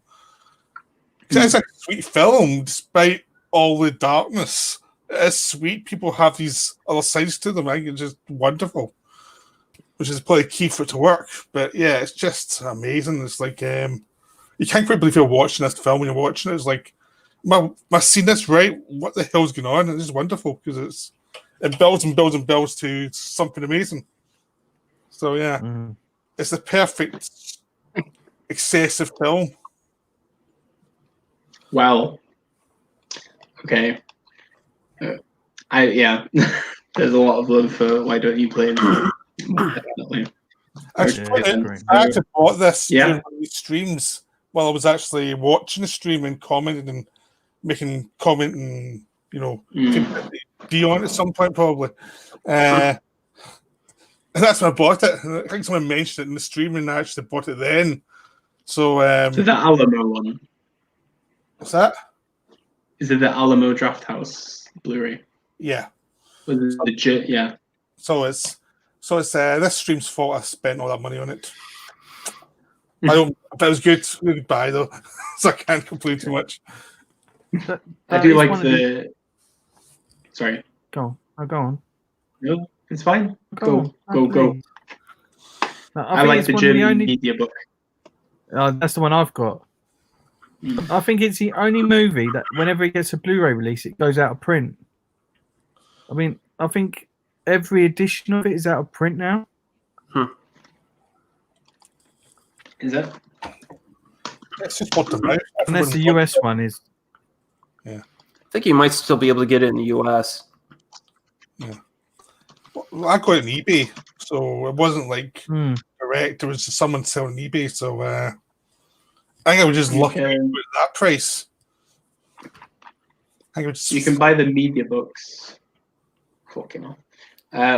It's a sweet film, despite all the darkness. It's sweet. People have these other sides to them. I think it's just wonderful, which is probably key for it to work. But yeah, it's just amazing. It's like you can't quite believe you're watching this film when you're watching it. It's like, am I seeing this right? What the hell's going on? And it's wonderful because it builds and builds and builds to something amazing. So yeah, it's the perfect excessive film. Well, okay. There's a lot of love for Why Don't You Play? Definitely. I actually bought this during one of these streams while I was actually watching the stream and commenting and making comment and Dion at some point probably. And that's when I bought it. I think someone mentioned it in the stream and I actually bought it then. So is it the Alamo one? What's that? Is it the Alamo Draft House Blu-ray? Yeah. Yeah. So it's this stream's fault I spent all that money on it. But it was good. Good buy though, so I can't complain too much. I do like the. Sorry. Go on. No, it's fine. Go. I like the German media book. That's the one I've got. I think it's the only movie that whenever it gets a Blu-ray release, it goes out of print. I mean, I think every edition of it is out of print now. Is it? It's just what the mouth. Unless the US one is. Yeah. I think you might still be able to get it in the US. Yeah. Well, I got it on eBay, so it wasn't like direct. There was just someone selling eBay, so I think I was just lucky with that price. You can buy the media books. Fucking hell.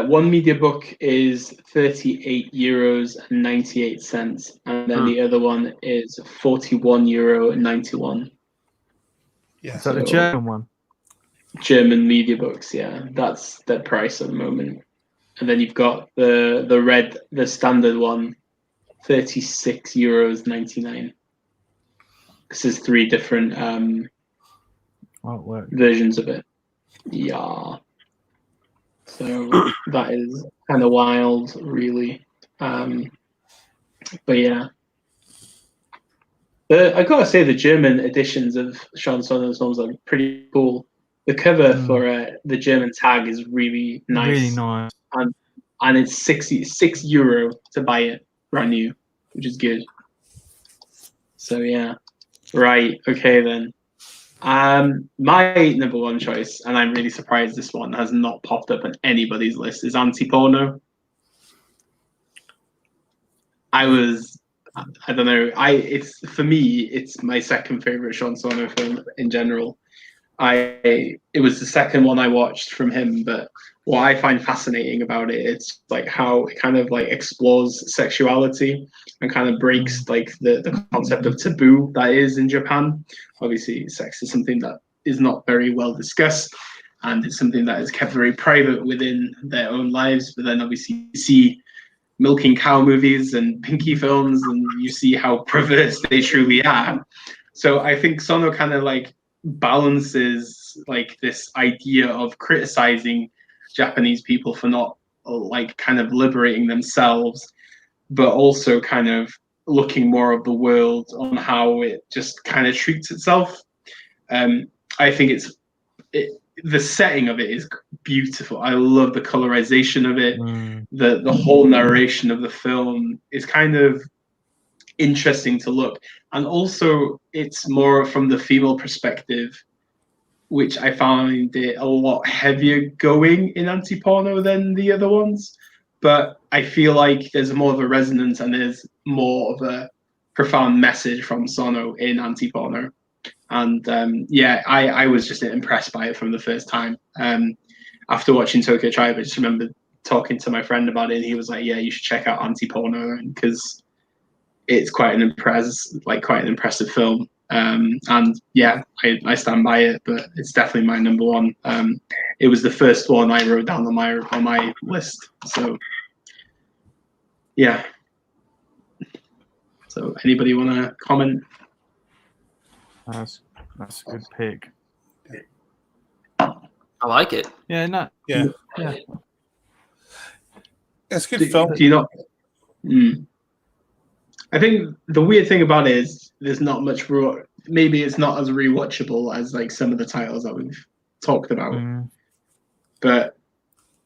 One media book is €38.98, and then the other one is €41.91. Yeah, so the German one. German media books, yeah, that's the price at the moment. And then you've got the standard one, €36.99. This is 3 different versions of it. Yeah. So that is kind of wild, really. But yeah. I gotta say, the German editions of Sion Sono's films are pretty cool. The cover for the German tag is really nice. Really nice. And it's €6 to buy it brand new, which is good. So yeah. Right, okay then. My number one choice, and I'm really surprised this one has not popped up on anybody's list, is Anti-Porno. I don't know. For me, it's my second favorite Sion Sono film in general. It was the second one I watched from him, but what I find fascinating about it, it's like how it kind of like explores sexuality and kind of breaks like the concept of taboo that is in Japan. Obviously, sex is something that is not very well discussed, and it's something that is kept very private within their own lives. But then obviously you see milking cow movies and Pinky films, and you see how perverse they truly are. So I think Sono kind of like balances like this idea of criticizing Japanese people for not like kind of liberating themselves, but also kind of looking more of the world on how it just kind of treats itself. I think the setting of it is beautiful. I love the colorization of it. The whole narration of the film is kind of interesting to look, and also it's more from the female perspective, which I found it a lot heavier going in Anti-Porno than the other ones. But I feel like there's more of a resonance and there's more of a profound message from Sono in Anti-Porno. And I was just impressed by it from the first time. After watching Tokyo Tribe, I just remember talking to my friend about it, and he was like, "Yeah, you should check out Anti-Porno," because it's quite an impressive film. And yeah, I stand by it, but it's definitely my number one. It was the first one I wrote down on my list. So yeah. So anybody want to comment? That's a good pick. I like it. Yeah, no, Yeah, yeah. it's a good film. Do you not? I think the weird thing about it is there's not much. Maybe it's not as rewatchable as like some of the titles that we've talked about. But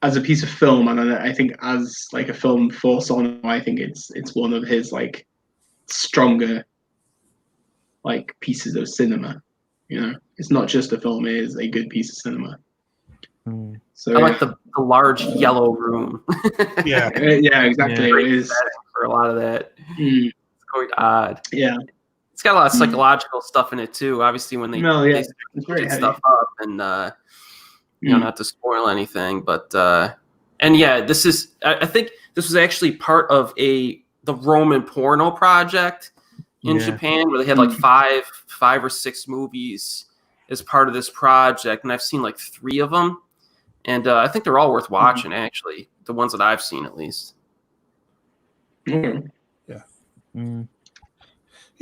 as a piece of film, and I think as like a film for Sono, I think it's one of his like stronger like pieces of cinema. You know, it's not just a film; it is a good piece of cinema. So I like the large yellow room. Yeah, yeah, exactly. Yeah. It is For a lot of that. It's quite odd. Yeah, It's got a lot of psychological stuff in it too. Obviously, when they, no, yeah, they it's very get heavy. stuff up, and you know, not to spoil anything, but and yeah, this is. I think this was actually part of the Roman porno project in Japan, where they had like five or six movies as part of this project, and I've seen like 3 of them, and I think they're all worth watching. Actually, the ones that I've seen, at least.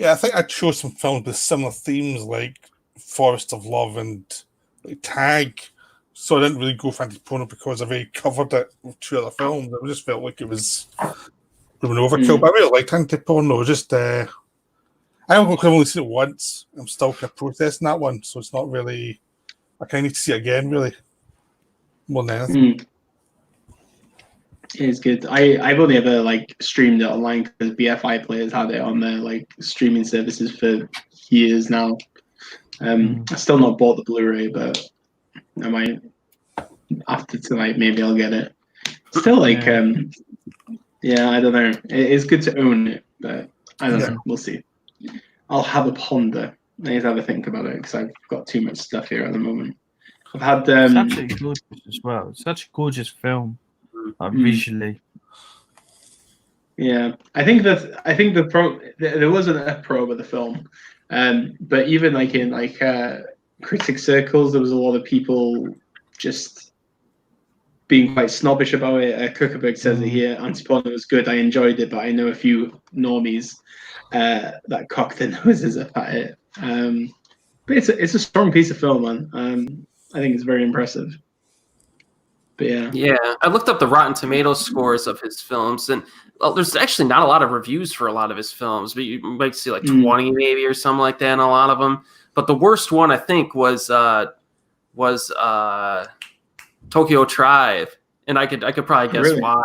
Yeah, I think I chose some films with similar themes like Forest of Love and like Tag. So I didn't really go for anti-porno because I've already covered it with 2 other films. I just felt like it was an overkill. But I really liked anti-porno. It was just I've only seen it once. I'm still kind of processing that one, so it's not really. I kind of need to see it again, really, more than anything. It is good. I've only ever like streamed it online because BFI players had it on their like streaming services for years now. I still not bought the Blu-ray, but I might after tonight. Maybe I'll get it. Still like yeah, I don't know. It is good to own it, but I don't know. We'll see. I'll have a ponder. I need to have a think about it because I've got too much stuff here at the moment. I've had It's absolutely gorgeous as well. It's such a gorgeous film, visually. Yeah, I think there wasn't a probe of the film, but even like in like critic circles, there was a lot of people just being quite snobbish about it. Kuckerberg says it here. Antiporno was good. I enjoyed it, but I know a few normies that cock their noses up at it. But it's a strong piece of film, man. I think it's very impressive. But yeah, I looked up the Rotten Tomatoes scores of his films, and there's actually not a lot of reviews for a lot of his films, but you might see like 20 maybe or something like that in a lot of them. But the worst one I think was Tokyo Tribe, and I could probably guess Really? why.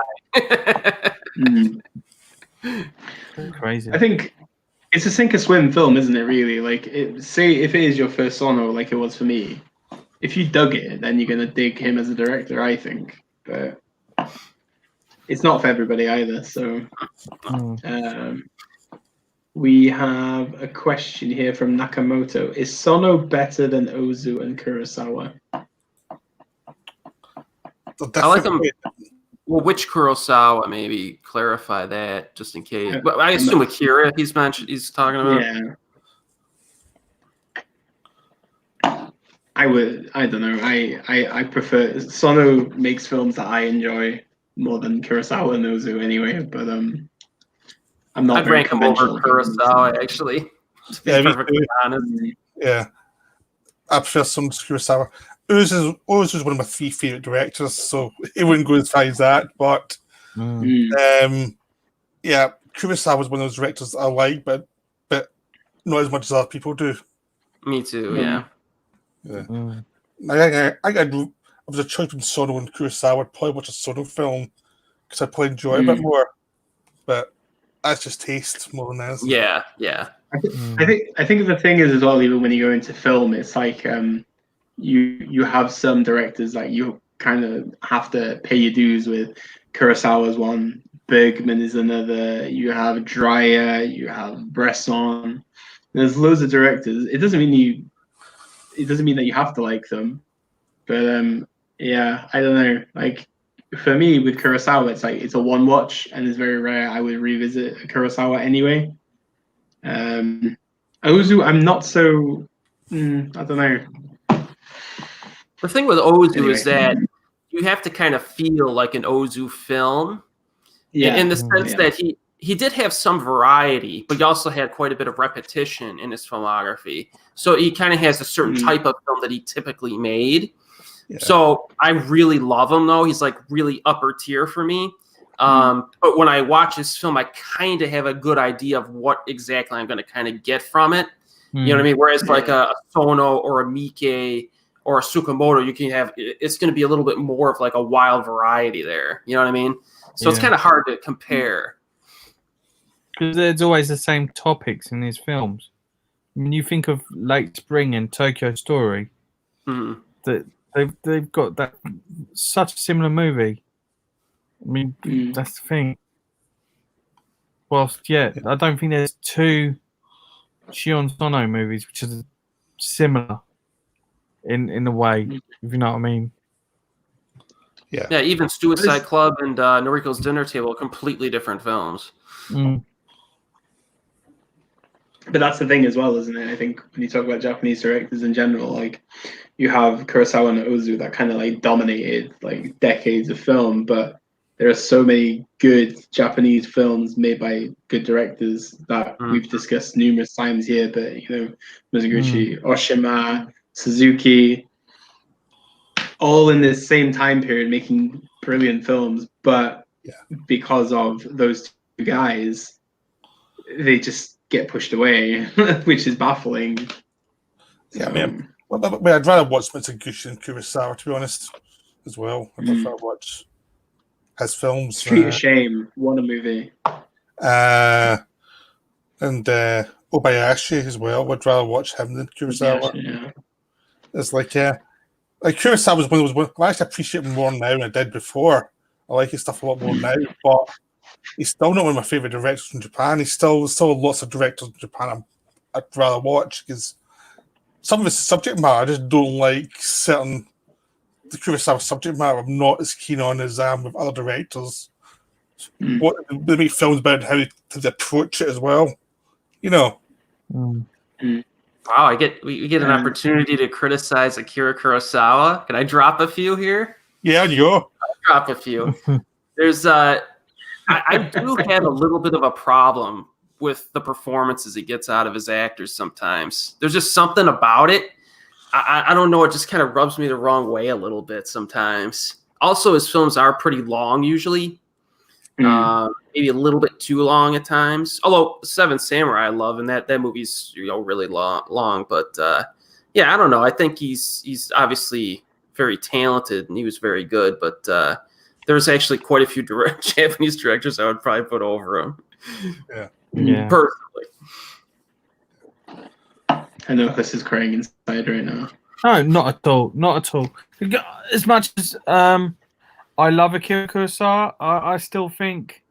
Crazy. I think it's a sink or swim film, isn't it? Really, like say if it is your first Sono, like it was for me. If you dug it, then you're gonna dig him as a director, I think. But it's not for everybody either. So we have a question here from Nakamoto. Is Sono better than Ozu and Kurosawa? I like them. Well, which Kurosawa?Maybe clarify that just in case. But I assume Akira. He's talking about. Yeah. I don't know. I prefer Sono makes films that I enjoy more than Kurosawa and Ozu anyway. But I'm not. I'd rank him over Kurosawa actually. To be perfectly honest. Yeah, I prefer some Kurosawa. Ozu is one of my 3 favorite directors, so it wouldn't go as far as that. But yeah, Kurosawa was one of those directors I like, but not as much as other people do. Me too. Yeah. I was a choice between Sono and Kurosawa. I'd probably watch a Sono film because I'd probably enjoy it a bit more. But that's just taste more than anything. Yeah. I think the thing is as well, even when you go into film, it's like you have some directors that you kind of have to pay your dues with. Kurosawa's one, Bergman is another. You have Dreyer, you have Bresson. There's loads of directors. It doesn't mean that you have to like them, but yeah, I don't know. Like for me with Kurosawa, it's like it's a one watch, and it's very rare I would revisit Kurosawa anyway. Ozu, I'm not so. I don't know. The thing with Ozu Anyway. is that you have to kind of feel like an Ozu film, Yeah, in the sense yeah. that he did have some variety, but he also had quite a bit of repetition in his filmography. So he kind of has a certain type of film that he typically made. Yeah. So I really love him, though. He's like really upper tier for me. But when I watch his film, I kind of have a good idea of what exactly I'm going to kind of get from it. You know what I mean? Whereas like a Sono or a Miike or a Tsukamoto, you can have, it's going to be a little bit more of like a wild variety there. You know what I mean? So it's kind of hard to compare. Because there's always the same topics in his films. I mean, you think of Late Spring and Tokyo Story, that they've got that such a similar movie. I mean, that's the thing. Whilst, I don't think there's two Sion Sono movies which are similar in a way, if you know what I mean. Yeah, even Suicide Club and Noriko's Dinner Table are completely different films. But that's the thing as well, isn't it? I think when you talk about Japanese directors in general, like you have Kurosawa and Ozu that kind of like dominated like decades of film, but there are so many good Japanese films made by good directors that we've discussed numerous times here. But Mizoguchi, Oshima, Suzuki, all in this same time period making brilliant films, but because of those two guys, they just get pushed away, which is baffling. Yeah, I mean, I'd rather watch Mizoguchi and Kurosawa, to be honest, as well. I'd rather watch his films. Street of Shame, what a movie. And Obayashi as well. I'd rather watch him than Kurosawa. Yeah. It's like, like Kurosawa was one of those. I actually appreciate him more now than I did before. I like his stuff a lot more now, but he's still not one of my favorite directors from Japan. There's still lots of directors in Japan I'd rather watch, because some of his subject matter I just don't like. Certain the Kurosawa subject matter I'm not as keen on as I am with other directors. What they make films about, how they approach it as well. You know. Wow, we get an opportunity to criticize Akira Kurosawa. Can I drop a few here? Yeah, you go. I'll drop a few. There's I do have a little bit of a problem with the performances he gets out of his actors sometimes. There's just something about it. I don't know, it just kind of rubs me the wrong way a little bit sometimes. Also, his films are pretty long usually. Maybe a little bit too long at times. Although Seven Samurai I love, and that movie's really long. But I don't know. I think he's obviously very talented and he was very good. But there's actually quite a few Japanese directors I would probably put over him. Yeah. Personally. I know Chris is crying inside right now. No, not at all. Not at all. As much as I love Akira Kurosawa, I still think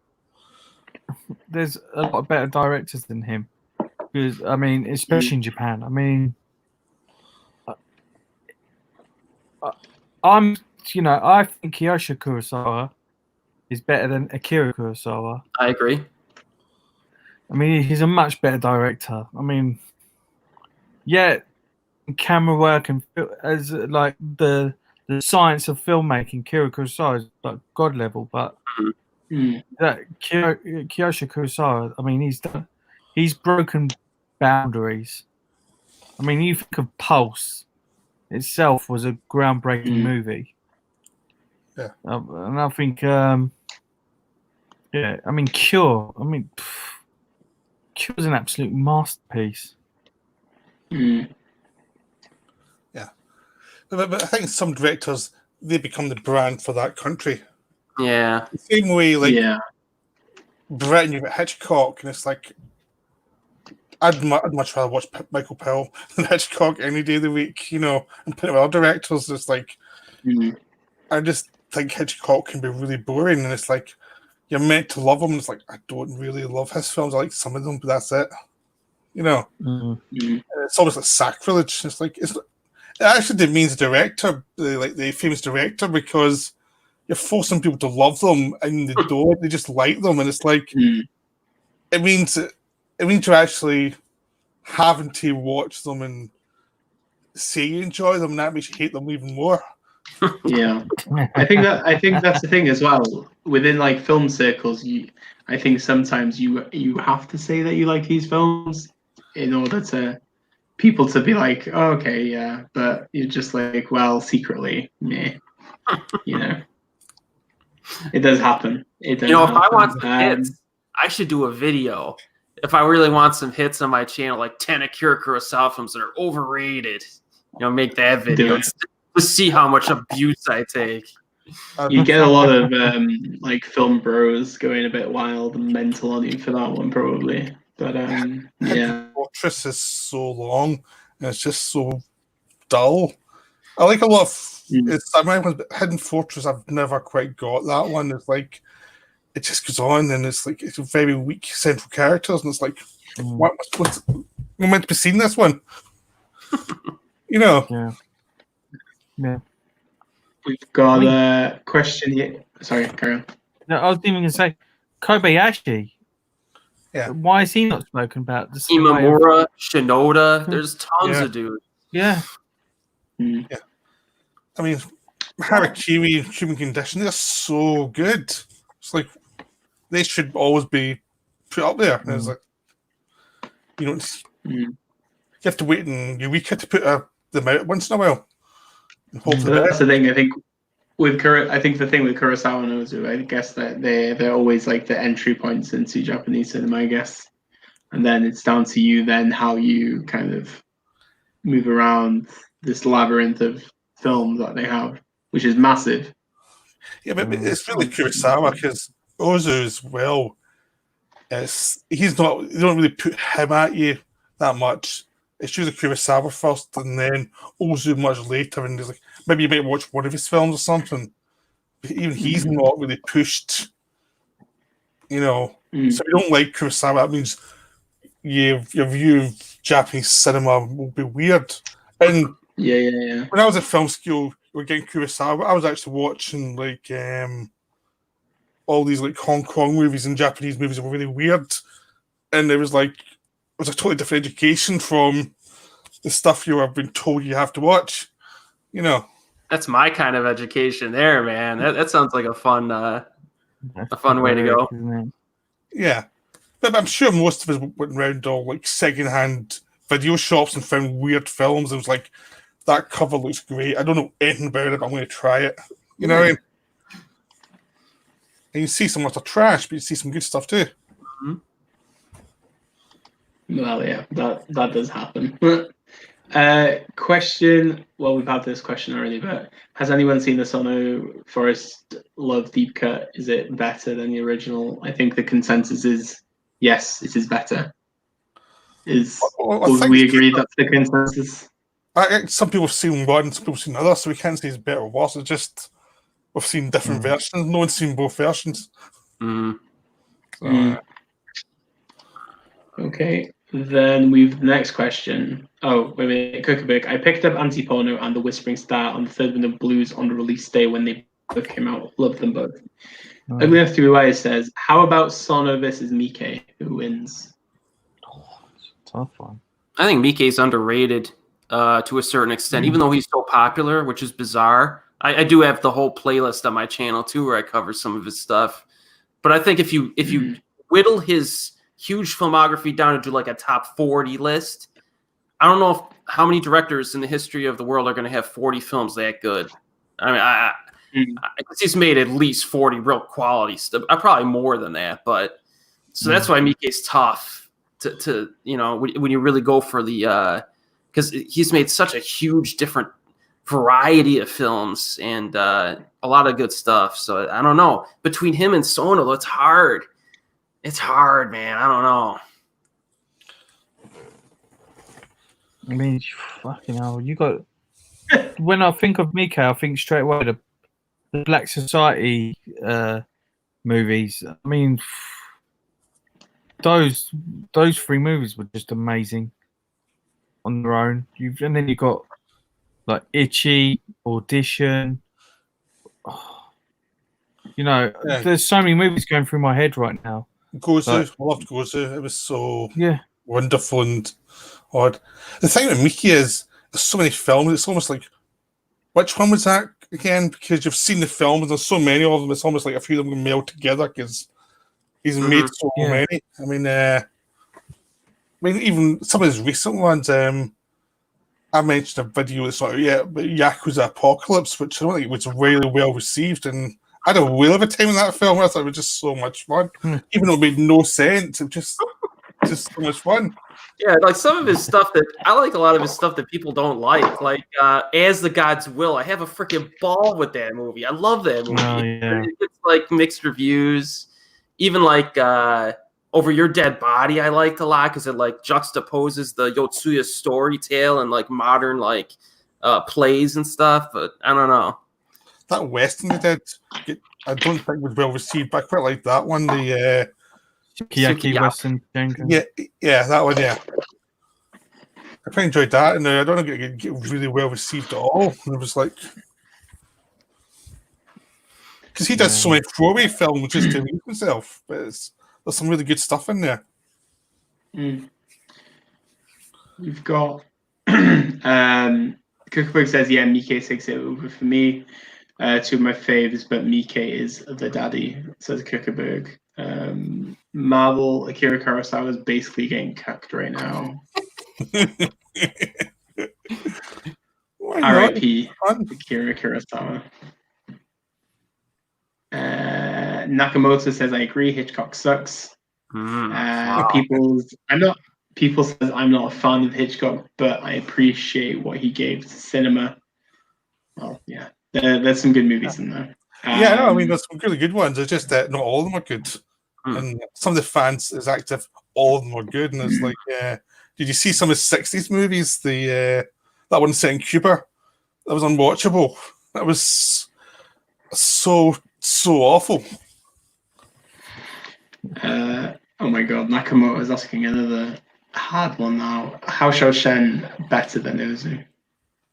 there's a lot of better directors than him. Because, I mean, especially in Japan. I mean, I think Kiyoshi Kurosawa is better than Akira Kurosawa. I agree. I mean, he's a much better director. I mean, camera work and as like the science of filmmaking, Akira Kurosawa is like god level. But that Kiyoshi Kurosawa, I mean, he's broken boundaries. I mean, you think of Pulse itself was a groundbreaking movie. Yeah, and I think, I mean, Cure. I mean, Cure's an absolute masterpiece. Yeah, but I think some directors, they become the brand for that country. Yeah. The same way, like Britain, you've got Hitchcock, and it's like I'd much rather watch Michael Pell than Hitchcock any day of the week, and put it with other directors. It's like I just think Hitchcock can be really boring, and it's like you're meant to love him, and it's like I don't really love his films. I like some of them, but that's it. It's almost like sacrilege. It's like it actually demeans the director, like the famous director, because you're forcing people to love them, and they don't. They just like them, and it's like it means that it means you're actually having to watch them and say you enjoy them, and that makes you hate them even more. Yeah, I think that's the thing as well. Within like film circles, I think sometimes you have to say that you like these films in order to people to be like, oh, okay, yeah, but you're just like, well, secretly, meh. You know, it does happen. It does. If I happen. want some hits, I should do a video. If I really want some hits on my channel, like 10 Akira Kurosawa films that are overrated, make that video. To see how much abuse I take. You get a lot of like film bros going a bit wild and mental on you for that one, probably. But yeah, Fortress is so long and it's just so dull. I like a lot of I remember Hidden Fortress. I've never quite got that one. It's like it just goes on and it's like it's very weak central characters and it's like what's we're meant to be seeing this one. Yeah. We've got a question here. Sorry, carry on. No, I was even going to say Kobayashi. Yeah. Why is he not spoken about? Imamura, Shinoda. There's tons of dudes. Yeah. Yeah. I mean, Harakiri, Human Condition, they're so good. It's like they should always be put up there. And it's like you have to wait in Eureka to put them out once in a while. That's the thing. I think the thing with Kurosawa and Ozu, I guess that they're always like the entry points into Japanese cinema, I guess. And then it's down to you then how you kind of move around this labyrinth of films that they have, which is massive. Yeah, but it's really Kurosawa because Ozu as well. You don't really put him at you that much. It's usually Kurosawa first and then Ozu much later, and there's like maybe you might watch one of his films or something. But even he's not really pushed, So if you don't like Kurosawa, that means your view of Japanese cinema will be weird. And yeah. When I was at film school, we were getting Kurosawa. I was actually watching like all these like Hong Kong movies and Japanese movies were really weird, and it was a totally different education from the stuff you have been told you have to watch. That's my kind of education there, man. That sounds like a fun way to go. Yeah, but I'm sure most of us went around all like secondhand video shops and found weird films. It was like that cover looks great. I don't know anything about it, but I'm going to try it. You know what I mean? And you see some lot of trash, but you see some good stuff too. Well, yeah, that does happen. Question. Well, we've had this question already, but has anyone seen the Sono Forest Love Deep Cut? Is it better than the original? I think the consensus is yes, it is better. We agree that's the consensus? Some people have seen one, some people have seen others, so we can't say it's better or worse. It's just we've seen different versions. No one's seen both versions. Okay. Then next question. Oh, wait, Cookabig. I picked up Antiporno and The Whispering Star on the Third Wind of Blues on the release day when they both came out. Loved them both. Ugly Enough to Be Wise says, how about Sono versus Miike? Who wins? Tough one. I think Miike's underrated to a certain extent, even though he's so popular, which is bizarre. I do have the whole playlist on my channel too, where I cover some of his stuff. But I think if you whittle his huge filmography down into like a top 40 list, I don't know how many directors in the history of the world are going to have 40 films that good. I mean, I guess he's made at least 40 real quality stuff. Probably more than that, but so that's why Miike's tough to when you really go for the because he's made such a huge different variety of films and a lot of good stuff. So I don't know, between him and Sono, it's hard. It's hard, man. I don't know. I mean, fucking hell. You got. When I think of Miike, I think straight away the Black Society movies. I mean, those three movies were just amazing on their own. And then you got like Itchy, Audition. There's so many movies going through my head right now. Gozu. I loved Gozu. It was so Yeah. wonderful and odd. The thing with Mickey is there's so many films. It's almost like, which one was that again? Because you've seen the films. There's so many of them. It's almost like a few of them meld together because he's made so many. I mean, even some of his recent ones. I mentioned a video that's not yet, but Yakuza Apocalypse, which I don't think was really well received, and I had a whale of a time in that film. I thought it was just so much fun, even though it made no sense. It was just so much fun. Yeah, like some of his stuff that I like, a lot of his stuff that people don't like As the Gods Will. I have a freaking ball with that movie. I love that movie. Oh, yeah. It gets like mixed reviews. Even like Over Your Dead Body, I liked a lot because it like juxtaposes the Yotsuya story tale and like modern like plays and stuff. But I don't know. That Western they did, I don't think was well received, but I quite like that one. The Sukiyaki Western Jenga. yeah, that one. Yeah, I quite enjoyed that, and I don't think it get really well received at all. And it was like, because he does so many throwaway films just to amuse himself, but there's some really good stuff in there. You've got Cookbook says, yeah, Miike takes it over for me. Two of my faves, but Miike is the daddy, says Cookbook. Marvel, Akira Kurosawa is basically getting cucked right now. R.I.P. Akira Kurosawa. Nakamoto says, I agree, Hitchcock sucks. People says I'm not a fan of Hitchcock, but I appreciate what he gave to cinema. Well, yeah, there's some good movies in there. Yeah, no, I mean, there's some really good ones. It's just that not all of them are good. And some of the fans is active, all of them are good. And it's like, did you see some of the 60s movies? That one set in Cuba, that was unwatchable. That was so awful. Oh my god, Nakamoto is asking another hard one now. How Shao Shen better than Ozu?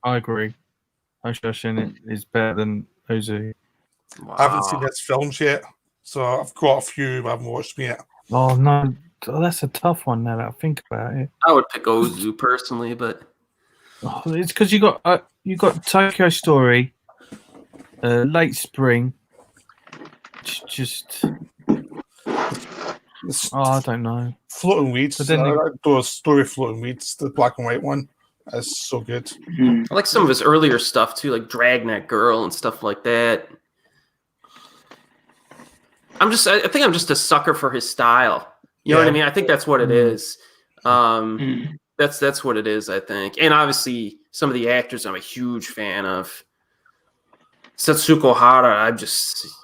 I agree. How Shao Shen is better than Ozu. Wow. I haven't seen his films yet, so I've got a few, but I haven't watched them yet. Oh no, that's a tough one now that I think about it. I would pick Ozu personally, but it's because you got Tokyo Story, Late Spring. Just I don't know. Floating Weeds. But then those Story Floating Weeds, the black and white one, is so good. I like some of his earlier stuff too, like Dragnet Girl and stuff like that. I think I'm just a sucker for his style. You know what I mean? I think that's what it is. That's what it is, I think. And obviously some of the actors I'm a huge fan of. Setsuko Hara,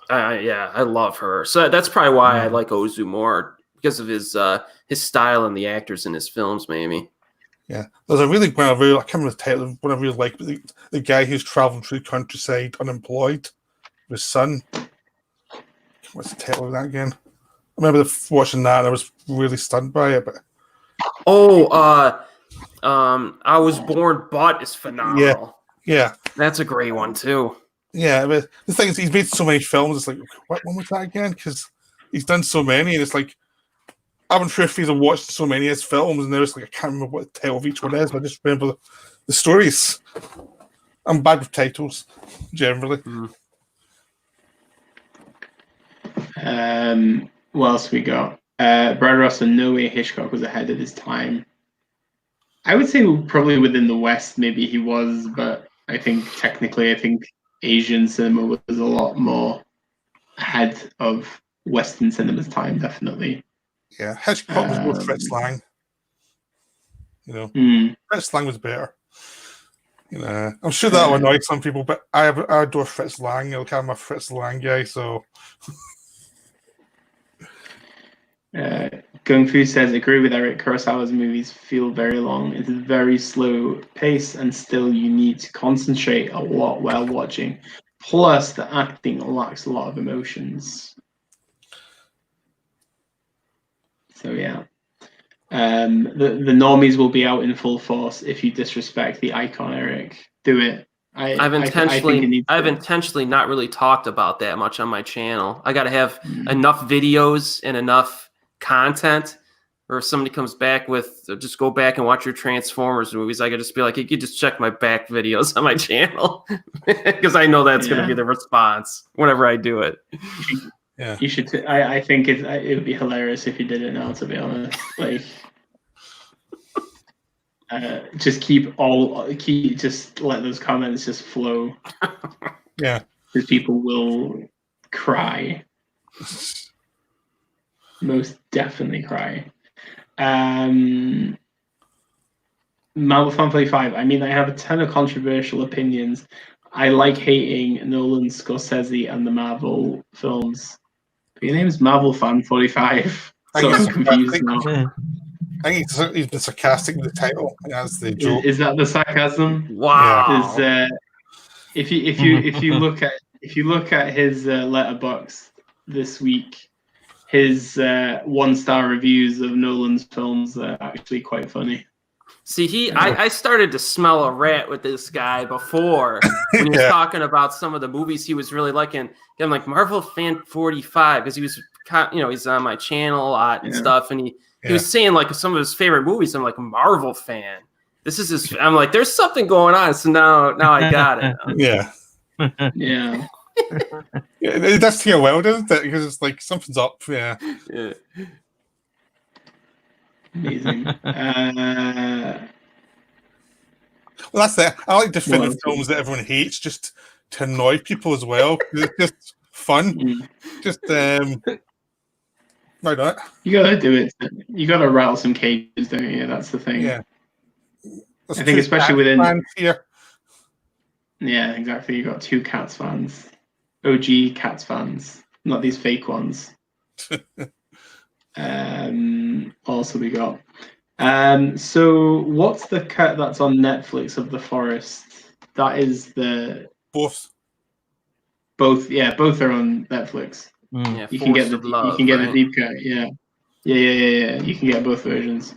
I love her. So that's probably why I like Ozu more, because of his style and the actors in his films, maybe. Yeah, there's a really one I can't remember the title. One I really like, but the guy who's traveling through the countryside unemployed with his son. What's the title of that again? I remember watching that and I was really stunned by it. But I Was Born But is phenomenal. Yeah, that's a great one too. Yeah, but the thing is, he's made so many films. It's like, what one was that again? Because he's done so many, and it's like, I haven't sure if he's watched so many of his films, and there's like, I can't remember what the title of each one is, but I just remember the stories. I'm bad with titles, generally. What else we got? Brad Russell, no way Hitchcock was ahead of his time. I would say probably within the West, maybe he was, but I think technically, Asian cinema was a lot more ahead of Western cinema's time, definitely. Yeah, Hitchcock was more Fritz Lang. Fritz Lang was better. I'm sure that'll annoy some people, but I adore Fritz Lang. I'm a Fritz Lang guy, so. Gung Fu says, agree with Eric. Kurosawa's movies feel very long. It's a very slow pace, and still you need to concentrate a lot while watching. Plus, the acting lacks a lot of emotions. So yeah, the normies will be out in full force if you disrespect the icon, Eric. Do it. I've intentionally not really talked about that much on my channel. I got to have enough videos and enough content, or if somebody comes back with, just go back and watch your Transformers movies, I could just be like, you could just check my back videos on my channel, because I know that's going to be the response whenever I do it. Yeah, you should. I think it would be hilarious if you did it now. To be honest, like, just just let those comments just flow. yeah. Because people will cry. Most definitely cry. Marvel Fan 45. I mean, I have a ton of controversial opinions. I like hating Nolan, Scorsese, and the Marvel films. But your name's Marvel Fan 45. So I'm confused now. I think he's been sarcastic with the title. That's the joke. Is that the sarcasm? Wow. If you look at his letterbox this week, his 1-star reviews of Nolan's films are actually quite funny. See, I started to smell a rat with this guy before when he was talking about some of the movies he was really liking. I'm like, Marvel Fan 45, because he was, he's on my channel a lot and stuff, and he was saying like some of his favorite movies. I'm like, Marvel fan. This is his. I'm like, there's something going on. So now I got it. Yeah. Yeah. It does feel well, doesn't it? Because it's like something's up. Yeah. Amazing. Well, that's it. I like defending films that everyone hates just to annoy people as well. It's just fun. Just why not? You gotta do it. You gotta rattle some cages, don't you? That's the thing. Yeah. I think especially within fans here. Yeah, exactly. You got 2 Cats fans, OG Cats fans, not these fake ones. Also we got. So what's the cut that's on Netflix of The Forest? That is both. Both are on Netflix. Yeah, you can get the deep cut. Yeah. You can get both versions.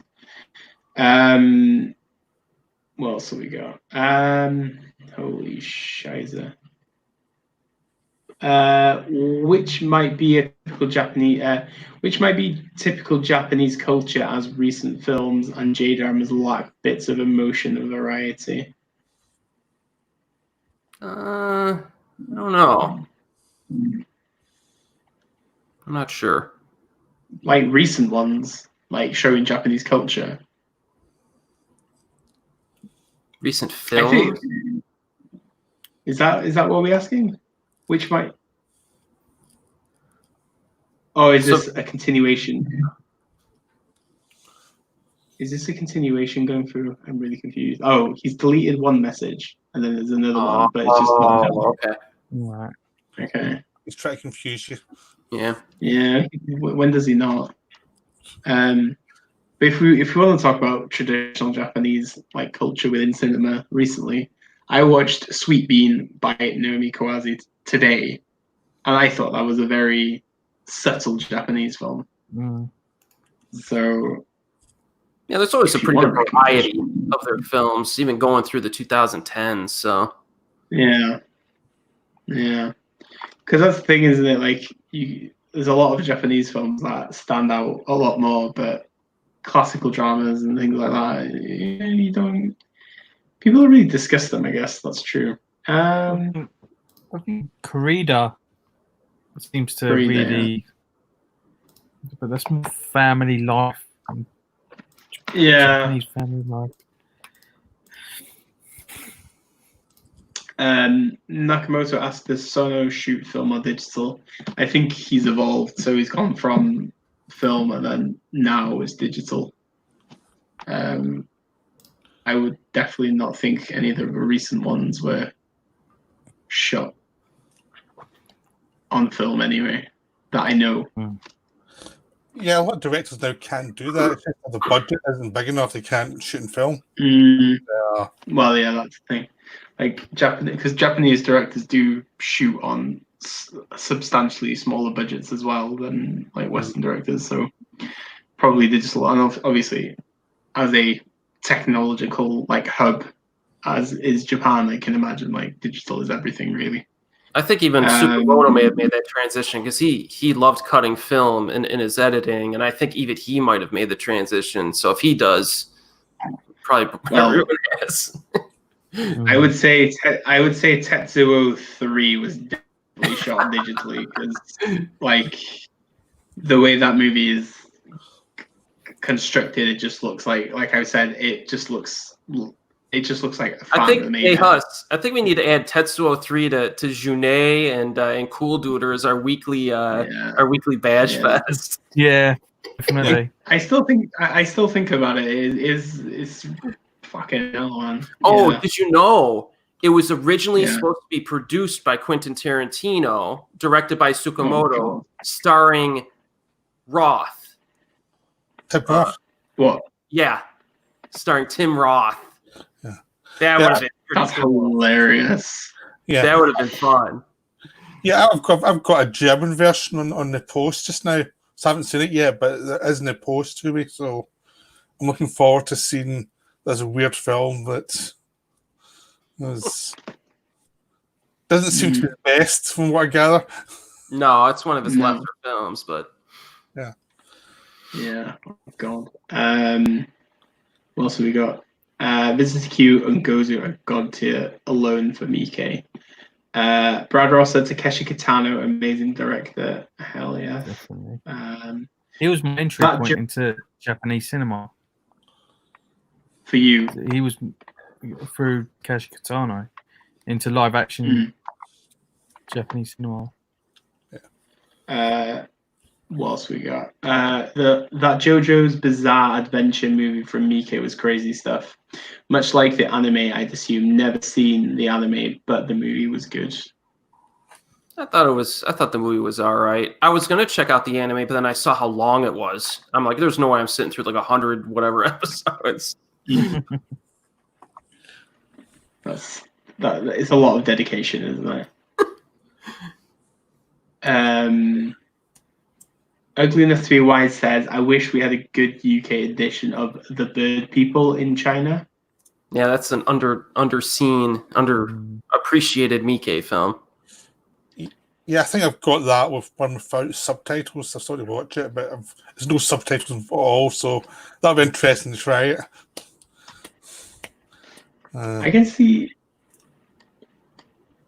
What else have we got? Holy shiza. Which might be typical Japanese culture, as recent films and J-dramas lack bits of emotion and variety. I don't know. I'm not sure. Like recent ones, like showing Japanese culture. Recent films? Is that what we're asking? Which might? Oh, is this a continuation? Is this a continuation going through? I'm really confused. Oh, he's deleted one message, and then there's another one, but it's just not. Okay. Right. Okay. He's trying to confuse you. Yeah. Yeah. When does he not? But if we want to talk about traditional Japanese like culture within cinema recently, I watched Sweet Bean by Naomi Kawase today, and I thought that was a very subtle Japanese film. So yeah, there's always a pretty good variety of their films, even going through the 2010s. So yeah, because that's the thing, isn't it? Like there's a lot of Japanese films that stand out a lot more, but classical dramas and things like that, you don't. People don't really discuss them. I guess that's true. I think Corrida seems to really, but that's more family life. Yeah. Japanese family life. Nakamoto asked, does Sono shoot film or digital? I think he's evolved, so he's gone from film and then now it's digital. I would definitely not think any of the recent ones were shot on film anyway, that I know. Yeah, a lot of directors now can't do that. It's just the budget isn't big enough, they can't shoot in film. Well, yeah, that's the thing. Like because Japanese directors do shoot on substantially smaller budgets as well than like Western directors, so probably digital. And obviously, as a technological like hub as is Japan, I can imagine like digital is everything really. I think even Tsukamoto may have made that transition because he loved cutting film in his editing, and I think even he might have made the transition. So if he does, probably everyone has. I would say Tetsuo 3 was definitely shot digitally because, like, the way that movie is constructed, it just looks like I said, it just looks like a fan I think that made hey it. Huss, I think we need to add Tetsuo 3 to Junet and Cool Duder as our weekly badge fest. Yeah, definitely. I still think about it. It's fucking hell, man. Oh, Yeah. did you know it was originally Yeah. supposed to be produced by Quentin Tarantino, directed by Oh, Tsukamoto, God. starring Roth. What? Yeah, starring Tim Roth. Yeah. That would have been pretty That's cool. hilarious. Yeah, That would have been fun. yeah. I've got a German version on the post just now, so I haven't seen it yet, but it is in the post to me. So I'm looking forward to seeing this weird film that doesn't seem to be the best from what I gather. No, it's one of his No. lesser films, but Yeah. Oh, God. What else have we got? Visit Q and Gozu are god tier alone for Miike. Brad Ross said Takeshi Kitano, amazing director. Hell yeah. Definitely. He was my entry point into Japanese cinema. For you. He was through Takeshi Kitano into live action Japanese cinema. What else we got? That JoJo's Bizarre Adventure movie from Miike was crazy stuff. Much like the anime, I'd assume never seen the anime, but the movie was good. I thought the movie was all right. I was gonna check out the anime, but then I saw how long it was. I'm like, there's no way I'm sitting through like 100 whatever episodes. It's a lot of dedication, isn't it? Ugly Enough to Be Wise says, I wish we had a good UK edition of The Bird People in China. Yeah, that's an underappreciated Miike film. Yeah, I think I've got that with one without subtitles. I've started to watch it, but there's no subtitles at all, so that'll be interesting to try it. I can see.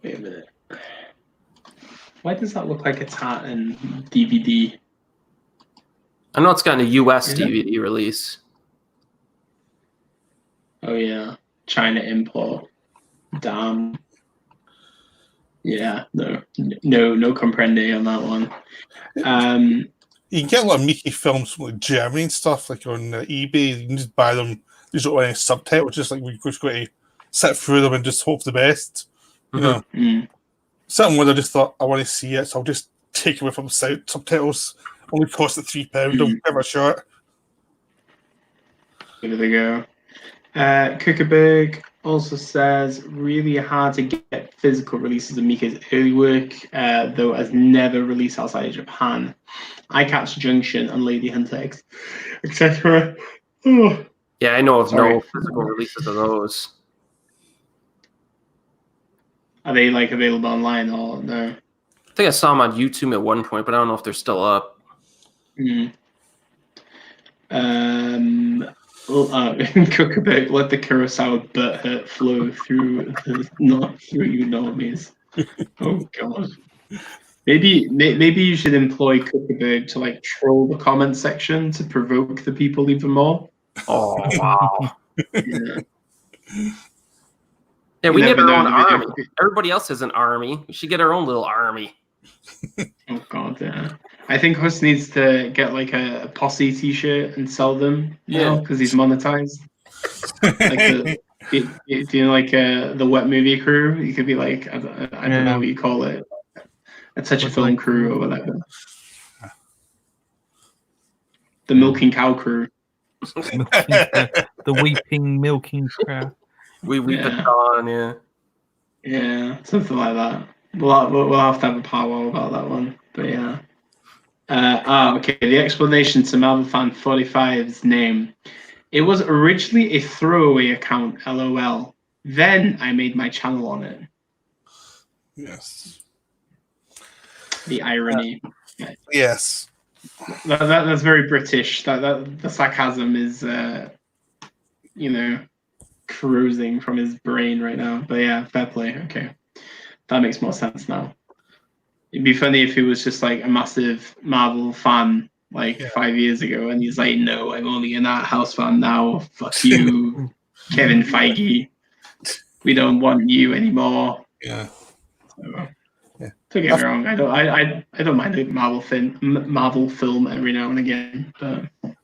Wait a minute. Why does that look like it's hot in DVD? I know it's gotten a US DVD release. Oh yeah, China import. Damn. Yeah, no comprende on that one. You can get a lot of Miike films from like Germany and stuff, like on eBay. You can just buy them. There's not any subtitles. Just like we're just going to sit through them and just hope for the best. You know, certain ones I just thought I want to see it, so I'll just take away from subtitles. Only cost it £3. I'll give it a shot. There we go. Kuckerberg also says really hard to get physical releases of Miike's early work, though has never released outside of Japan. Eye Catch Junction and Lady Hunter, etc. Oh. Yeah, I know of no physical releases of those. Are they like available online or no? I think I saw them on YouTube at one point, but I don't know if they're still up. Kuckerberg, let the Kurosawa butt hurt flow through you normies. Oh god. Maybe you should employ Kuckerberg to like troll the comment section to provoke the people even more. Oh wow. Yeah, we You need never our know own the army. video. Everybody else has an army. We should get our own little army. Oh god, yeah. I think Huss needs to get like a posse T-shirt and sell them now because he's monetized. Like the wet movie crew. You could be like I don't know what you call it, a touch of film crew or whatever. The milking cow crew. The weeping milking cow. We weep at dawn, yeah. Yeah, something like that. We'll have to have a powwow about that one. But yeah. Okay. The explanation to Marvel Fan 45's name. It was originally a throwaway account, LOL. Then I made my channel on it. Yes. The irony. Yes. That's very British. That the sarcasm is, cruising from his brain right now. But yeah, fair play. Okay, that makes more sense now. It'd be funny if he was just like a massive Marvel fan, like 5 years ago, and he's like, "No, I'm only an art house fan now. Fuck you, Kevin Feige. We don't want you anymore." Yeah. So, don't get me wrong. I don't mind a Marvel film every now and again, but it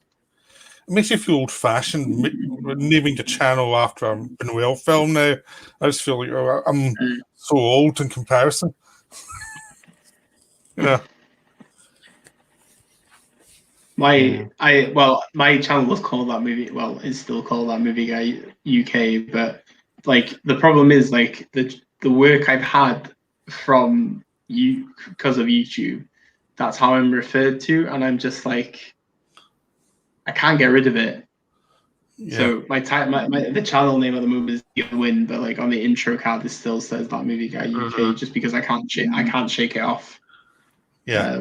makes you feel old-fashioned naming the channel after a Buñuel film now. I just feel like I'm so old in comparison. Yeah. My channel was called That Movie. Well, it's still called That Movie Guy UK, but like the problem is like the work I've had from you because of YouTube. That's how I'm referred to, and I'm just like, I can't get rid of it. Yeah. So the channel name of the movie is Dion, but like on the intro card, it still says That Movie Guy UK, just because I can't shake it off. Yeah.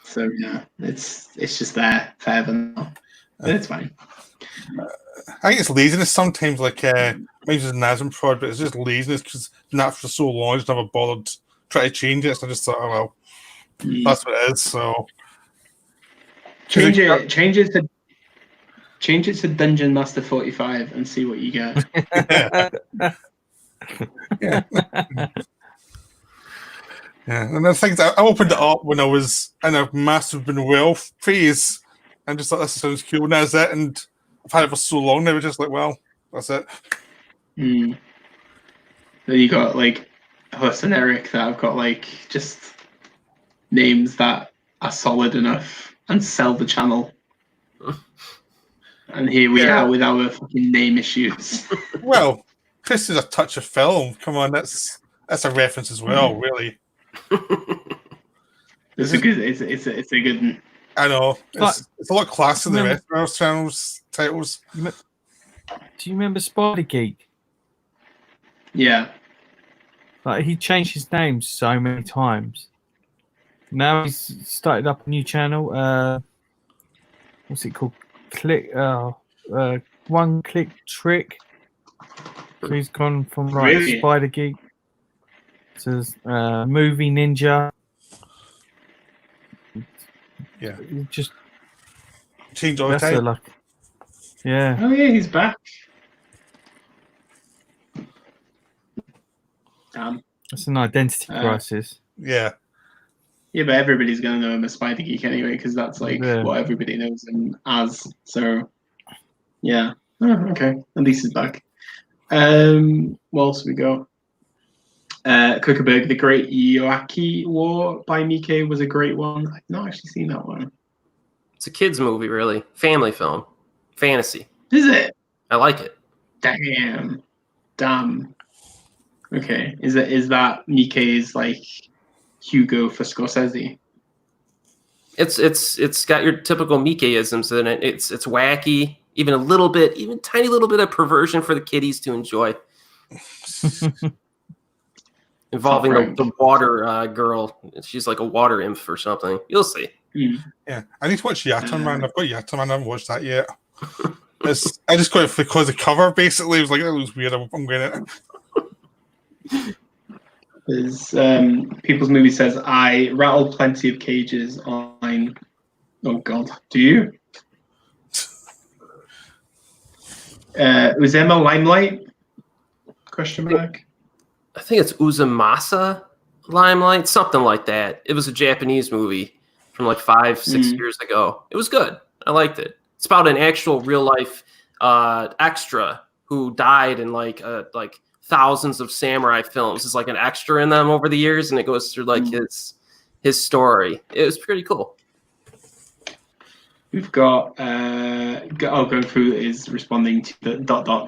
So yeah, it's just there forever now. But it's fine. I think it's laziness sometimes. Like maybe it's an asthma prod, but it's just laziness because been that for so long. I just never bothered trying to change it. So I just thought, oh well, that's what it is. So change it to Dungeon Master 45 and see what you get. Yeah. Yeah, and the things I opened it up when I was in a massive Buñuel phase, and just thought this sounds cool. And that's it. And I've had it for so long now. It's just like, well, that's it. Then you got like Huss and Eric that have got like just names that are solid enough and sell the channel. And here we are with our fucking name issues. Well, Chris is a touch of film. Come on, that's a reference as well, really. It's a good one. I know. It's a lot classier than the rest of our channels titles. Do you remember Spider Geek? Yeah. Like he changed his name so many times. Now he's started up a new channel. What's it called? One Click Trick. So he's gone from like Spider Geek to Movie Ninja. Yeah. Just change all the time. Yeah. Oh yeah, he's back. Damn. It's an identity crisis. Yeah. Yeah, but everybody's gonna know him as Spider Geek anyway, because that's like what everybody knows him as. So yeah. Oh, okay. At least he's back. What else we got? Kuckerberg, The Great Yoaki War by Miike was a great one. I've not actually seen that one. It's a kids movie, really. Family film. Fantasy. Is it? I like it. Damn. Okay. Is that Miike's like Hugo for Scorsese? It's got your typical Miike-isms in it. It's wacky, even tiny little bit of perversion for the kiddies to enjoy. Involving the water girl. She's like a water imp or something. You'll see. Yeah. I need to watch Yatterman. I've got Yatterman. I haven't watched that yet. I just got it because the cover basically. It was like, that looks weird. I'm getting it. There's People's Movie says, I rattled plenty of cages online. Oh God, do you? Was Emma Limelight? Question mark. I think it's Uzumasa Limelight, something like that. It was a Japanese movie from like 5-6 years ago. It was good. I liked it. It's about an actual real life extra who died in like thousands of samurai films. It's like an extra in them over the years, and it goes through like his story. It was pretty cool. We've got going through is responding to the ...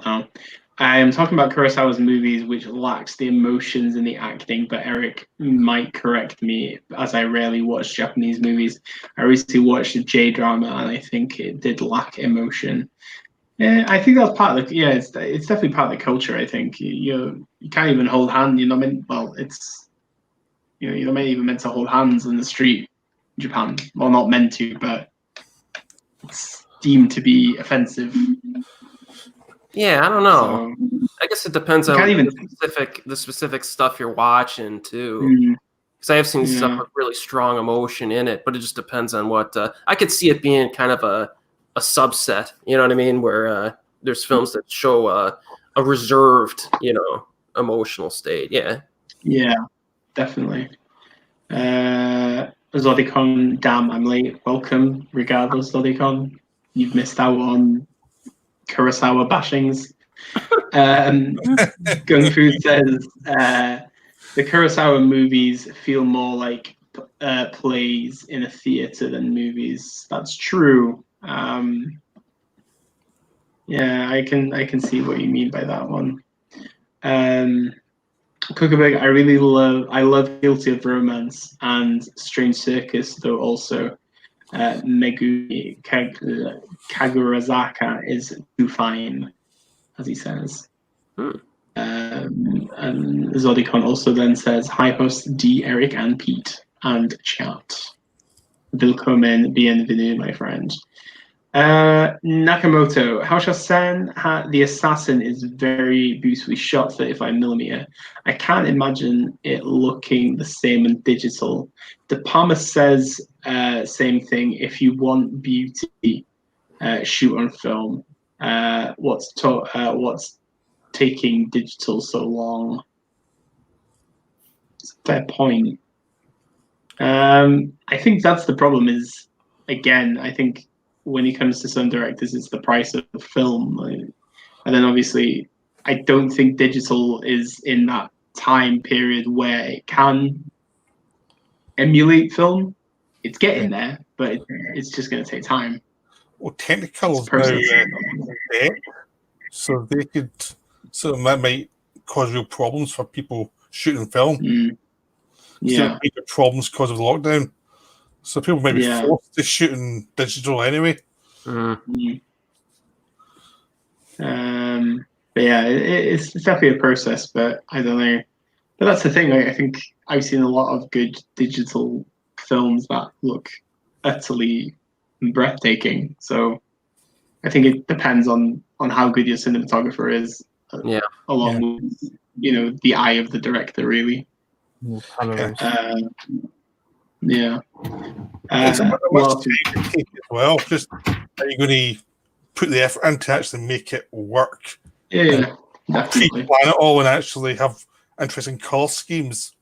now. I am talking about Kurosawa's movies which lacks the emotions in the acting, but Eric might correct me as I rarely watch Japanese movies. I recently watched a J-drama and I think it did lack emotion. Yeah, I think that's part of the it's definitely part of the culture. I think you can't even hold hand. You know what I mean? Well, it's you're not even meant to hold hands in the street in Japan. Well, not meant to, but it's deemed to be offensive. Yeah, I don't know. So, I guess it depends you on can't even. the specific stuff you're watching too. Mm, Because I have seen Yeah. stuff with really strong emotion in it, but it just depends on what. I could see it being kind of a subset. You know what I mean? Where there's films that show a reserved, emotional state. Yeah. yeah, definitely. Zodicon, damn, I'm late. Welcome, regardless, Zodicon. You've missed out on Kurosawa bashings. Gung Fu says the Kurosawa movies feel more like plays in a theater than movies. That's true. Yeah, I can see what you mean by that one. Kuckerberg, I love Guilty of Romance and Strange Circus, though also Megumi Kagurazaka is too fine, as he says. And Zodicon also then says, hi hosts D, Eric and Pete, and chat. Willkommen, bienvenue, my friend. Nakamoto, Haosha-sen, the assassin is very beautifully shot, 35mm. I can't imagine it looking the same in digital. De Palma says same thing. If you want beauty, shoot on film. What's taking digital so long? It's a fair point. I think that's the problem. Is again, I think when it comes to some directors, it's the price of film, and then obviously, I don't think digital is in that time period where it can emulate film. It's getting there, but it's just going to take time. Well, Technicolor's Process. now so they could, so that might cause real problems for people shooting film. Yeah, Major problems because of the lockdown. So people might be forced to shoot in digital anyway. But yeah, it's definitely a process, but I don't know. But that's the thing. I think I've seen a lot of good digital films that look utterly breathtaking. So I think it depends on how good your cinematographer is. Along with the eye of the director, really. Yeah. It's a much time to take as well. Just are you going to put the effort in to actually make it work? Yeah, definitely. Pre-plan it all and actually have interesting colour schemes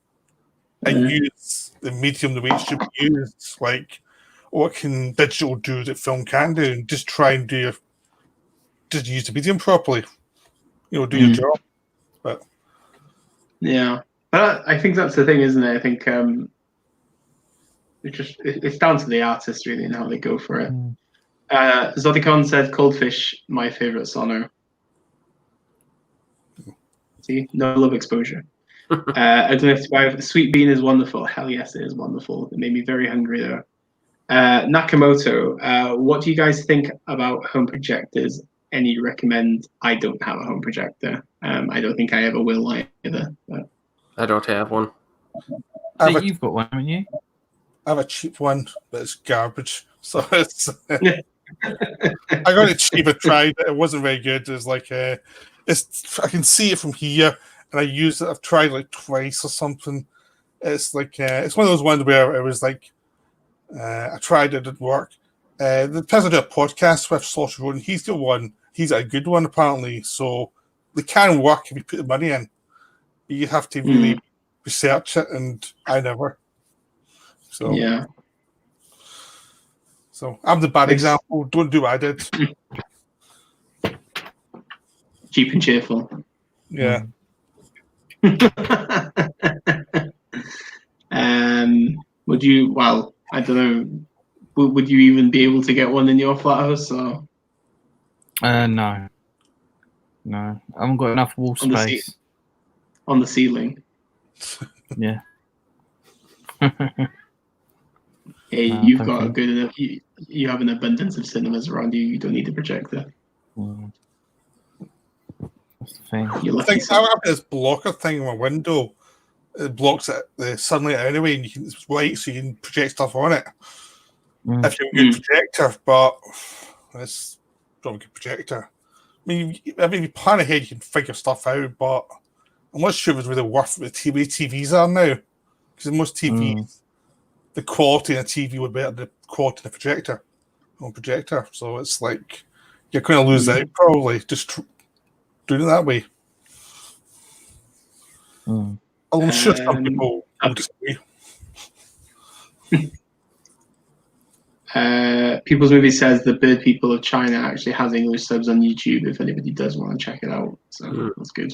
and use the medium the way it should be used. Like, what can digital do that film can do? And just try and just use the medium properly. Do your job. But yeah, but I think that's the thing, isn't it? I think it's down to the artist really and how they go for it. Zodicon said Coldfish, my favorite Sono. See, no love exposure. I don't have to buy it. Sweet Bean is wonderful. Hell yes, it is wonderful. It made me very hungry though. Nakamoto, what do you guys think about home projectors? Any recommend? I don't have a home projector. I don't think I ever will either. But. I don't have one. You've got one, haven't you? I have a cheap one, but it's garbage. So it's. I got it cheap. I tried it. It wasn't very good. It was like I can see it from here, and I use it. I've tried like twice or something. It's like it's one of those ones where it was like I tried it, didn't work. The person I do a podcast with, Sausage Road, and he's got one. He's got a good one apparently. So they can work if you put the money in. But you have to really research it, and I never. So yeah. So I'm the bad example. Don't do what I did. Cheap and cheerful. Yeah. Would you? Well, I don't know. Would you even be able to get one in your flat house? Or? No. I haven't got enough wall space. On the ceiling. Yeah. Hey, you've got a good enough. You have an abundance of cinemas around you. You don't need a projector. That's the thing. I have this blocker thing in my window. it blocks the sunlight anyway, and it's white, so you can project stuff on it. If you're a good projector, but it's not a good projector. I mean, if you plan ahead, you can figure stuff out, but I'm not sure if it's really worth it with the way TVs are now. Because in most TVs, the quality of the TV would be better than the quality of the projector. On projector. So it's like you're going to lose out probably just doing it that way. I'm sure some people will disagree. People's Movie says the Bird People of China actually has English subs on YouTube if anybody does want to check it out. So that's good.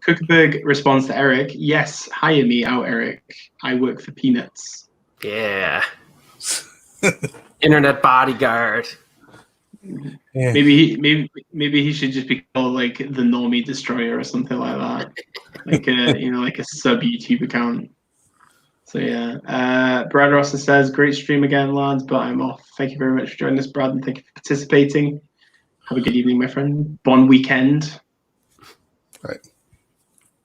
Kuckerberg responds to Eric, yes, hire me out, Eric. I work for peanuts. Yeah. Internet bodyguard. Yeah. Maybe he should just be called like the Normie Destroyer or something like that. Like a sub YouTube account. So yeah. Brad Rosser says, great stream again, lads, but I'm off. Thank you very much for joining us, Brad, and thank you for participating. Have a good evening, my friend. Bon weekend. Right.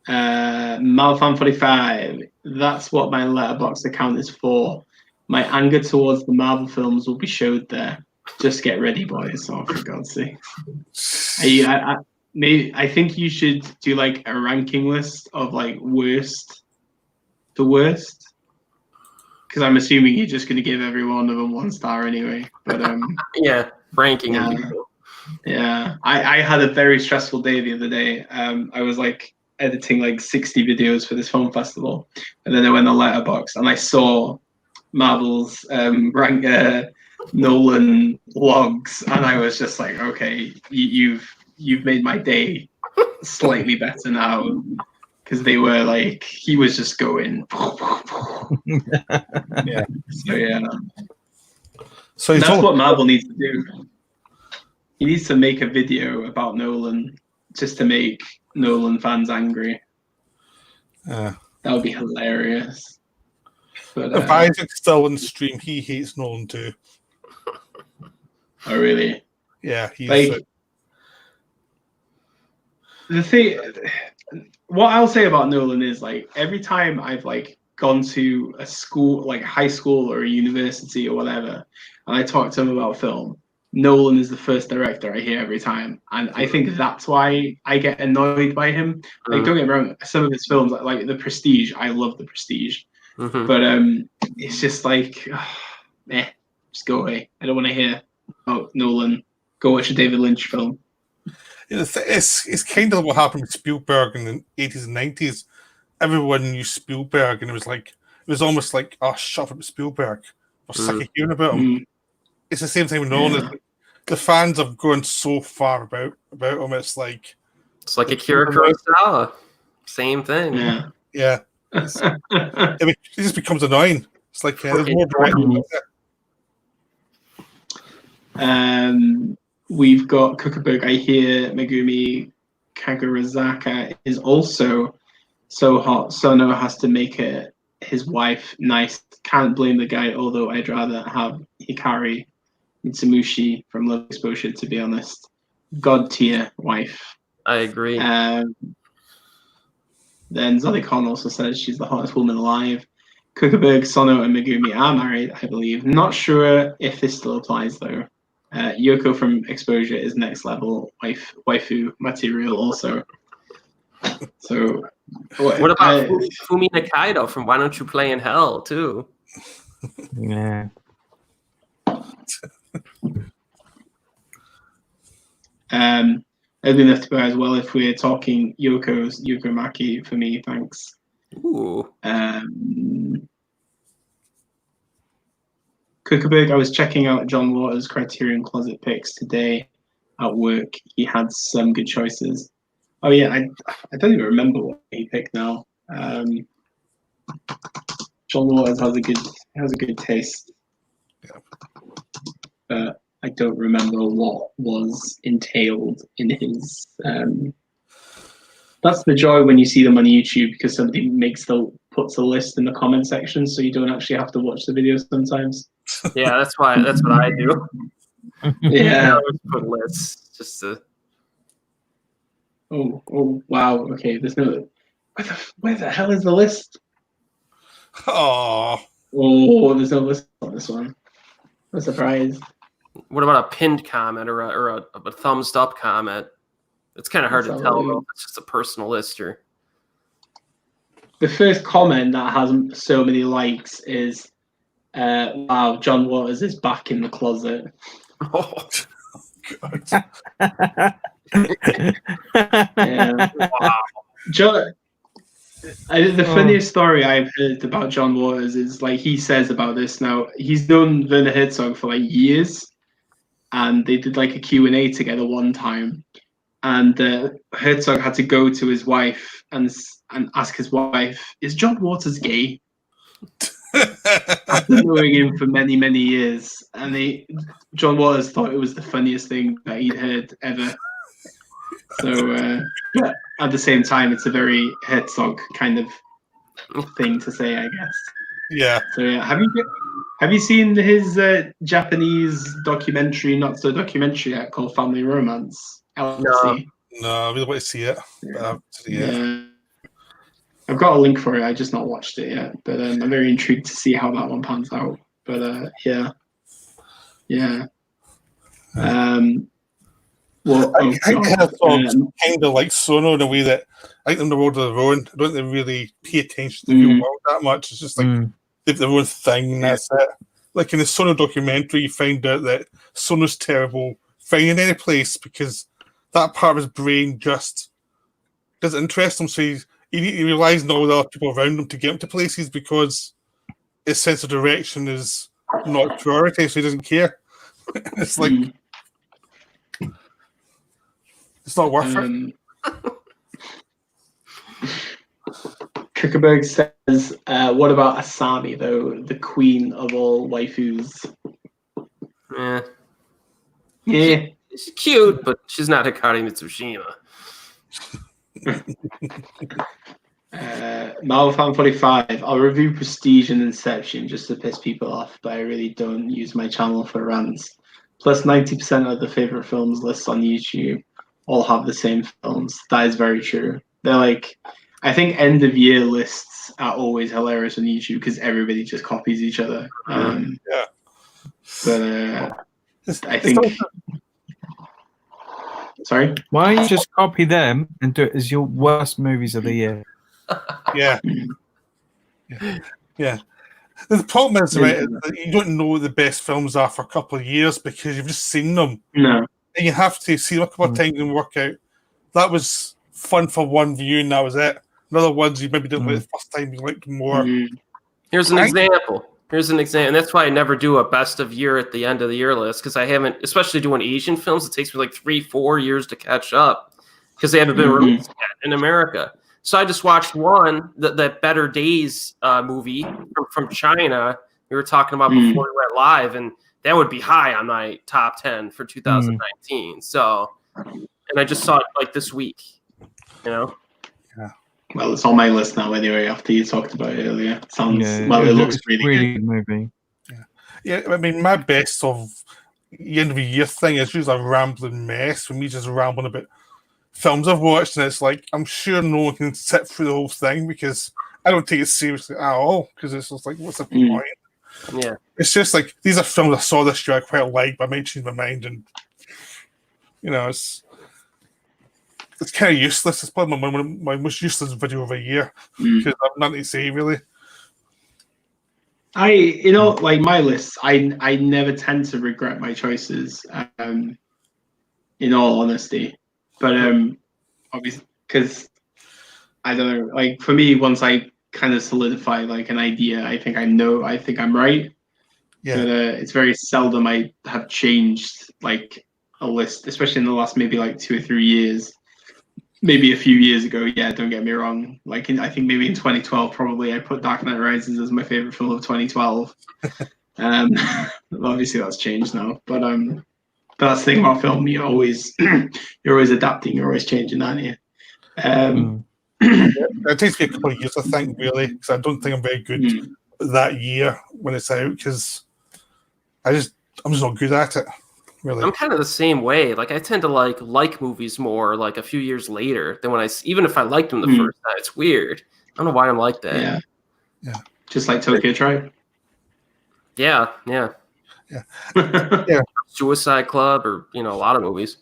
Malfan45. That's what my letterbox account is for. My anger towards the Marvel films will be showed there. Just get ready, boys. Oh, for God's sake. I think you should do like a ranking list of like worst to worst. Because I'm assuming you're just going to give every one of them 1 star anyway. But yeah, ranking. Yeah. I had a very stressful day the other day. I was like editing like 60 videos for this film festival, and then I went on Letterboxd and I saw Marvel's Nolan logs, and I was just like, okay, you've made my day slightly better now, because they were like, he was just going Yeah. So that's what Marvel needs to do. He needs to make a video about Nolan just to make Nolan fans angry. That would be hilarious. But if Isaac's still on the stream, he hates Nolan too. Oh really? Yeah, he's like the thing. What I'll say about Nolan is like every time I've like gone to a school, like high school or a university or whatever, and I talk to him about film, Nolan is the first director I hear every time, and I think that's why I get annoyed by him. Like, don't get me wrong, some of his films, like The Prestige, I love The Prestige, but it's just like, just go away. I don't want to hear about Nolan. Go watch a David Lynch film. It's kind of what happened with Spielberg in the 80s and 90s. Everyone knew Spielberg, and it was almost like, oh, shut up, Spielberg. We're sick of hearing about him. It's the same thing with Nolan. Yeah. The fans have gone so far about him. It's like Akira Kurosawa. Same thing. Yeah. It just becomes annoying. It's like there's more we've got Kuckerberg. I hear Megumi Kagarazaka is also so hot. Sono has to make it his wife nice. Can't blame the guy, although I'd rather have Hikari Mitsumushi from Love Exposure, to be honest. God tier wife. I agree. Then Zoe Khan also says she's the hottest woman alive. Kuckerberg, Sono, and Megumi are married, I believe. Not sure if this still applies, though. Yoko from Exposure is next level waifu material also. So, what about Fumi Nakaido from Why Don't You Play in Hell, too? Yeah. It'd be enough to go as well if we're talking Yoko Maki for me, thanks. Ooh. Kuckerberg, I was checking out John Waters' Criterion Closet picks today at work. He had some good choices. Oh yeah, I don't even remember what he picked now. John Waters has a good taste. But I don't remember what was entailed in his. That's the joy when you see them on YouTube, because somebody puts a list in the comment section, so you don't actually have to watch the video sometimes. Yeah, that's what I do. Yeah. I always put lists just to. Oh wow. Okay, there's no. Where the hell is the list? Oh, Oh, there's no list on this one. I'm surprised. What about a pinned comment or a thumbs up comment? It's kind of hard to tell though, if it's just a personal list or. The first comment that has so many likes is, "Wow, John Waters is back in the closet." Oh, God. Yeah. wow. The funniest story I've heard about John Waters is like he says about this now. He's known Werner Herzog for like years, and they did like a Q&A together one time, and Herzog had to go to his wife and ask his wife, "Is John Waters gay?" After knowing him for many, many years, and John Waters thought it was the funniest thing that he'd heard ever. So, but at the same time, it's a very Herzog kind of thing to say, I guess. Yeah. So, yeah, have you seen his Japanese documentary, not so documentary yet, called Family Romance? LC? No, I really want to see it. But yeah. I've got a link for it. I just not watched it yet, but I'm very intrigued to see how that one pans out. But yeah. Well, I think Herzog's kind of like Sono in a way that I think in the world of their own. I don't think they really pay attention to the real world that much. It's just like they have their own thing, and that's it. Like in the Sono documentary, you find out that Sono's terrible finding any place because that part of his brain just doesn't interest him. So he relies on all the other people around him to get him to places because his sense of direction is not priority, so he doesn't care. It's like it's not worth it. Kierkegaard says, "What about Asami though, the queen of all waifus?" Yeah. She's cute, but she's not Hikari Mitsushima. Malfan45, I'll review Prestige and Inception just to piss people off, but I really don't use my channel for rants. Plus 90% of the favorite films lists on YouTube all have the same films. That is very true. They're like, I think end of year lists are always hilarious on YouTube because everybody just copies each other. Yeah. But I think... Sorry? Why don't you just copy them and do it as your worst movies of the year? Yeah. The problem is, right, is that you don't know what the best films are for a couple of years because you've just seen them. No. And you have to see them a couple of times and work out that was fun for one view and that was it. And other ones you maybe didn't like the first time, you liked more. Here's an example. And that's why I never do a best of year at the end of the year list because I haven't, especially doing Asian films, it takes me like 3-4 years to catch up because they haven't been released yet in America. So I just watched one, that Better Days movie from China we were talking about before we went live, and that would be high on my top 10 for 2019. So, and I just saw it like this week, you know? Yeah. Well, it's on my list now anyway, after you talked about it earlier. It looks really good movie. Yeah, I mean, my best of the end of the year thing is usually a rambling mess for me, just rambling about films I've watched, and it's like, I'm sure no one can sit through the whole thing because I don't take it seriously at all, because it's just like, what's the point? Yeah. It's just like, these are films I saw this year I quite like, but I might change my mind, and, you know, it's kind of useless. It's probably my most useless video of a year, because I have nothing to say, really. Like my list, I never tend to regret my choices, in all honesty. But obviously, because I don't know, like for me, once I kind of solidify like an idea, I think I'm right. Yeah. But it's very seldom I have changed like a list, especially in the last maybe like 2 or 3 years. Maybe a few years ago, yeah, don't get me wrong. Like I think maybe in 2012, probably I put Dark Knight Rises as my favorite film of 2012. Obviously that's changed now, but that's the thing about film. You're always adapting, you're always changing, aren't you? It takes me a couple of years, I think, really, because I don't think I'm very good that year when it's out, because I'm just not good at it. Really. I'm kind of the same way. Like I tend to like movies more like a few years later than when even if I liked them the first time. It's weird. I don't know why I'm like that. Yeah. just like Tokyo Tribe. Yeah. Yeah. Suicide Club, or a lot of movies.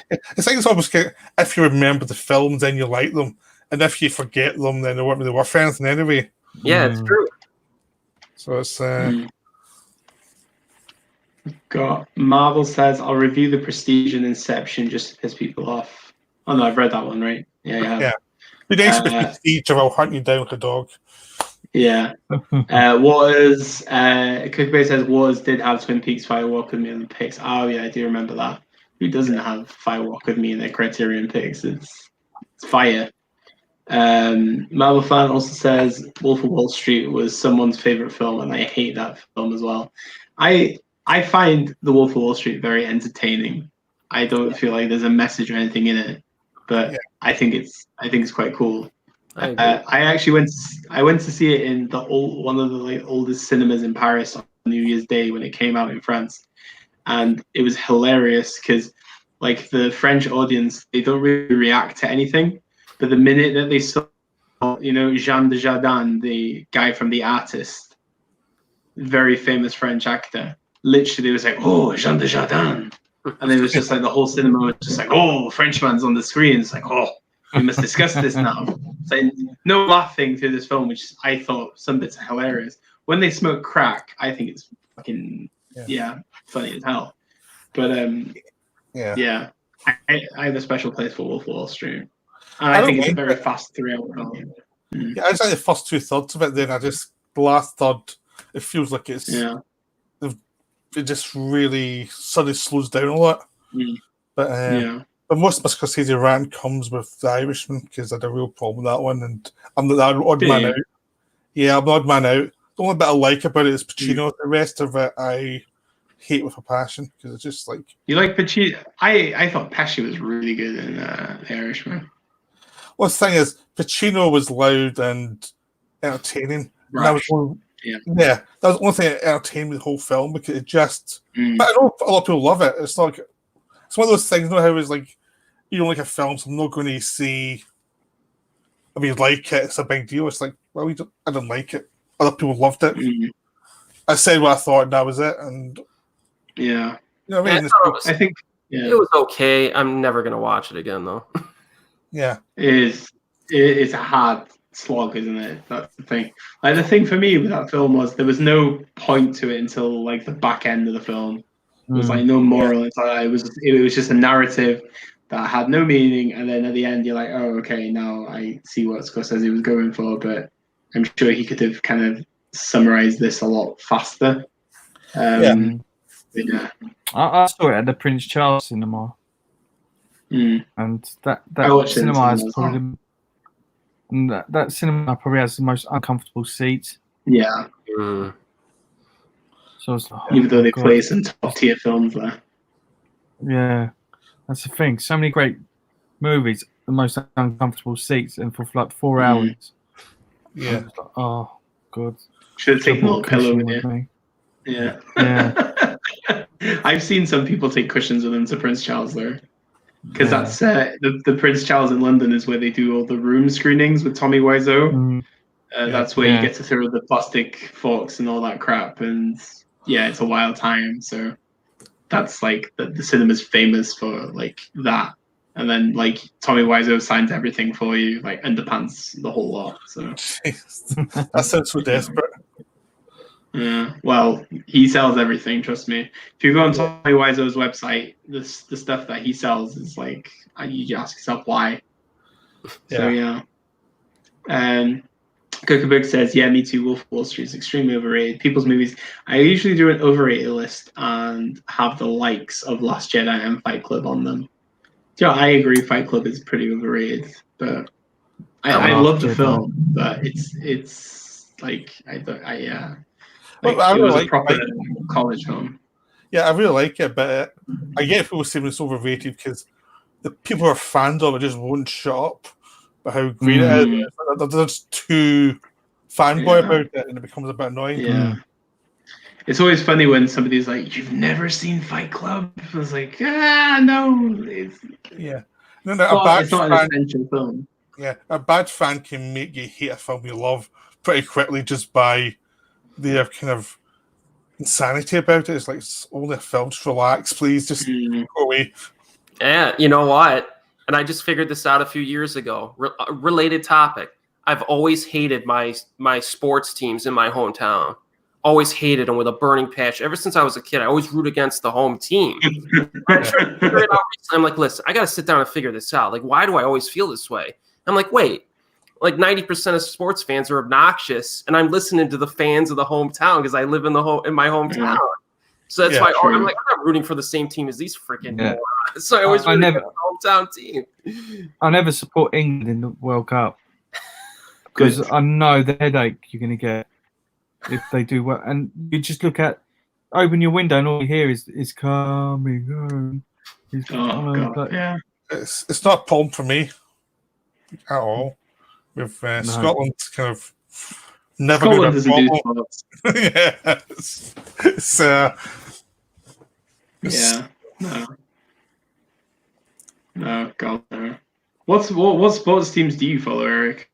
It's like it's almost if you remember the films, then you like them, and if you forget them, then they weren't really worth anything anyway. Yeah, it's true. So it's Got Marvel says I'll review The Prestige and Inception just to piss people off. Oh no, I've read that one, right? Yeah, you have. Yeah. The next Prestige, or I'll hunt you down like a dog. Yeah. Waters Cookbase says Waters did have Twin Peaks Firewalk with Me in the picks. Oh yeah, I do remember that. Who doesn't have Firewalk with Me in their Criterion picks? It's fire. Marvel fan also says Wolf of Wall Street was someone's favorite film, and I hate that film as well. I find The Wolf of Wall Street very entertaining. I don't feel like there's a message or anything in it, but I think it's quite cool. I actually went to see it in one of the oldest cinemas in Paris on New Year's Day when it came out in France, and it was hilarious because the French audience, they don't really react to anything, but the minute that they saw Jean Dujardin, the guy from The Artist, very famous French actor, literally it was like, oh, Jean Dujardin, and it was just like the whole cinema was just like, oh, Frenchman's on the screen. It's like, oh, we must discuss this now. So no laughing through this film, which I thought some bits are hilarious. When they smoke crack, I think it's fucking funny as hell. But I have a special place for Wolf of Wall Street, and I think it's a very fast 3-hour film. Yeah, it's like the first 2/3 of it. Then the last third, it feels like it's it just really suddenly slows down a lot. But most of my Scorsese rant comes with The Irishman, because I had a real problem with that one, and I'm the odd man out. Yeah, I'm the odd man out. The only bit I like about it is Pacino. The rest of it I hate with a passion, because it's just like... You like Pacino? I thought Pesci was really good in The Irishman. Well, the thing is, Pacino was loud and entertaining. And that was that was the only thing that entertained me the whole film, because it just... But I know a lot of people love it. It's like... It's one of those things, how it's like, you don't like a film, so I'm not going to see... I mean, like it, it's a big deal. It's like, well, I didn't like it. Other people loved it. I said what I thought, and that was it. And you know what I mean? I think it was okay. I'm never going to watch it again, though. Yeah. It's a hard slog, isn't it? That's the thing. The thing for me with that film was there was no point to it until the back end of the film. It was no moral. It was just a narrative that had no meaning, and then at the end you're like, oh, okay, now I see what Scorsese was going for, but I'm sure he could have kind of summarized this a lot faster. I saw it at the Prince Charles Cinema, and that cinema has probably that cinema probably has the most uncomfortable seats. Yeah. So it's like, even though they play some top tier films there. Yeah, that's the thing. So many great movies, the most uncomfortable seats, and for 4 hours. Yeah. Like, oh God. Should have taken a little pillow with you. Me. Yeah. I've seen some people take cushions with them to Prince Charles though, because that's the Prince Charles in London is where they do all the room screenings with Tommy Wiseau. That's where you get to throw the plastic forks and all that crap, and it's a wild time. So that's the cinema's famous for that. And then Tommy Wiseau signs everything for you, underpants, the whole lot. So that sounds so desperate. Yeah, well, he sells everything. Trust me. If you go on Tommy Wiseau's website, the stuff that he sells is you ask yourself why. So Cookabug says, yeah, me too. Wolf of Wall Street is extremely overrated. People's movies. I usually do an overrated list and have the likes of Last Jedi and Fight Club on them. Yeah, I agree. Fight Club is pretty overrated, but I love the film. But it's it was a proper college film. Yeah, I really like it, but I get people saying it's overrated because the people who are fans of it just won't shut up about how great it is. They're just too fanboy about it, and it becomes a bit annoying. Yeah. It's always funny when somebody's like, "You've never seen Fight Club?" I was like, no. It's not an essential film. Yeah, a bad fan can make you hate a film you love, pretty quickly just by their kind of insanity about it. It's like, it's only a film, just relax, please, just go away. Yeah, you know what? And I just figured this out a few years ago. Related topic. I've always hated my sports teams in my hometown. Always hated them with a burning passion. Ever since I was a kid, I always root against the home team. I'm trying to figure it out recently. I'm like, listen, I got to sit down and figure this out. Like, why do I always feel this way? I'm like, wait, like 90% of sports fans are obnoxious, and I'm listening to the fans of the hometown because I live in my hometown. So that's why I'm like, I'm not rooting for the same team as these freaking morons. So I always root for the hometown team. I never support England in the World Cup because I know the headache you're going to get if they do well. And you just open your window and all you hear is coming home. It's not a problem for me at all. With Scotland kind of never Scotland been a problem. No, God, no. What sports teams do you follow, Eric?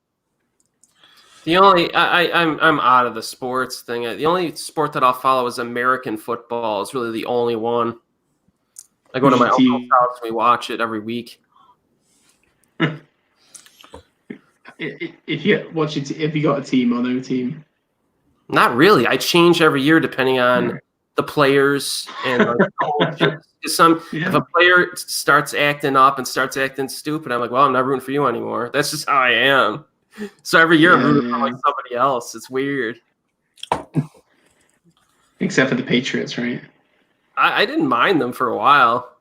The only I'm out of the sports thing. The only sport that I'll follow is American football. It's really the only one. I go to my uncle's house and we watch it every week. If you got a team or no team? Not really. I change every year depending on the players and if a player starts acting up and starts acting stupid, I'm like, well, I'm not rooting for you anymore. That's just how I am. So every year I'm rooting for like somebody else. It's weird. Except for the Patriots, right? I didn't mind them for a while.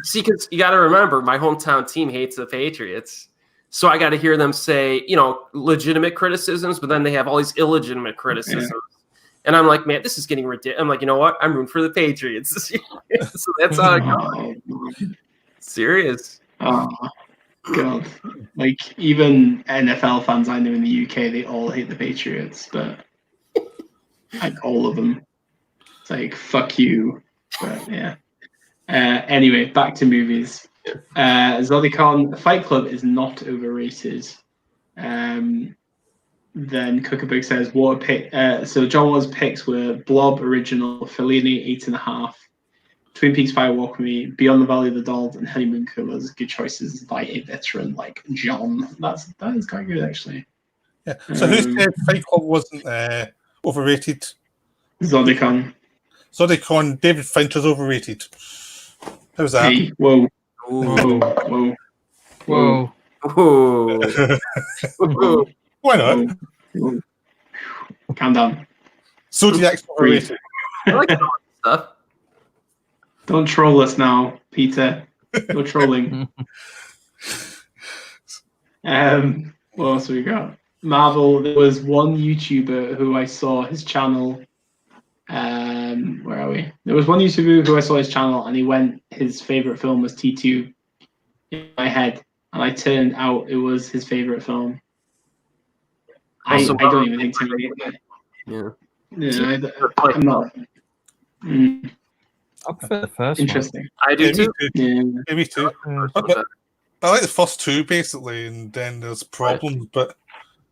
See, because you got to remember, my hometown team hates the Patriots. So I got to hear them say, legitimate criticisms, but then they have all these illegitimate criticisms. And I'm like, man, this is getting ridiculous. I'm like, you know what? I'm rooting for the Patriots. So that's how it goes. Serious. Oh, God. Like, even NFL fans I know in the UK, they all hate the Patriots, but like all of them. It's like, fuck you. But yeah. Anyway, back to movies. Zodicon, Fight Club is not overrated. Then Cookabug says, "What a pick!" So John Waters' picks were Blob original, Fellini 8.5, Twin Peaks Fire Walk With Me, Beyond the Valley of the Dolls, and Honeymoon Killers. Good choices by a veteran like John. That is quite good actually. Yeah. So who said Fight Club wasn't overrated? Zodicon. David Fincher's overrated. How's that? Hey, whoa. Whoa. Whoa. Why not? Whoa. Calm down. Zodiac's overrated. I like all that stuff. Don't troll us now, Peter. No trolling. What else have we got? Marvel. There was one YouTuber who I saw his channel. Where are we? There was one YouTuber who I saw his channel, and his favorite film was T2 in my head, and I turned out it was his favorite film. I don't even think to I'm not. I prefer the first Interesting. one. I do too. Me too. I like the first two basically, and then there's problems, but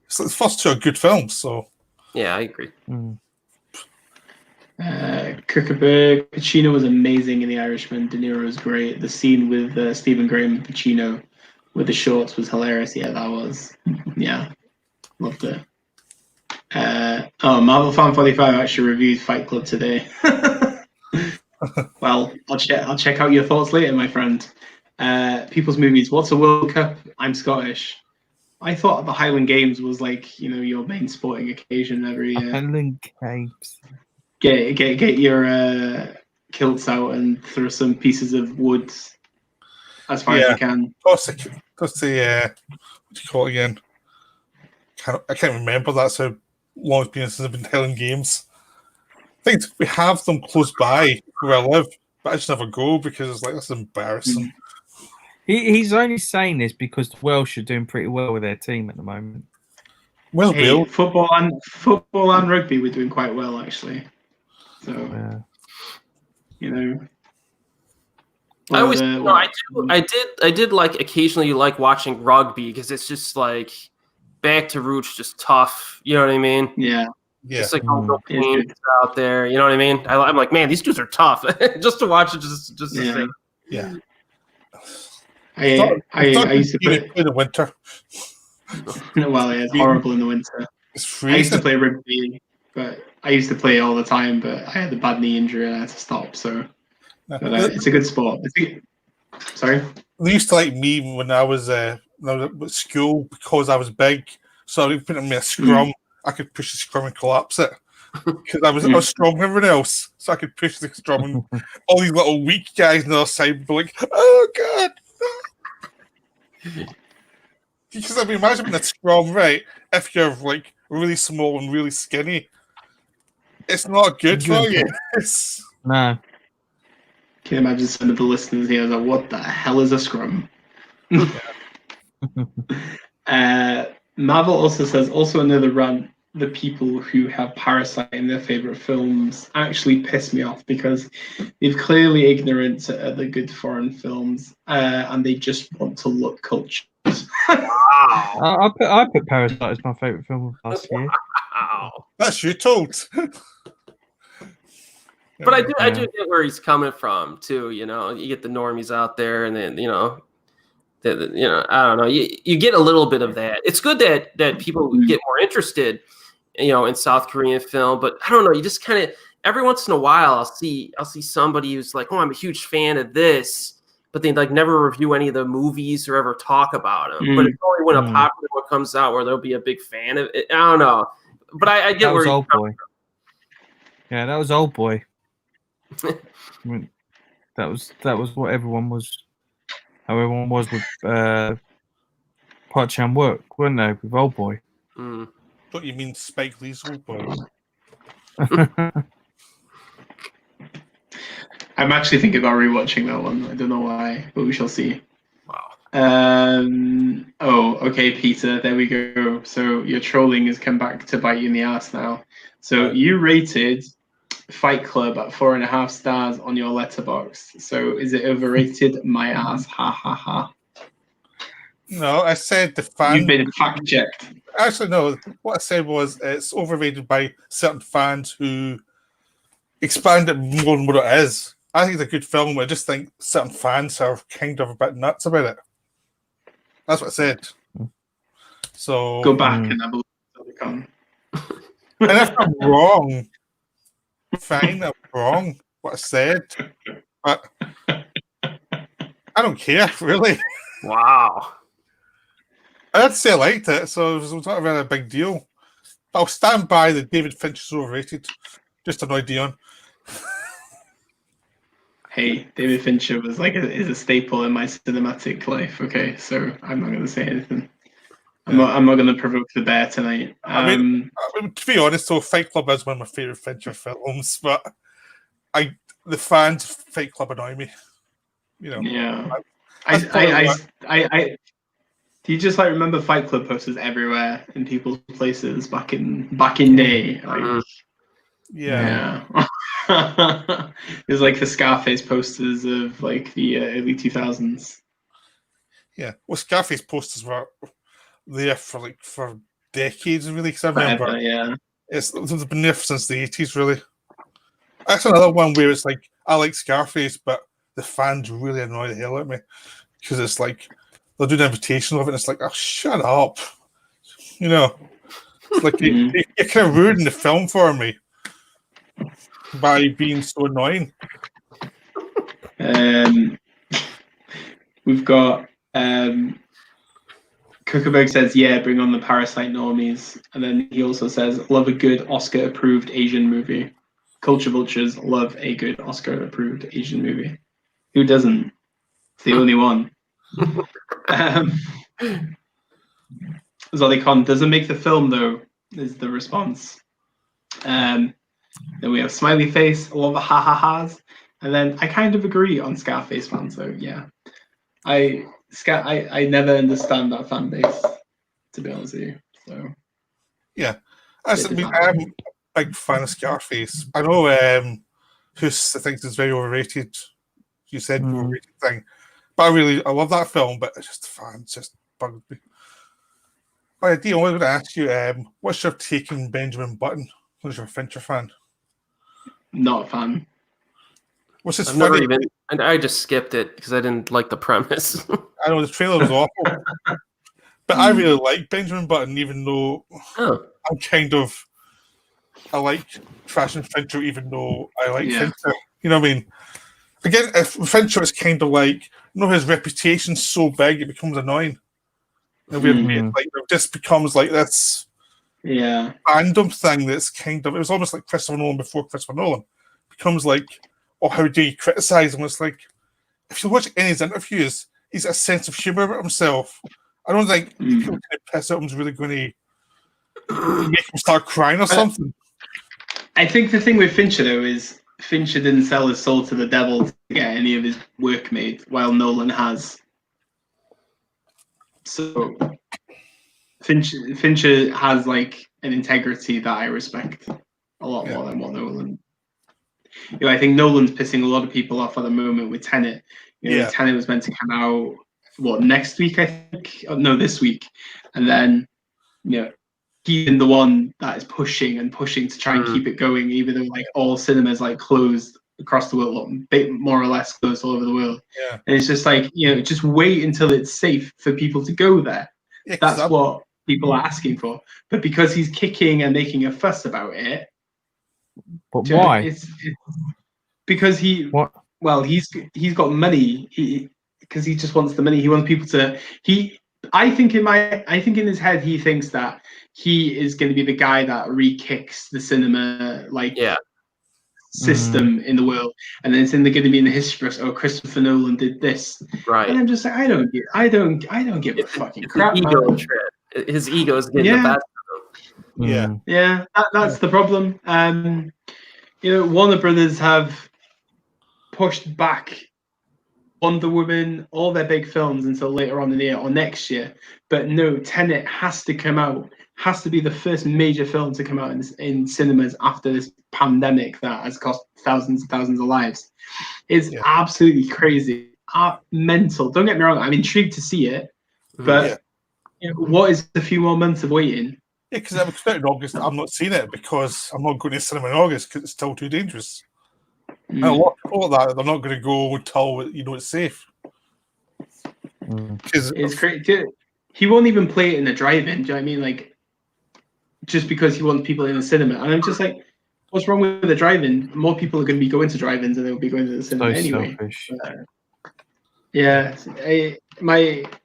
it's like the first two are good films. So yeah, I agree. Kirkeberg, Pacino was amazing in The Irishman. De Niro was great. The scene with Stephen Graham and Pacino with the shorts was hilarious. Yeah, that was. Yeah, loved it. Marvel Fan 45 actually reviewed Fight Club today. Well, I'll check out your thoughts later, my friend. People's movies. What's a World Cup? I'm Scottish. I thought the Highland Games was like your main sporting occasion every year. Highland Games. Get your kilts out and throw some pieces of wood as far as you can. That's the what do you call it again? I can't remember. That's how long it's been since I've been to Highland Games. I think we have them close by where I live, but I just never go because it's like that's embarrassing. He's only saying this because the Welsh are doing pretty well with their team at the moment. Well, hey, football and rugby were doing quite well actually. So I did like occasionally like watching rugby because it's just like Back to Roots just tough. You know what I mean? Yeah. Yeah. Just like all the It's pains good. out there. You know what I mean? I'm like, man, these dudes are tough. Just to watch it, just to Yeah. say. Yeah. I used to play. in the winter. Well, it's horrible in the winter. It's I used to freezing. play rugby, but I used to play all the time. But I had a bad knee injury and I had to stop. So, but it's a good sport. Sorry. They used to like me when I was at school because I was big. So they put me a scrum. I could push the scrum and collapse it because I was stronger than everyone else. So I could push the scrum and all these little weak guys on the other side would be like, "Oh God!" Because I mean, imagine being a scrum, right? If you're like really small and really skinny, it's not good for you. No. Can you imagine some of the listeners here like, what the hell is a scrum? Marvel also says, also another rant, the people who have Parasite in their favorite films actually piss me off because they're clearly ignorant to other good foreign films and they just want to look cultured. Wow. I put Parasite as my favourite film of last year. Wow. That's you told. But I do get where he's coming from too. You know, you get the normies out there, and then I don't know. You get a little bit of that. It's good that people get more interested, in South Korean film. But I don't know. You just kind of every once in a while, I'll see somebody who's like, oh, I'm a huge fan of this, but they like never review any of the movies or ever talk about them. But it's only when a popular one comes out where they'll be a big fan of it. I don't know. But I get That where was he's Old coming Boy. Yeah, that was Old Boy. I mean, that was what everyone was. How everyone was with Park Chan Wook, weren't they? With Old Boy. from. Don't you mean Spike Lee's Old Boy? I'm actually thinking about rewatching that one. I don't know why, but we shall see. Wow. Okay, Peter, there we go. So your trolling has come back to bite you in the ass now. So you rated Fight Club at 4.5 stars on your letterbox. So is it overrated? My ass. Ha ha ha. No, I said the fan. You've been fact checked. Actually, no. What I said was it's overrated by certain fans who expand it more than what it is. I think it's a good film, but I just think certain fans are kind of a bit nuts about it. That's what I said. So Go back and have a look at the con. And if I'm wrong, fine, I'm wrong. What I said, but I don't care really. Wow. I had to say I liked it, so it was not really a big deal. But I'll stand by that David Finch is overrated. Just to annoy Dion. Hey, David Fincher was is a staple in my cinematic life. Okay, so I'm not going to say anything. I'm not going to provoke the bear tonight. I mean, to be honest, though, Fight Club is one of my favorite Fincher films, but the fans of Fight Club annoy me. Yeah. I do you just remember Fight Club posters everywhere in people's places back in day? Yeah. It was like the Scarface posters of the early 2000s. Yeah. Well, Scarface posters were there for decades, really, because I remember they've been there since the 80s, really. That's another one where it's like, I like Scarface, but the fans really annoy the hell out of me because it's like they'll do an invitation of it and it's like, oh, shut up. It's like you're kind of ruining the film for me by being so annoying. We've got Kuckerberg says, yeah, bring on the Parasite normies. And then he also says, love a good Oscar-approved Asian movie. Culture vultures love a good Oscar-approved Asian movie. Who doesn't? It's the only one. Zolicon doesn't make the film, though, is the response. Then we have Smiley Face, a lot of ha-ha-has. And then I kind of agree on Scarface fans, though, yeah. I never understand that fan base, to be honest with you. So yeah, I'm a big fan of Scarface. I know Hoos, I think, is very overrated. You said overrated thing, but I love that film. But it's just the fans just bugged me. Oh, yeah, Dion, I was going to ask you, what's your take on Benjamin Button? Who's your Fincher fan? Not a fan. What's his I've never funny? even, and I just skipped it because I didn't like the premise. I know the trailer was awful, but I really like Benjamin Button, even though Oh, I like Trash and Fincher, even though I like Yeah. Fincher. You know what I mean? Again, if Fincher is kind of like, his reputation's so big, it becomes annoying. In a weird way. Like, it just becomes like this random thing that's kind of, it was almost like Christopher Nolan before Christopher Nolan. It becomes like, oh, how do you criticize him? It's like, if you watch any of his interviews, he's got a sense of humor about himself. I don't think people kind of piss at him is really going to make him start crying or something. I think the thing with Fincher, though, is Fincher didn't sell his soul to the devil to get any of his work made, while Nolan has. So Fincher has like an integrity that I respect a lot more than what Nolan. I think Nolan's pissing a lot of people off at the moment with Tenet. Tenet was meant to come out next week, I think. Oh, no, this week, and then he's been the one that is pushing to try and keep it going, even though like all cinemas like closed across the world, more or less closed all over the world. Yeah. And it's just like, just wait until it's safe for people to go there. Yeah, that's what people are asking for. But because he's kicking and making a fuss about it. But why? It's because he's got money. Because he just wants the money. He wants people to. I think in his head he thinks that he is going to be the guy that re-kicks the cinema system in the world, and then it's going to be in the history books. Oh, Christopher Nolan did this, right? And I'm just like, I don't give a fucking crap. Ego trip. His ego is getting the best of him. Yeah. That's the problem. Warner Brothers have pushed back Wonder Woman, all their big films until later on in the year or next year. But no, Tenet has to come out. Has to be the first major film to come out in cinemas after this pandemic that has cost thousands and thousands of lives. It's absolutely crazy, mental. Don't get me wrong, I'm intrigued to see it, but what is a few more months of waiting? Yeah, because I'm expecting August. I'm not seeing it because I'm not going to cinema in August because it's still too dangerous. And a lot of people like that, they're not going to go until it's safe. It's crazy. He won't even play it in the drive-in. Do you know what I mean? Like, just because he wants people in the cinema. And I'm just like, what's wrong with the drive-in? More people are going to be going to drive-ins than they'll be going to the cinema anyway.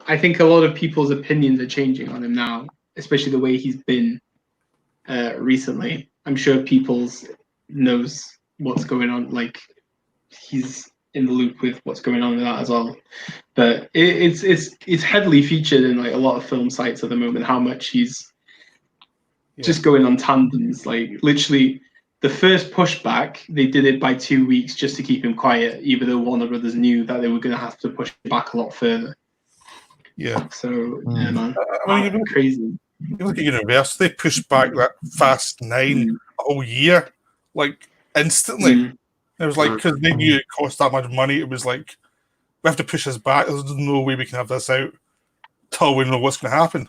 I think a lot of people's opinions are changing on him now, especially the way he's been recently. I'm sure people knows what's going on. Like, he's in the loop with what's going on with that as well. But it's heavily featured in like a lot of film sites at the moment, how much he's just going on tandems. Like, literally the first pushback, they did it by 2 weeks just to keep him quiet, even though Warner Brothers knew that they were going to have to push it back a lot further. Yeah. So, yeah, man. Crazy. You look at Universal, they pushed back that Fast 9 a whole year, like, instantly. It was like, because they knew it cost that much money, it was like, we have to push this back. There's no way we can have this out till we know what's going to happen.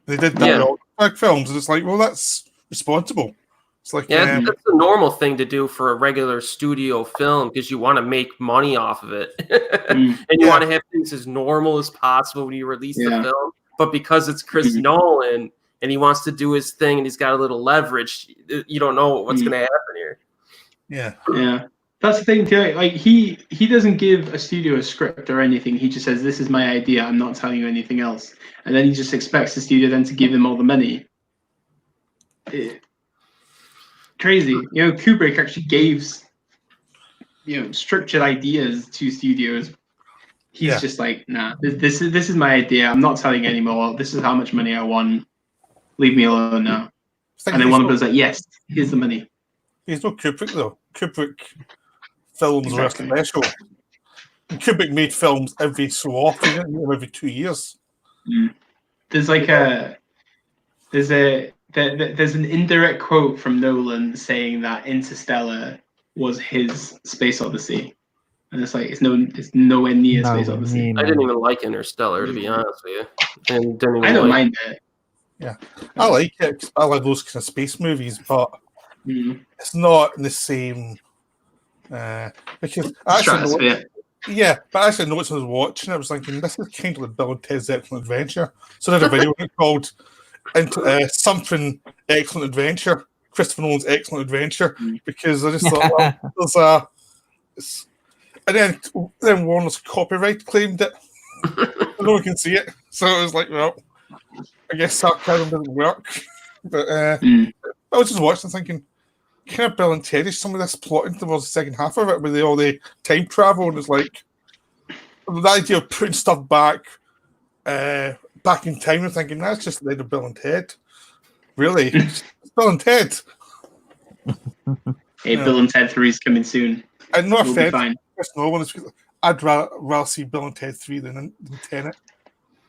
They did that with all big films, and it's like, well, that's responsible. It's like, that's the normal thing to do for a regular studio film because you want to make money off of it, and you want to have things as normal as possible when you release the film. But because it's Chris Nolan and he wants to do his thing and he's got a little leverage, you don't know what's going to happen here. Yeah. That's the thing too. Like, he doesn't give a studio a script or anything. He just says, "This is my idea. I'm not telling you anything else." And then he just expects the studio then to give him all the money. Crazy. Kubrick actually gave structured ideas to studios. He's just like, nah, this is my idea. I'm not telling anymore. This is how much money I want. Leave me alone now. And then one goes like, yes, here's the money. He's no Kubrick though. Kubrick films were special. And Kubrick made films every so often, every 2 years. There's like there's an indirect quote from Nolan saying that Interstellar was his Space Odyssey, and it's like it's nowhere near Space Odyssey. I didn't even like Interstellar, to be honest with you, and I don't mind it. I like it. 'Cause I like those kind of space movies, but it's not in the same. Because I actually know, Stratosphere. but actually noticed when I was watching it, I was thinking this is kind of like Bill and Ted's Excellent Adventure. So I did a video called something Excellent Adventure, Christopher Nolan's Excellent Adventure, because I just thought, well, there's a. And then Warner's copyright claimed it. No one can see it, so I was like, well, I guess sarcasm doesn't work. But I was just watching, thinking, kind of Bill and Ted is some of this plotting towards the second half of it, with all the time travel, and it's like the idea of putting stuff back in time and thinking that's just the end of Bill and Ted. Really, it's Bill and Ted. Hey, Bill and Ted 3 is coming soon. And no We'll be offense, fine. no one is. I'd rather see Bill and Ted 3 than Tenet.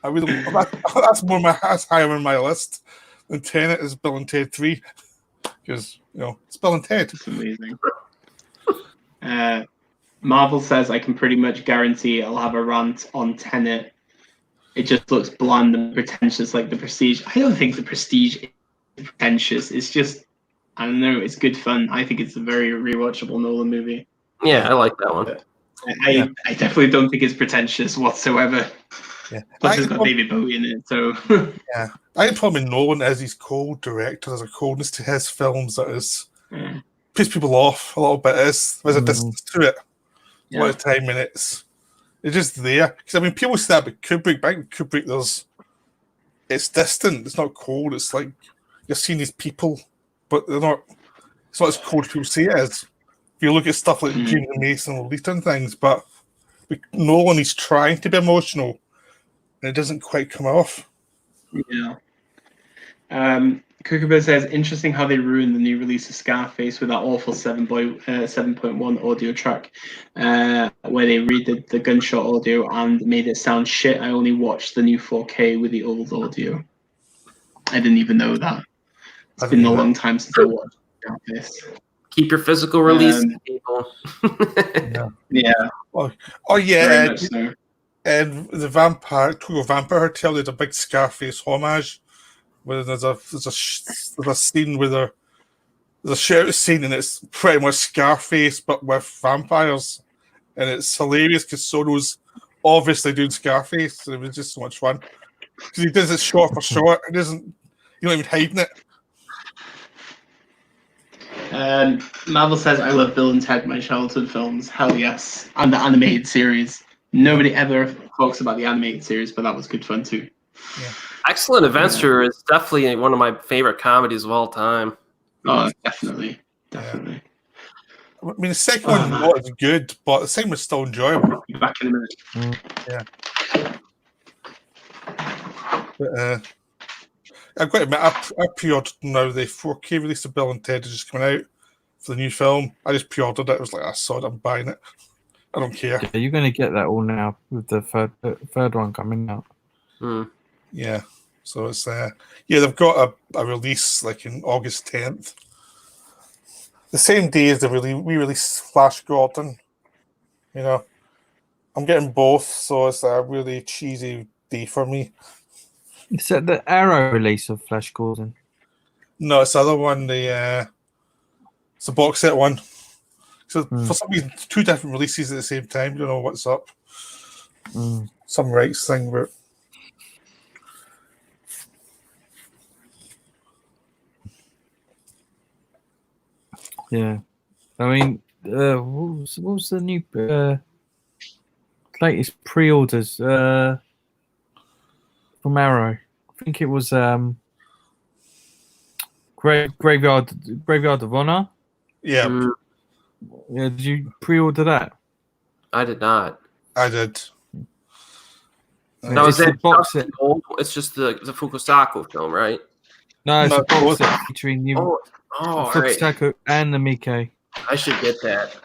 I really that's higher on my list than Tenet is Bill and Ted 3, because it's Bill and Ted. It's amazing. Marvel says I can pretty much guarantee I'll have a rant on Tenet. It just looks bland and pretentious like The Prestige. I don't think The Prestige is pretentious. It's just, I don't know, it's good fun. I think it's a very rewatchable Nolan movie. Yeah, I like that one. I definitely don't think it's pretentious whatsoever. Yeah. Plus, it's got David Bowie in it, so. Yeah. I think probably Nolan, as he's co-director, there's a coldness to his films that is puts people off a little bit. There's a distance to it a lot of time, and it's just there. Because I mean, people say that about Kubrick. Back with Kubrick, it's distant. It's not cold. It's like you're seeing these people, but they're not. It's not as cold as people say it is. If you look at stuff like James Mason and Lolita and things, but Nolan is trying to be emotional, and it doesn't quite come off. Yeah. Kookaburra says, interesting how they ruined the new release of Scarface with that awful 7.1 audio track, where they redid the gunshot audio and made it sound shit. I only watched the new 4K with the old audio. I didn't even know that. It's been a long time since I watched Scarface. Keep your physical release, people. Yeah. Oh yeah. Very much so. And the Vampire Hotel did a big Scarface homage, where there's a scene with there's a shout scene, and it's pretty much Scarface but with vampires, and it's hilarious because Sono's obviously doing Scarface, and it was just so much fun because he does it short for short. You're not even hiding it. Marvel says, I love Bill and Ted, my childhood films. Hell yes. And the animated series. Nobody ever talks about the animated series, but that was good fun too. Yeah. Excellent Adventure is definitely one of my favorite comedies of all time. Oh, definitely. I mean, the second one's not as good, but the second one's still enjoyable. Be back in a minute. Yeah. But, I've got to admit, I pre-ordered now the 4K release of Bill and Ted is just coming out for the new film. I just pre-ordered it. I was like, I saw it, I'm buying it. I don't care. Yeah, you're going to get that all now with the third one coming out. Yeah. So it's they've got a release like in August 10th. The same day as we released Flash Gordon. I'm getting both, so it's a really cheesy day for me. Is that the Arrow release of Flash Gordon? No, it's the other one. It's a box set one. So for some reason, two different releases at the same time. Don't know what's up. Some rights thing, but yeah. I mean, what was the new latest pre-orders from Arrow? I think it was Graveyard of Honor. Yeah. Yeah, did you pre-order that? I did not. I did. Now, is that box set? It's just the Fukusaku film, right? No, it's a box set featuring you, Fukusaku right. and the Miike. I should get that.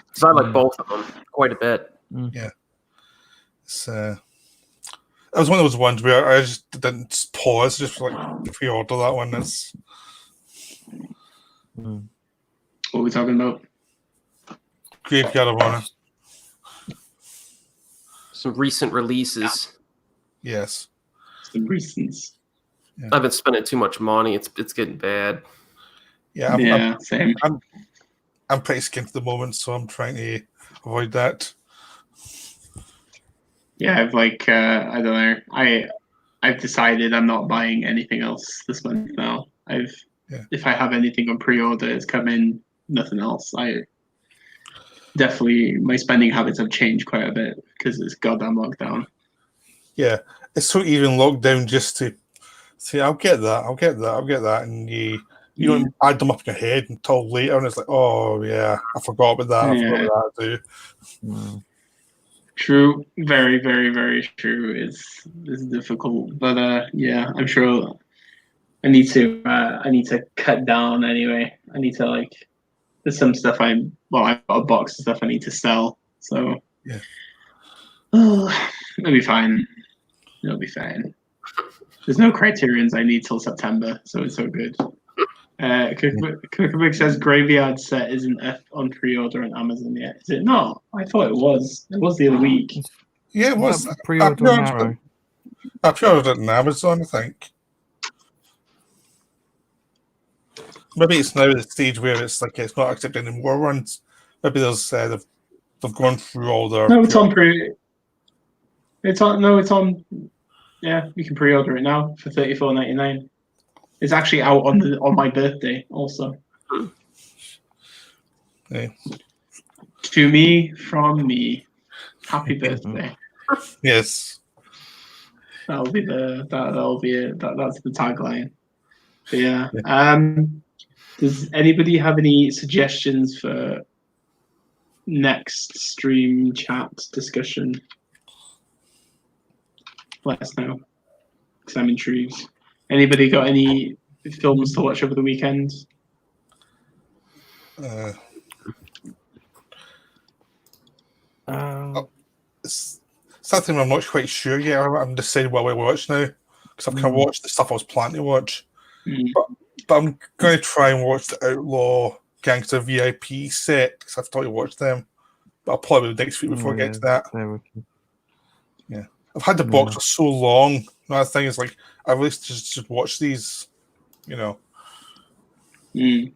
Because I like both of them quite a bit. Yeah. It's it was one of those ones where I just didn't pause, just like pre-order that one. What are we talking about? Graveyard of Honor. Some recent releases. Yes. Some recents. I've been spending too much money. It's getting bad. Yeah, Same. I'm pretty skint at the moment, so I'm trying to avoid that. Yeah, I've like I don't know. I've decided I'm not buying anything else this month now. If I have anything on pre-order, it's come in. Nothing else. I definitely my spending habits have changed quite a bit because it's goddamn lockdown. Yeah, it's so easy in lockdown just to say, I'll get that, and you don't add them up in your head until later, and it's like, oh yeah, I forgot about that. I forgot about that too. True, very, very, very true. It's difficult, but yeah, I'm sure I need to cut down anyway. I need to like there's some stuff I've got a box of stuff I need to sell. So yeah, it'll be fine. It'll be fine. There's no criterions I need till September, so it's so good. Cookabig says Graveyard Set isn't on pre-order on Amazon yet. Is it not? I thought it was. It was the other week. Yeah, it was. Pre-order on Arrow. I pre-ordered it on Amazon, I think. Maybe it's now the stage where it's like it's not accepting any more ones. Maybe there's they've gone through all their. No, it's on pre. It's on. No, it's on. Yeah, you can pre-order it now for $34.99. It's actually out on my birthday also. Yeah. To me, from me, happy birthday. Yes. That'll be it. That's the tagline. But yeah. Does anybody have any suggestions for next stream chat discussion? Let us know, because I'm intrigued. Anybody got any films to watch over the weekend? Something I'm not quite sure yet. I'm deciding what I watch now because I've kind of watched the stuff I was planning to watch. But I'm going to try and watch the Outlaw Gangster VIP set because I've thought to watch them. But I'll probably do next week before I get to that. Yeah, I've had the box for so long. Another thing is like I really just watch these, you know. I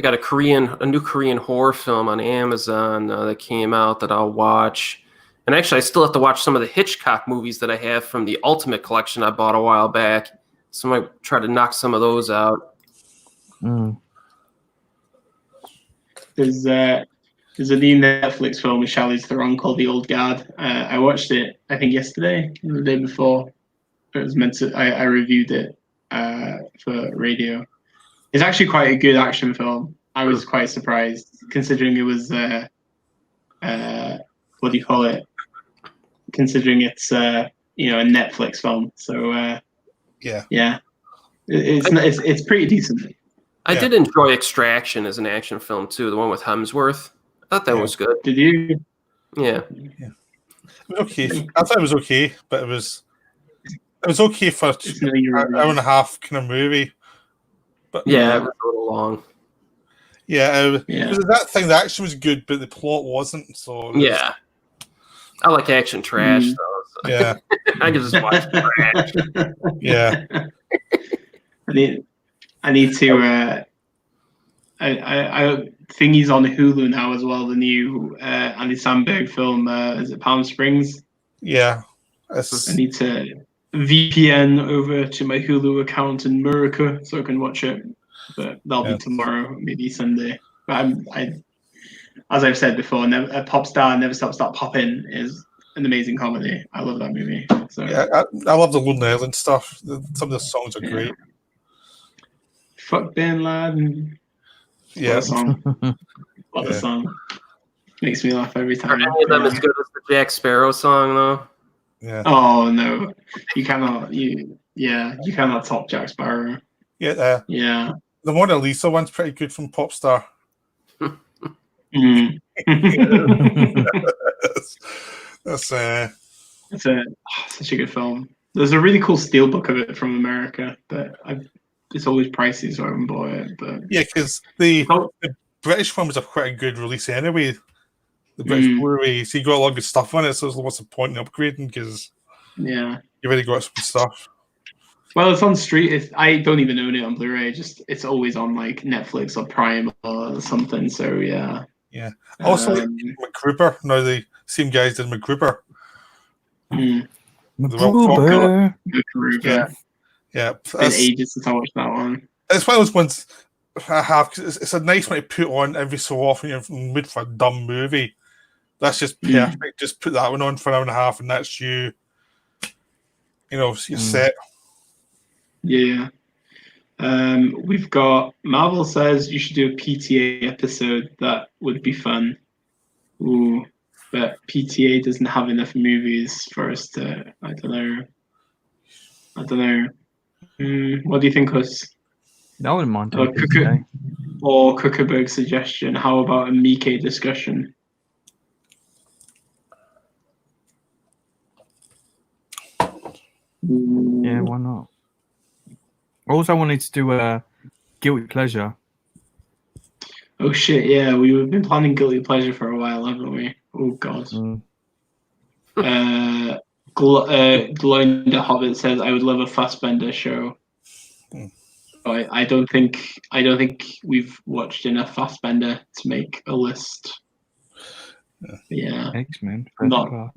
got a new Korean horror film on Amazon that came out that I'll watch. And actually, I still have to watch some of the Hitchcock movies that I have from the Ultimate Collection I bought a while back. So I might try to knock some of those out. There's a new Netflix film with Charlize Theron called The Old Guard. I watched it, I think, yesterday or the day before. It was meant to. I reviewed it for radio. It's actually quite a good action film. I was quite surprised, considering it was what do you call it? Considering it's a Netflix film. So yeah, it's pretty decent. I did enjoy Extraction as an action film too, the one with Hemsworth. I thought that was good. Did you? Yeah. It was okay. I thought it was okay, but it was okay for an hour and a half kind of movie. But it was a little long. Yeah, that thing. The action was good, but the plot wasn't. So I like action trash though. So. Yeah, I can just watch trash. Yeah, I need to. I think he's on Hulu now as well. The new Andy Samberg film. Is it Palm Springs? Yeah, I need to VPN over to my Hulu account in America so I can watch it. But that'll be tomorrow, maybe Sunday. But as I've said before, Popstar Never Stop Poppin' is an amazing comedy. I love that movie. So I love the Lonely Island stuff. Some of the songs are great. Fuck Bin Laden. Yeah, what a song. What a song. Makes me laugh every time. Are any of them as good as the Jack Sparrow song though? Yeah. Oh no, you cannot. You cannot top Jack Sparrow. Yeah. Yeah. The Mona Lisa one's pretty good from Popstar. That's such a good film. There's a really cool steelbook of it from America, but it's always pricey, so I haven't bought it. But yeah, because the British one was a quite a good release anyway. The British Blu-ray, so you got a lot of good stuff on it. So what's the point in upgrading? Because you already got some stuff. Well, it's on street. I don't even own it on Blu-ray. Just it's always on like Netflix or Prime or something. So yeah. Yeah. Also, MacGruber. No, the same guys did MacGruber. MacGruber. Yeah. Yeah. It's been ages since I watched that one. It's one of those ones I have because it's a nice one to put on every so often. You're in the mood for a dumb movie. That's just perfect. Just put that one on for an hour and a half, and that's you. You know, you're set. Yeah. We've got Marvel says you should do a PTA episode. That would be fun. Ooh, but PTA doesn't have enough movies for us to. I don't know. What do you think, Hus? I wouldn't mind doing PTA. Or Kuckerberg's suggestion. How about a Miike discussion? Yeah, why not? Also, I wanted to do a guilty pleasure. Oh shit! Yeah, we've been planning guilty pleasure for a while, haven't we? Oh god. Glowing the Hobbit says, "I would love a Fassbender show." I don't think we've watched enough Fassbender to make a list. Yeah. X-Men. Not.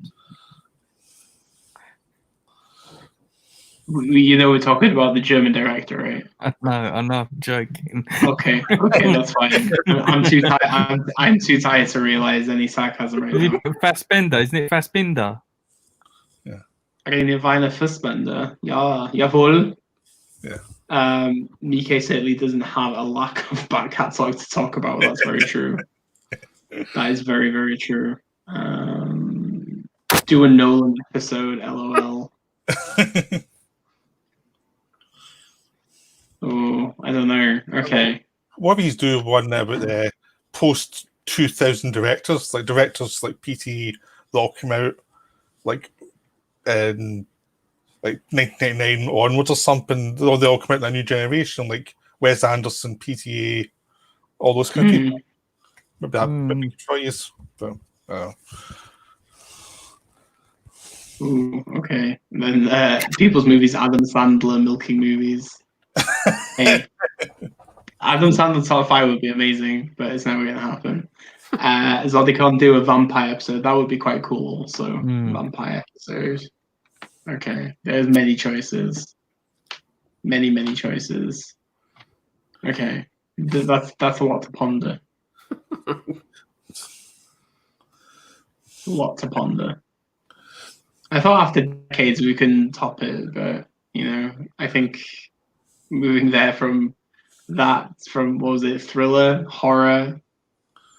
We're talking about the German director, right? I'm not joking. Okay, that's fine. I'm too tired. I'm too tired to realize any sarcasm right now. Fassbender, isn't it Fassbender? Yeah. Reine Fassbender. Ja, jawohl. Yeah. Miike certainly doesn't have a lack of back catalog to talk about. That's very true. That is very, very true. Do a Nolan episode, LOL. Oh, I don't know. Okay. What if he's doing one about the post 2000 directors like PTE that all came out like in like 1999 onwards or something? They all come out in a new generation, like Wes Anderson, PTA, all those kind of people. Maybe that'd be choice. But, Ooh, okay. And then people's movies, Adam Sandler milking movies. Hey, Adam Sandler top 5 would be amazing, but it's never going to happen. Zodicon do a vampire episode. That would be quite cool also. Vampire episode. Okay. There's many choices. Many choices. Okay. That's a lot to ponder. A lot to ponder. I thought after decades we can top it, but I think moving there from what was it, thriller, horror,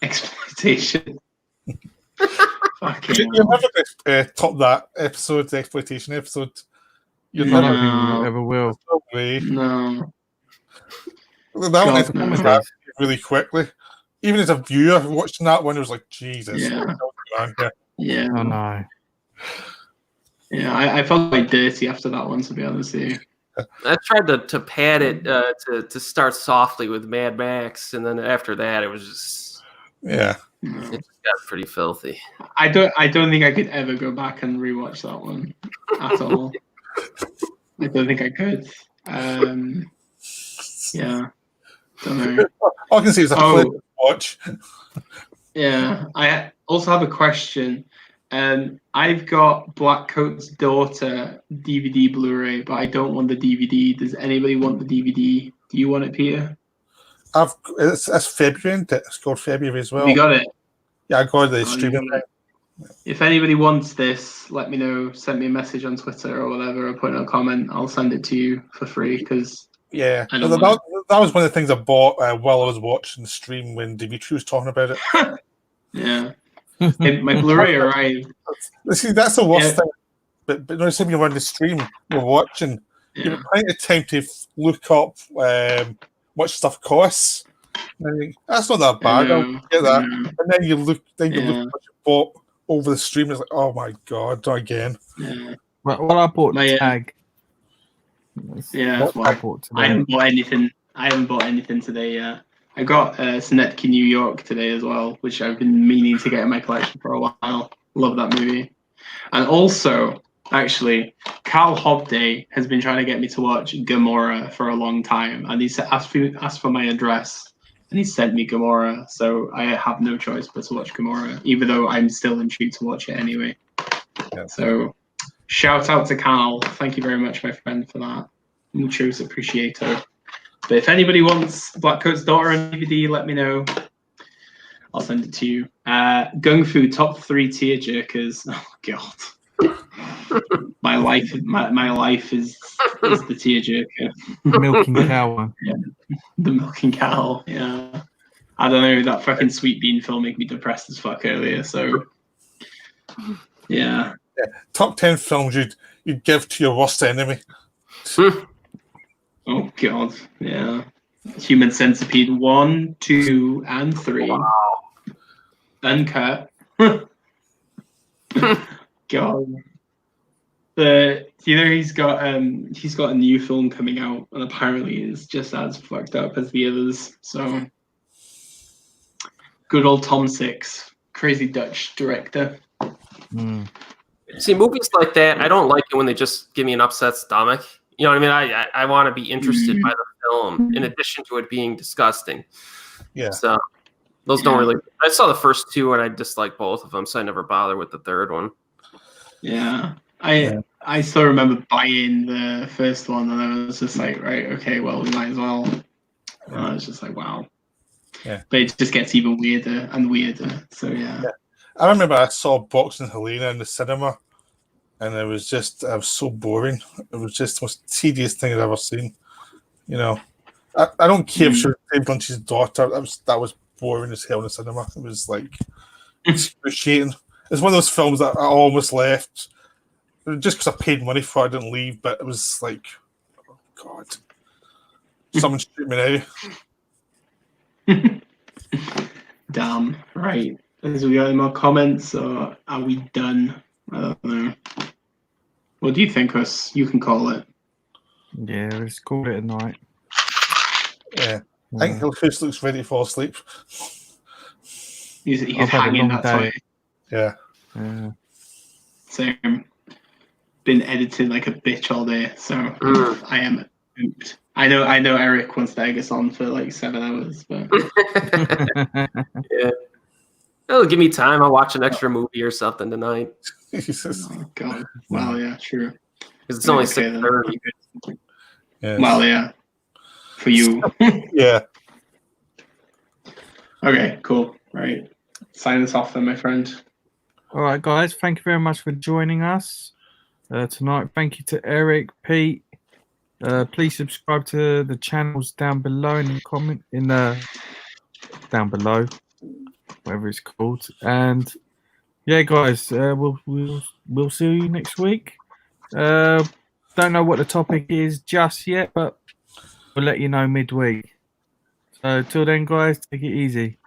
exploitation. Fucking you're never going to top that episode, the exploitation episode. I don't think we ever will. No. That one is really quickly. Even as a viewer watching that one, it was like, Jesus. Yeah. Oh no. Yeah, I felt quite dirty after that one, to be honest with you. I tried to pad it to start softly with Mad Max, and then after that, it was just it just got pretty filthy. I don't think I could ever go back and rewatch that one at all. I don't think I could. Yeah, don't know. All I can see is a flip watch. Yeah, I also have a question. I've got Black Coat's Daughter DVD Blu-ray, but I don't want the DVD. Does anybody want the DVD? Do you want it, Peter? It's February, isn't it? It's called February as well. We got it. Yeah, I got the streaming thing. If anybody wants this, let me know. Send me a message on Twitter or whatever, or put in a comment. I'll send it to you for free because that was one of the things I bought while I was watching the stream when Dimitri was talking about it. Yeah. My Blu-ray arrived. See, that's the worst thing. But when you're on the stream, you're watching, you have plenty of time to look up what stuff costs. And that's not that bad. I'll get that. And then you look what you bought over the stream. It's like, oh my god, not again. Yeah. Well, I bought Tag. I haven't bought anything. I haven't bought anything today yet. I got Synecdoche, New York today as well, which I've been meaning to get in my collection for a while. Love that movie. And also, Actually, Carl Hobday has been trying to get me to watch Gomorrah for a long time, and he asked for my address, and he sent me Gomorrah. So I have no choice but to watch Gomorrah, even though I'm still intrigued to watch it anyway. Yeah. So shout out to Carl. Thank you very much, my friend, for that. Muchos appreciato. But if anybody wants Blackcoat's Daughter on DVD, let me know. I'll send it to you. Gung Fu top 3 tearjerkers. Oh God. My life is the tearjerker. Milking cow one. Yeah. The milking cow. Yeah. I don't know, that fucking Sweet Bean film made me depressed as fuck earlier. So yeah. Top 10 films you'd give to your worst enemy. Oh God. Yeah. Human Centipede 1, 2, and 3. Wow. Uncut. God. He's got a new film coming out, and apparently it's just as fucked up as the others. So good old Tom Six, crazy Dutch director. See, movies like that, I don't like it when they just give me an upset stomach. You know what I mean? I want to be interested by the film, in addition to it being disgusting. Yeah. So those don't really. I saw the first 2 and I disliked both of them, so I never bothered with the third one. Yeah. I still remember buying the first one, and I was just like, right, okay, well, we might as well. And I was just like, wow. Yeah. But it just gets even weirder and weirder. So yeah. I remember I saw Boxing Helena in the cinema, and it was so boring. It was just the most tedious thing I've ever seen. You know, I don't care if she was Dave Lynch's daughter. That was boring as hell in the cinema. It was like excruciating. It's one of those films that I almost left just because I paid money for it. I didn't leave, but it was like, oh God, someone shoot me now. Damn. Right. Has we got any more comments, or are we done? I don't know. What do you think, Russ? You can call it. Yeah, let's call it a night. Yeah. I think Hillfish looks ready to fall asleep. He's I've had a hanging, long that's why. Yeah. Same. Been editing like a bitch all day, so I am pooped. I know Eric wants to egg us on for like 7 hours, but Yeah. It'll give me time. I'll watch an extra movie or something tonight. oh God. Well, yeah, true. Because it's only Okay, 6:30. Yes. Well, yeah. For you. Yeah. Okay, cool. Right. Sign us off then, my friend. All right, guys. Thank you very much for joining us tonight. Thank you to Eric, Pete. Please subscribe to the channels down below in the comment down below, whatever it's called. And yeah, guys, we'll see you next week. Don't know what the topic is just yet, but we'll let you know midweek. So till then, guys, take it easy.